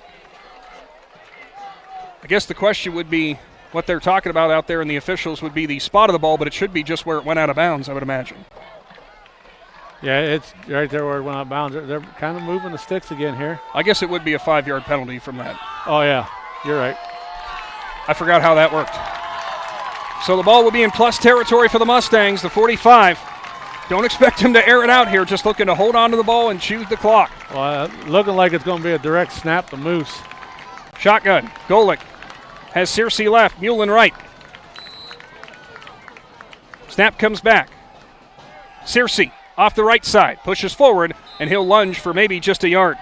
Speaker 2: I guess the question would be what they're talking about out there, and the officials would be the spot of the ball, but it should be just where it went out of bounds, I would imagine.
Speaker 3: Yeah, it's right there where it went out of bounds. They're kind of moving the sticks again here.
Speaker 2: I guess it would be a 5-yard penalty from that.
Speaker 3: Oh, yeah, you're right.
Speaker 2: I forgot how that worked. So the ball will be in plus territory for the Mustangs, the 45. Don't expect him to air it out here, just looking to hold on to the ball and choose the clock.
Speaker 3: Well, looking like it's going to be a direct snap to Moose.
Speaker 2: Shotgun, Golick has Searcy left, Mullen right. Snap comes back. Searcy off the right side, pushes forward, and he'll lunge for maybe just a yard.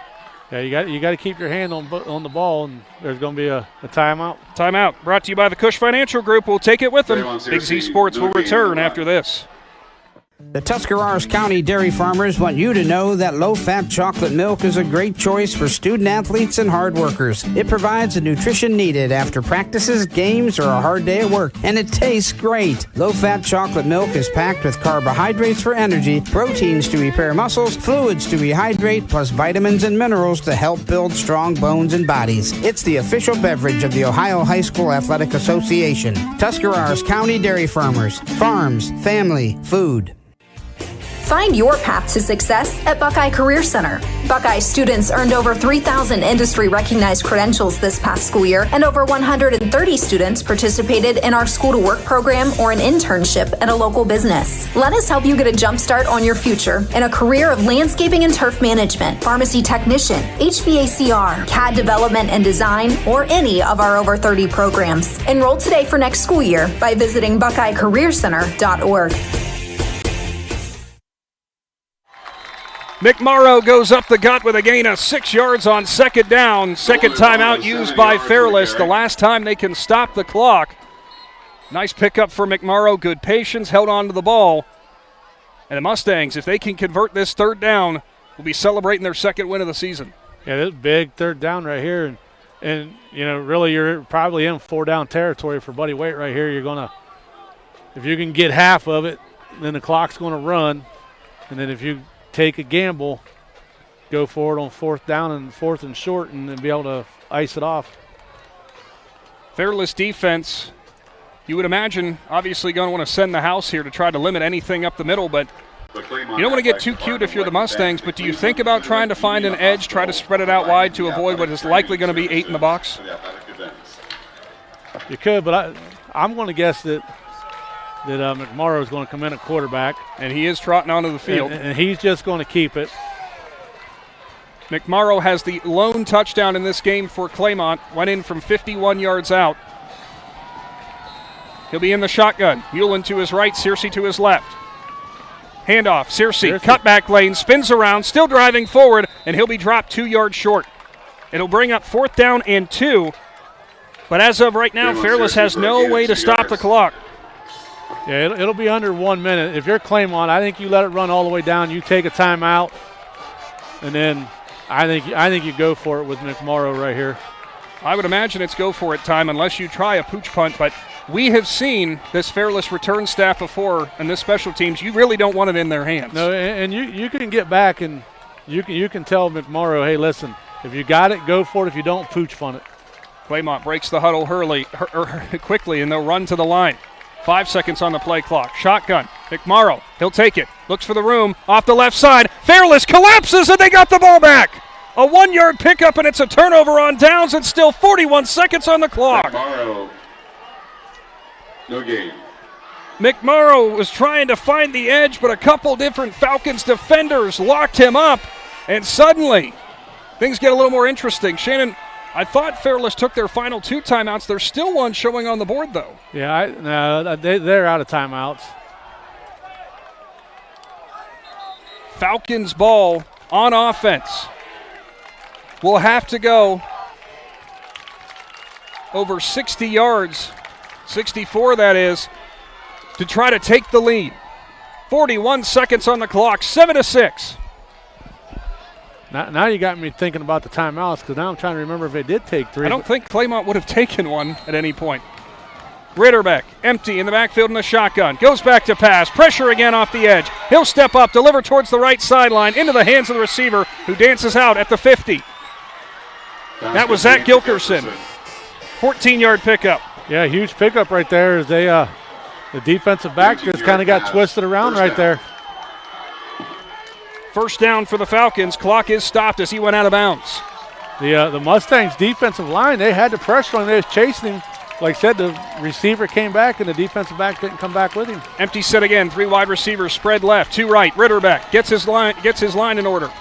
Speaker 3: Yeah, you got to keep your hand on the ball, and there's going to be a timeout.
Speaker 2: Timeout brought to you by the Cush Financial Group. We'll take it with them. Big Z Sports will return after this.
Speaker 9: The Tuscarawas County dairy farmers want you to know that low-fat chocolate milk is a great choice for student athletes and hard workers. It provides the nutrition needed after practices, games, or a hard day at work, and it tastes great. Low-fat chocolate milk is packed with carbohydrates for energy, proteins to repair muscles, fluids to rehydrate, plus vitamins and minerals to help build strong bones and bodies. It's the official beverage of the Ohio High School Athletic Association. Tuscarawas County Dairy Farmers. Farms, family, food.
Speaker 10: Find your path to success at Buckeye Career Center. Buckeye students earned over 3,000 industry-recognized credentials this past school year, and over 130 students participated in our School to Work program or an internship at a local business. Let us help you get a jump start on your future in a career of landscaping and turf management, pharmacy technician, HVACR, CAD development and design, or any of our over 30 programs. Enroll today for next school year by visiting BuckeyeCareerCenter.org.
Speaker 2: McMorrow goes up the gut with a gain of 6 yards on second down. Second timeout used by Fairless. The last time they can stop the clock. Nice pickup for McMorrow. Good patience. Held on to the ball. And the Mustangs, if they can convert this third down, will be celebrating their second win of the season.
Speaker 3: Yeah, this is big third down right here. And you know, really you're probably in 4-down territory for Buddy Waite right here. You're going to, if you can get half of it, then the clock's going to run. And then if you take a gamble, go for it on 4th down and 4th and short, and then be able to ice it off.
Speaker 2: Fairless defense, you would imagine, obviously going to want to send the house here to try to limit anything up the middle, but you don't want to get too cute if you're the Mustangs, but do you think about trying to find an edge, try to spread it out wide to avoid what is likely going to be 8 in the box?
Speaker 3: You could, but I'm going to guess that McMorrow is going to come in at quarterback.
Speaker 2: And he is trotting onto the field.
Speaker 3: And he's just going to keep it.
Speaker 2: McMorrow has the lone touchdown in this game for Claymont. Went in from 51 yards out. He'll be in the shotgun. Mullen to his right, Searcy to his left. Handoff, Searcy, cutback lane, spins around, still driving forward, and he'll be dropped 2 yards short. It'll bring up 4th down and 2. But as of right now, Fairless has no way to stop the clock.
Speaker 3: Yeah, it'll be under 1 minute. If you're Claymont, I think you let it run all the way down. You take a timeout, and then I think you go for it with McMorrow right here.
Speaker 2: I would imagine it's go for it time unless you try a pooch punt, but we have seen this Fairless return staff before and this special teams. You really don't want it in their hands.
Speaker 3: No, and you can get back and you can tell McMorrow, hey, listen, if you got it, go for it. If you don't, pooch punt it.
Speaker 2: Claymont breaks the huddle quickly, and they'll run to the line. 5 seconds on the play clock. Shotgun. McMorrow. He'll take it. Looks for the room. Off the left side. Fairless collapses, and they got the ball back. A 1-yard pickup, and it's a turnover on downs. It's still 41 seconds on the clock.
Speaker 6: McMorrow. No gain.
Speaker 2: McMorrow was trying to find the edge, but a couple different Falcons defenders locked him up. And suddenly, things get a little more interesting. Shannon, I thought Fairless took their final 2 timeouts. There's still one showing on the board, though.
Speaker 3: Yeah, they're out of timeouts.
Speaker 2: Falcons ball on offense. Will have to go over 60 yards, 64 that is, to try to take the lead. 41 seconds on the clock, 7-6.
Speaker 3: Now you got me thinking about the timeouts, because now I'm trying to remember if they did take 3.
Speaker 2: I don't think Claymont would have taken one at any point. Ritterbeck, empty in the backfield in the shotgun. Goes back to pass. Pressure again off the edge. He'll step up, deliver towards the right sideline, into the hands of the receiver, who dances out at the 50. That was Zach Gilkerson. 14-yard pickup.
Speaker 3: Yeah, huge pickup right there as they the defensive back just kind of got twisted around right there.
Speaker 2: First down for the Falcons. Clock is stopped as he went out of bounds.
Speaker 3: The Mustangs defensive line, they had the pressure on him. They was chasing him. Like I said, the receiver came back and the defensive back didn't come back with him.
Speaker 2: Empty set again. 3 wide receivers spread left, 2 right. Ritterbeck gets his line in order.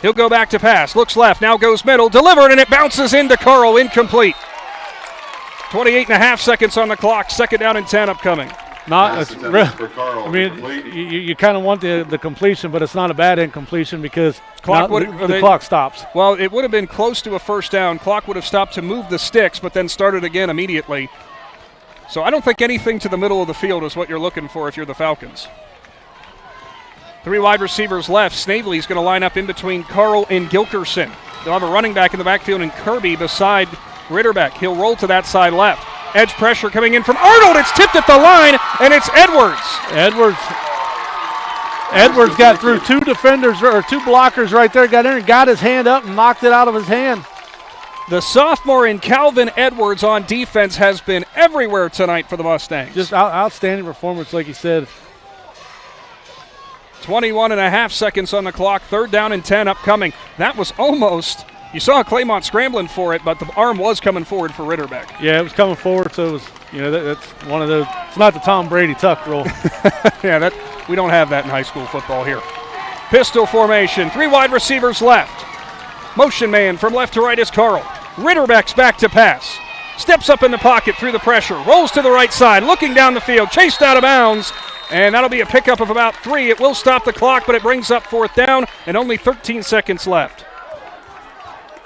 Speaker 2: He'll go back to pass. Looks left. Now goes middle. Delivered, and it bounces into Carl. Incomplete. 28.5 seconds on the clock. Second down and 10 upcoming.
Speaker 3: I mean, you kind of want the completion, but it's not a bad incompletion because the clock stops.
Speaker 2: Well, it would have been close to a first down. Clock would have stopped to move the sticks, but then started again immediately. So I don't think anything to the middle of the field is what you're looking for if you're the Falcons. 3 wide receivers left. Snavely's going to line up in between Carl and Gilkerson. They'll have a running back in the backfield and Kirby beside Ritterbeck. He'll roll to that side left. Edge pressure coming in from Arnold. It's tipped at the line, and it's Edwards.
Speaker 3: Edwards got through 2 defenders, or 2 blockers right there, got in and got his hand up and knocked it out of his hand.
Speaker 2: The sophomore in Calvin Edwards on defense has been everywhere tonight for the Mustangs.
Speaker 3: Just outstanding performance, like you said.
Speaker 2: 21.5 seconds on the clock. 3rd down and 10 upcoming. That was almost, you saw Claymont scrambling for it, but the arm was coming forward for Ritterbeck.
Speaker 3: Yeah, it was coming forward, so it was, that's one of those, it's not the Tom Brady tuck roll.
Speaker 2: Yeah, we don't have that in high school football here. Pistol formation, 3 wide receivers left. Motion man from left to right is Carl. Ritterbeck's back to pass. Steps up in the pocket through the pressure. Rolls to the right side, looking down the field, chased out of bounds. And that'll be a pickup of about 3. It will stop the clock, but it brings up 4th down and only 13 seconds left.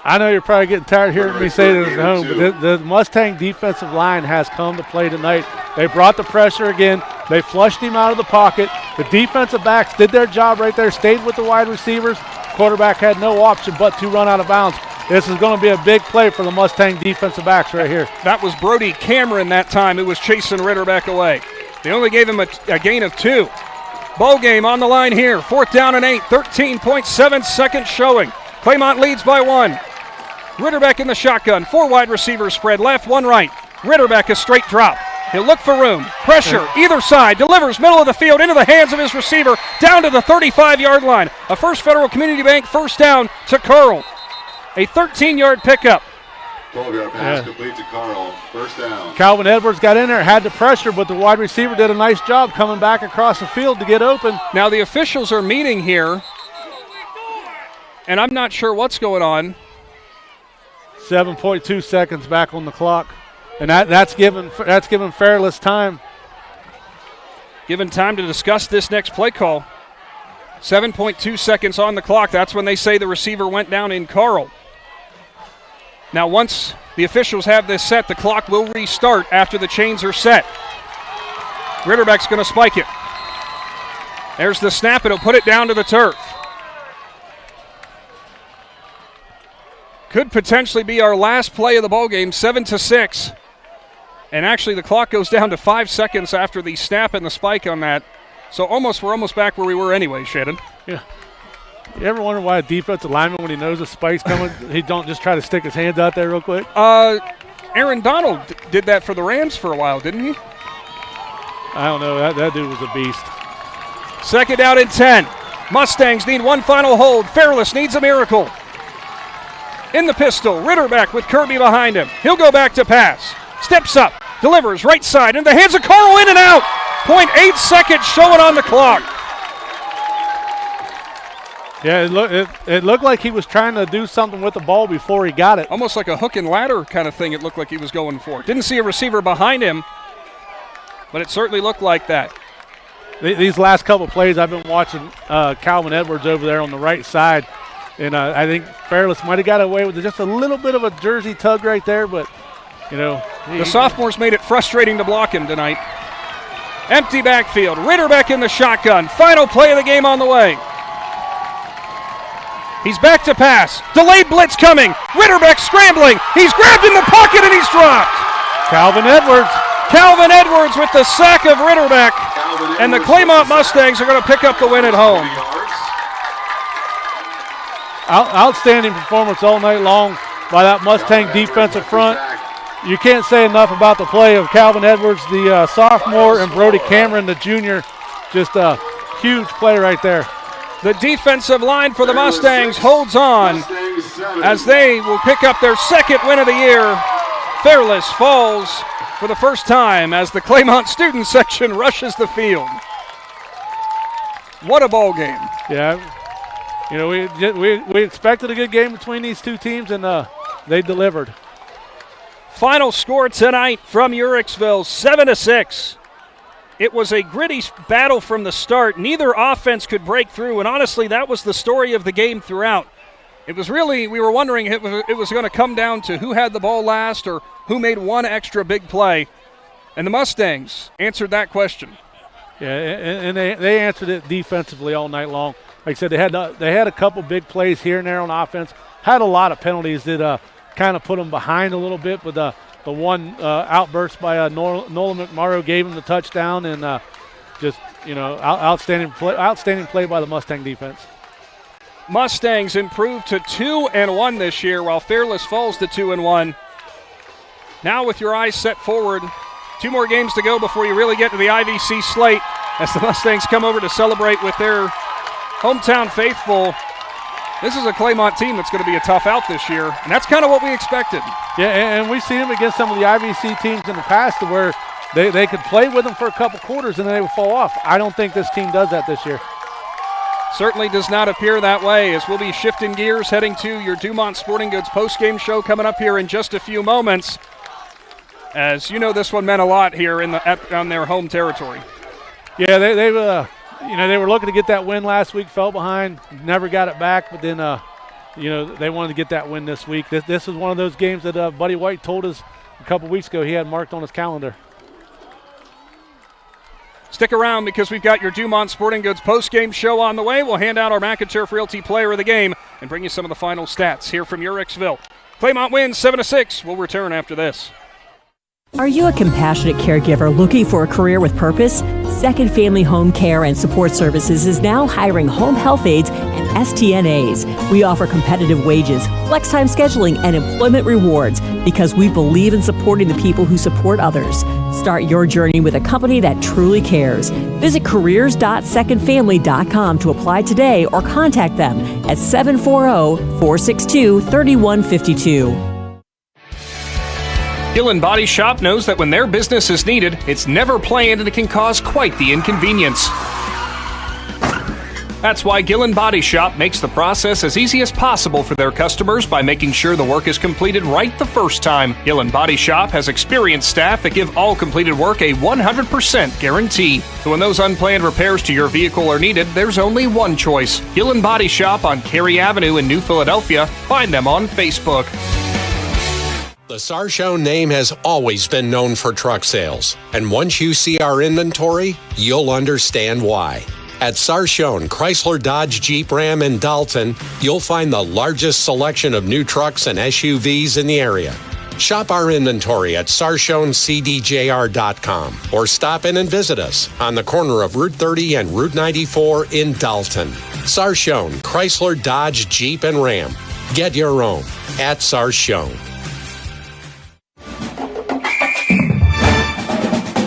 Speaker 3: I know you're probably getting tired of hearing me say this at home, but the Mustang defensive line has come to play tonight. They brought the pressure again. They flushed him out of the pocket. The defensive backs did their job right there, stayed with the wide receivers. Quarterback had no option but to run out of bounds. This is going to be a big play for the Mustang defensive backs right here.
Speaker 2: That was Brody Cameron that time who was chasing Ritterbeck away. They only gave him a gain of 2. Ball game on the line here. 4th down and 8. 13.7 seconds showing. Claymont leads by 1. Ritterbeck in the shotgun. 4 wide receivers spread left, 1 right. Ritterbeck a straight drop. He'll look for room. Pressure either side. Delivers middle of the field into the hands of his receiver down to the 35-yard line. A First Federal Community Bank first down to Carl. A 13-yard pickup.
Speaker 6: 12-yard pass complete to Carl. First down.
Speaker 3: Calvin Edwards got in there, had the pressure, but the wide receiver did a nice job coming back across the field to get open.
Speaker 2: Now the officials are meeting here, and I'm not sure what's going on.
Speaker 3: 7.2 seconds back on the clock, and that's given Fairless time.
Speaker 2: Given time to discuss this next play call. 7.2 seconds on the clock. That's when they say the receiver went down in Carl. Now, once the officials have this set, the clock will restart after the chains are set. Ritterbeck's going to spike it. There's the snap, and he'll put it down to the turf. Could potentially be our last play of the ballgame, 7-6. And actually, the clock goes down to 5 seconds after the snap and the spike on that. So we're almost back where we were anyway, Shannon.
Speaker 3: Yeah. You ever wonder why a defensive lineman, when he knows a spike's coming, he don't just try to stick his hands out there real quick?
Speaker 2: Aaron Donald did that for the Rams for a while, didn't he?
Speaker 3: I don't know. That dude was a beast.
Speaker 2: 2nd down and 10. Mustangs need one final hold. Fairless needs a miracle. In the pistol, Ritterbeck with Kirby behind him. He'll go back to pass. Steps up, delivers right side, in the hands of Carl, in and out. 0.8 seconds showing on the clock.
Speaker 3: Yeah, it looked like he was trying to do something with the ball before he got it.
Speaker 2: Almost like a hook and ladder kind of thing it looked like he was going for. Didn't see a receiver behind him, but it certainly looked like that.
Speaker 3: These last couple plays, I've been watching Calvin Edwards over there on the right side, and I think Fairless might have got away with just a little bit of a jersey tug right there, but,
Speaker 2: the sophomores made it frustrating to block him tonight. Empty backfield. Ritterbeck in the shotgun. Final play of the game on the way. He's back to pass. Delayed blitz coming. Ritterbeck scrambling. He's grabbed in the pocket and he's dropped.
Speaker 3: Calvin Edwards
Speaker 2: with the sack of Ritterbeck. And the Claymont Mustangs are going to pick up the win at home.
Speaker 3: Outstanding performance all night long by that Mustang defensive front. You can't say enough about the play of Calvin Edwards, the sophomore, and Brody Cameron, the junior. Just a huge play right there.
Speaker 2: The defensive line for the Mustangs holds on as they will pick up their 2nd win of the year. Fairless falls for the first time as the Claymont student section rushes the field. What a ball game.
Speaker 3: Yeah, we expected a good game between these two teams, and they delivered.
Speaker 2: Final score tonight from Uricksville, 7-6. It was a gritty battle from the start. Neither offense could break through, and honestly, that was the story of the game throughout. It was really, we were wondering if it was going to come down to who had the ball last or who made one extra big play, and the Mustangs answered that question.
Speaker 3: Yeah, and they answered it defensively all night long. Like I said, they had a couple big plays here and there on offense. Had a lot of penalties that kind of put them behind a little bit, but the one outburst by Nolan McMorrow gave him the touchdown, and just outstanding play by the Mustang defense.
Speaker 2: Mustangs improved to 2-1 this year, while Fairless falls to 2-1. Now with your eyes set forward, 2 more games to go before you really get to the IVC slate as the Mustangs come over to celebrate with their hometown faithful. This is a Claymont team that's going to be a tough out this year, and that's kind of what we expected.
Speaker 3: Yeah, and we've seen them against some of the IVC teams in the past where they could play with them for a couple quarters and then they would fall off. I don't think this team does that this year.
Speaker 2: Certainly does not appear that way, as we'll be shifting gears, heading to your Dumont Sporting Goods postgame show coming up here in just a few moments. As you know, this one meant a lot here on their home territory.
Speaker 3: Yeah, they were looking to get that win last week, fell behind, never got it back, but then they wanted to get that win this week. This is one of those games that Buddy White told us a couple weeks ago he had marked on his calendar.
Speaker 2: Stick around because we've got your Dumont Sporting Goods postgame show on the way. We'll hand out our McInturf Realty Player of the Game and bring you some of the final stats here from Uricksville. Claymont wins 7-6. We'll return after this.
Speaker 11: Are you a compassionate caregiver looking for a career with purpose? Second Family Home Care and Support Services is now hiring home health aides and STNAs. We offer competitive wages, flex time scheduling, and employment rewards because we believe in supporting the people who support others. Start your journey with a company that truly cares. Visit careers.secondfamily.com to apply today or contact them at 740-462-3152.
Speaker 2: Gillen Body Shop knows that when their business is needed, it's never planned and it can cause quite the inconvenience. That's why Gillen Body Shop makes the process as easy as possible for their customers by making sure the work is completed right the first time. Gillen Body Shop has experienced staff that give all completed work a 100% guarantee. So when those unplanned repairs to your vehicle are needed, there's only one choice. Gillen Body Shop on Cary Avenue in New Philadelphia. Find them on Facebook.
Speaker 12: The Sarbaugh name has always been known for truck sales, and once you see our inventory, you'll understand why. At Sarbaugh Chrysler Dodge Jeep Ram in Dalton, you'll find the largest selection of new trucks and SUVs in the area. Shop our inventory at SarshawCDJR.com or stop in and visit us on the corner of Route 30 and Route 94 in Dalton. Sarbaugh Chrysler Dodge Jeep and Ram. Get your own at Sarbaugh.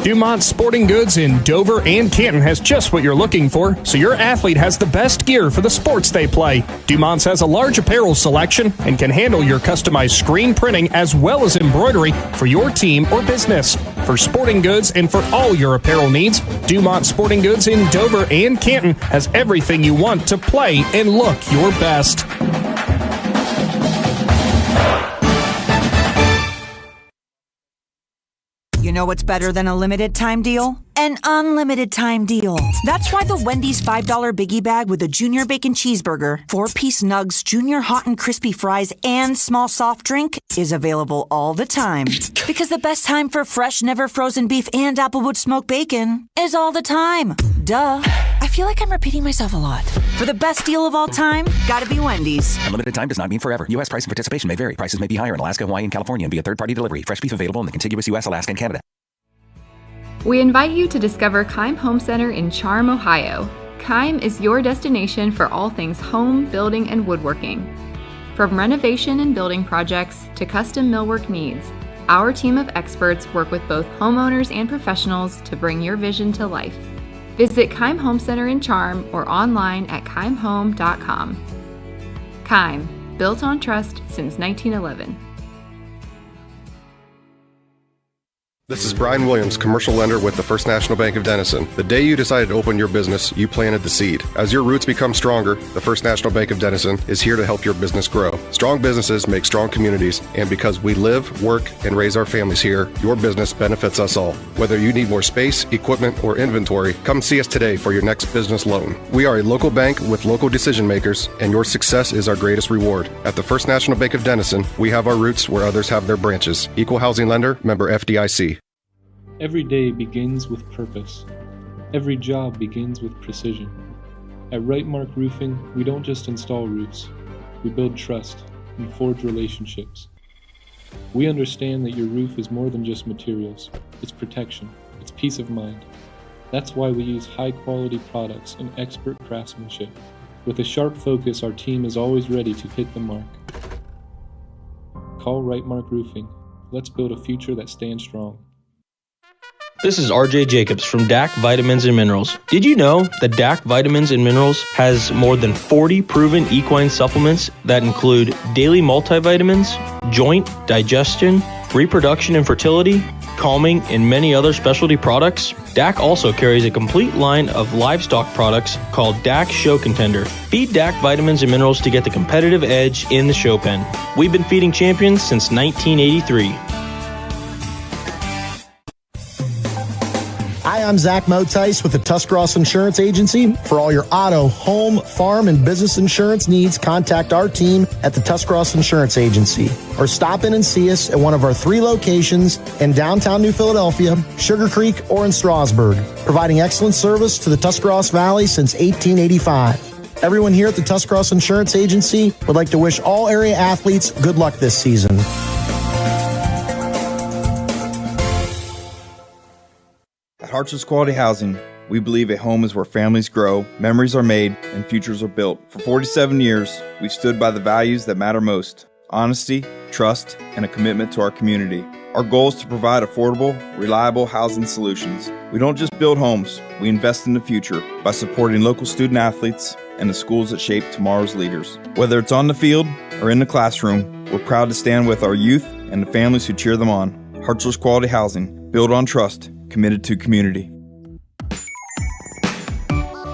Speaker 2: Dumont Sporting Goods in Dover and Canton has just what you're looking for, so your athlete has the best gear for the sports they play. Dumont's has a large apparel selection and can handle your customized screen printing as well as embroidery for your team or business. For sporting goods and for all your apparel needs, Dumont Sporting Goods in Dover and Canton has everything you want to play and look your best.
Speaker 13: You know what's better than a limited time deal? An unlimited time deal. That's why the Wendy's $5 Biggie Bag with a Junior Bacon Cheeseburger, 4-piece nugs, Junior Hot and Crispy Fries, and small soft drink is available all the time. Because the best time for fresh, never frozen beef and Applewood smoked bacon is all the time. Duh. I feel like I'm repeating myself a lot. For the best deal of all time, gotta be Wendy's.
Speaker 15: Unlimited time does not mean forever. U.S. price and participation may vary. Prices may be higher in Alaska, Hawaii, and California and via third-party delivery. Fresh beef available in the contiguous U.S., Alaska, and Canada.
Speaker 21: We invite you to discover Keim Home Center in Charm, Ohio. Keim is your destination for all things home, building, and woodworking. From renovation and building projects to custom millwork needs, our team of experts work with both homeowners and professionals to bring your vision to life. Visit Keim Home Center in Charm or online at keimhome.com. Keim, built on trust since 1911.
Speaker 16: This is Brian Williams, commercial lender with the First National Bank of Denison. The day you decided to open your business, you planted the seed. As your roots become stronger, the First National Bank of Denison is here to help your business grow. Strong businesses make strong communities, and because we live, work, and raise our families here, your business benefits us all. Whether you need more space, equipment, or inventory, come see us today for your next business loan. We are a local bank with local decision makers, and your success is our greatest reward. At the First National Bank of Denison, we have our roots where others have their branches. Equal housing lender, member FDIC.
Speaker 17: Every day begins with purpose. Every job begins with precision. At Right Mark Roofing, we don't just install roofs. We build trust and forge relationships. We understand that your roof is more than just materials. It's protection. It's peace of mind. That's why we use high-quality products and expert craftsmanship. With a sharp focus, our team is always ready to hit the mark. Call Right Mark Roofing. Let's build a future that stands strong.
Speaker 19: This is RJ Jacobs from DAC Vitamins and Minerals. Did you know that DAC Vitamins and Minerals has more than 40 proven equine supplements that include daily multivitamins, joint, digestion, reproduction and fertility, calming, and many other specialty products? DAC also carries a complete line of livestock products called DAC Show Contender. Feed DAC Vitamins and Minerals to get the competitive edge in the show pen. We've been feeding champions since 1983.
Speaker 22: Hi, I'm Zach Motice with the Tuscarawas Insurance Agency. For all your auto, home, farm, and business insurance needs, contact our team at the Tuscarawas Insurance Agency or stop in and see us at one of our 3 locations in downtown New Philadelphia, Sugar Creek, or in Strasburg, providing excellent service to the Tuscarawas Valley since 1885. Everyone here at the Tuscarawas Insurance Agency would like to wish all area athletes good luck this season.
Speaker 23: At Harts's Quality Housing, we believe a home is where families grow, memories are made, and futures are built. For 47 years, we've stood by the values that matter most: honesty, trust, and a commitment to our community. Our goal is to provide affordable, reliable housing solutions. We don't just build homes, we invest in the future by supporting local student athletes and the schools that shape tomorrow's leaders. Whether it's on the field or in the classroom, we're proud to stand with our youth and the families who cheer them on. Harts's Quality Housing, built on trust, committed to community.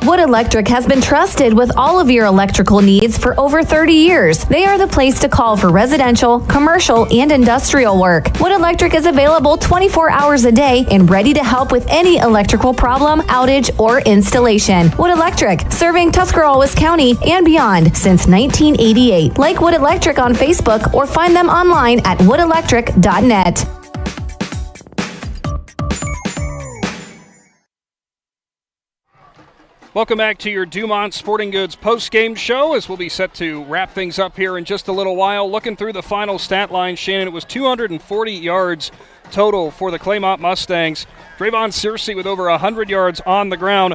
Speaker 20: Wood Electric has been trusted with all of your electrical needs for over 30 years. They are the place to call for residential, commercial, and industrial work. Wood Electric is available 24 hours a day and ready to help with any electrical problem, outage, or installation. Wood Electric, serving Tuscarawas County and beyond since 1988. Like Wood Electric on Facebook or find them online at woodelectric.net.
Speaker 2: Welcome back to your Dumont Sporting Goods post-game show as we'll be set to wrap things up here in just a little while. Looking through the final stat line, Shannon, it was 240 yards total for the Claymont Mustangs. Drayvon Searcy with over 100 yards on the ground.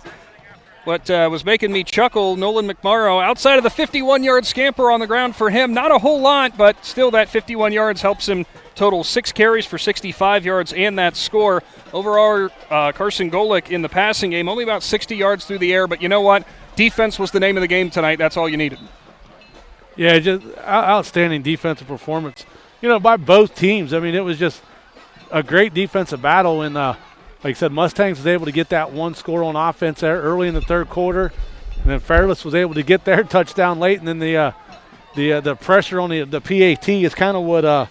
Speaker 2: What was making me chuckle, Nolan McMorrow, outside of the 51-yard scamper on the ground for him, not a whole lot, but still that 51 yards helps him total 6 carries for 65 yards and that score. Overall, Carson Golick in the passing game, only about 60 yards through the air, but you know what? Defense was the name of the game tonight. That's all you needed.
Speaker 3: Yeah, just outstanding defensive performance, by both teams. I mean, it was just a great defensive battle, and like I said, Mustangs was able to get that one score on offense there early in the third quarter, and then Fairless was able to get their touchdown late, and then the pressure on the PAT is kind of what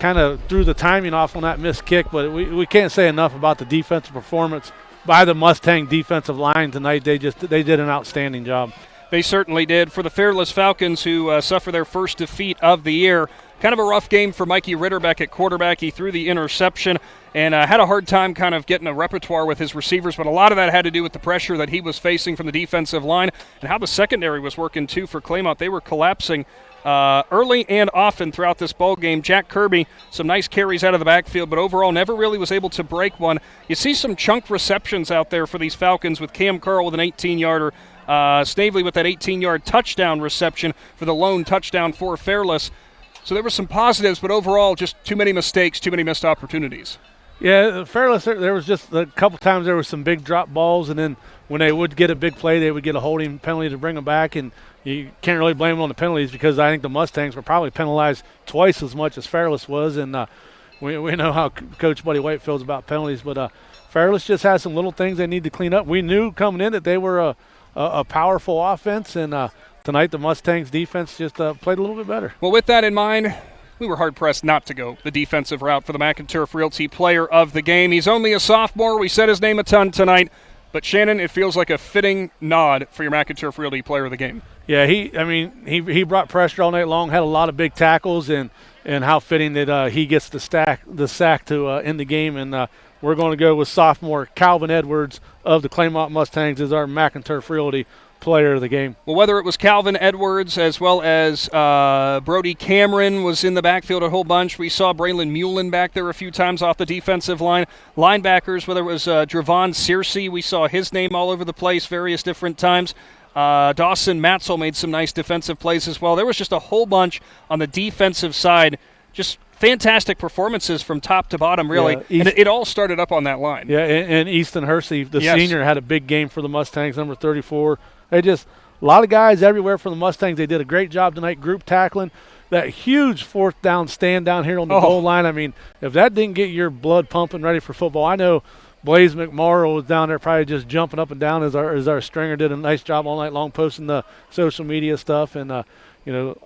Speaker 3: kind of threw the timing off on that missed kick. But we can't say enough about the defensive performance by the Mustang defensive line tonight. They did an outstanding job.
Speaker 2: They certainly did. For the Fairless Falcons, who suffer their first defeat of the year, kind of a rough game for Mikey Ritterbeck at quarterback. He threw the interception and had a hard time kind of getting a repertoire with his receivers, but a lot of that had to do with the pressure that he was facing from the defensive line and how the secondary was working, too, for Claymont. They were collapsing early and often throughout this ball game. Jack Kirby, some nice carries out of the backfield, but overall never really was able to break one. You see some chunk receptions out there for these Falcons with Cam Carl with an 18-yarder, Snavely with that 18-yard touchdown reception for the lone touchdown for Fairless. So there were some positives, but overall just too many mistakes, too many missed opportunities.
Speaker 3: Yeah, Fairless, there was just a couple times there were some big drop balls, and then when they would get a big play, they would get a holding penalty to bring them back, and you can't really blame them on the penalties because I think the Mustangs were probably penalized twice as much as Fairless was, and we know how Coach Buddy White feels about penalties, but Fairless just has some little things they need to clean up. We knew coming in that they were a powerful offense, and tonight the Mustangs defense just played a little bit better.
Speaker 2: Well, with that in mind, we were hard-pressed not to go the defensive route for the McInturf Realty Player of the Game. He's only a sophomore. We said his name a ton tonight. But, Shannon, it feels like a fitting nod for your McInturf Realty Player of the Game.
Speaker 3: Yeah, he brought pressure all night long, had a lot of big tackles, and how fitting that he gets the sack to end the game. And we're going to go with sophomore Calvin Edwards of the Claymont Mustangs as our McInturf Realty player of the game.
Speaker 2: Well, whether it was Calvin Edwards as well as Brody Cameron was in the backfield a whole bunch. We saw Braylon Mullen back there a few times off the defensive line. Linebackers, whether it was Dravon Searcy, we saw his name all over the place various different times. Dawson Matzel made some nice defensive plays as well. There was just a whole bunch on the defensive side. Just fantastic performances from top to bottom, really.
Speaker 3: Yeah,
Speaker 2: and it all started up on that line.
Speaker 3: Yeah, and Easton Hersey, the senior, had a big game for the Mustangs, number 34. They just a lot of guys everywhere for the Mustangs. They did a great job tonight group tackling. That huge fourth down stand down here on the goal line. I mean, if that didn't get your blood pumping ready for football, I know Blaze McMorrow was down there probably just jumping up and down as our stringer did a nice job all night long posting the social media stuff. And,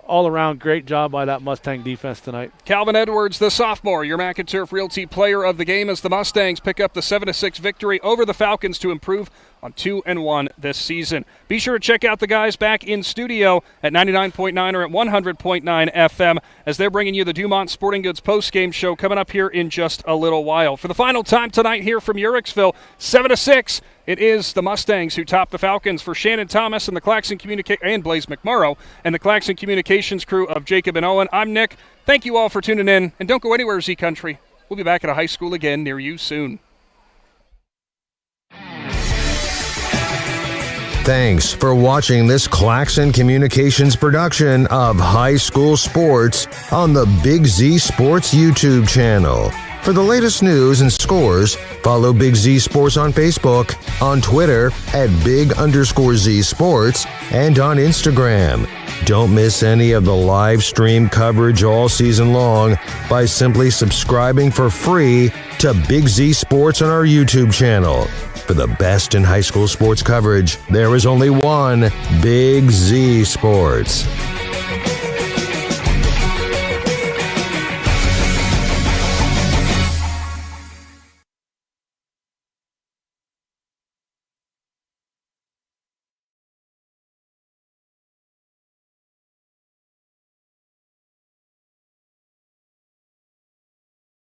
Speaker 3: all around great job by that Mustang defense tonight.
Speaker 2: Calvin Edwards, the sophomore, your McInturf Realty player of the game as the Mustangs pick up the 7-6 victory over the Falcons to improve on 2-1 this season. Be sure to check out the guys back in studio at 99.9 or at 100.9 FM as they're bringing you the Dumont Sporting Goods postgame show coming up here in just a little while. For the final time tonight here from Uricksville, 7-6. It is the Mustangs who top the Falcons. For Shannon Thomas and the Claxon and Blaze McMurrow and the Claxon Communications crew of Jacob and Owen, I'm Nick. Thank you all for tuning in, and don't go anywhere, Z Country. We'll be back at a high school again near you soon.
Speaker 1: Thanks for watching this Claxon Communications production of High School Sports on the Big Z Sports YouTube channel. For the latest news and scores, follow Big Z Sports on Facebook, on Twitter at @Big_Z Sports, and on Instagram. Don't miss any of the live stream coverage all season long by simply subscribing for free to Big Z Sports on our YouTube channel. For the best in high school sports coverage, there is only one Big Z Sports.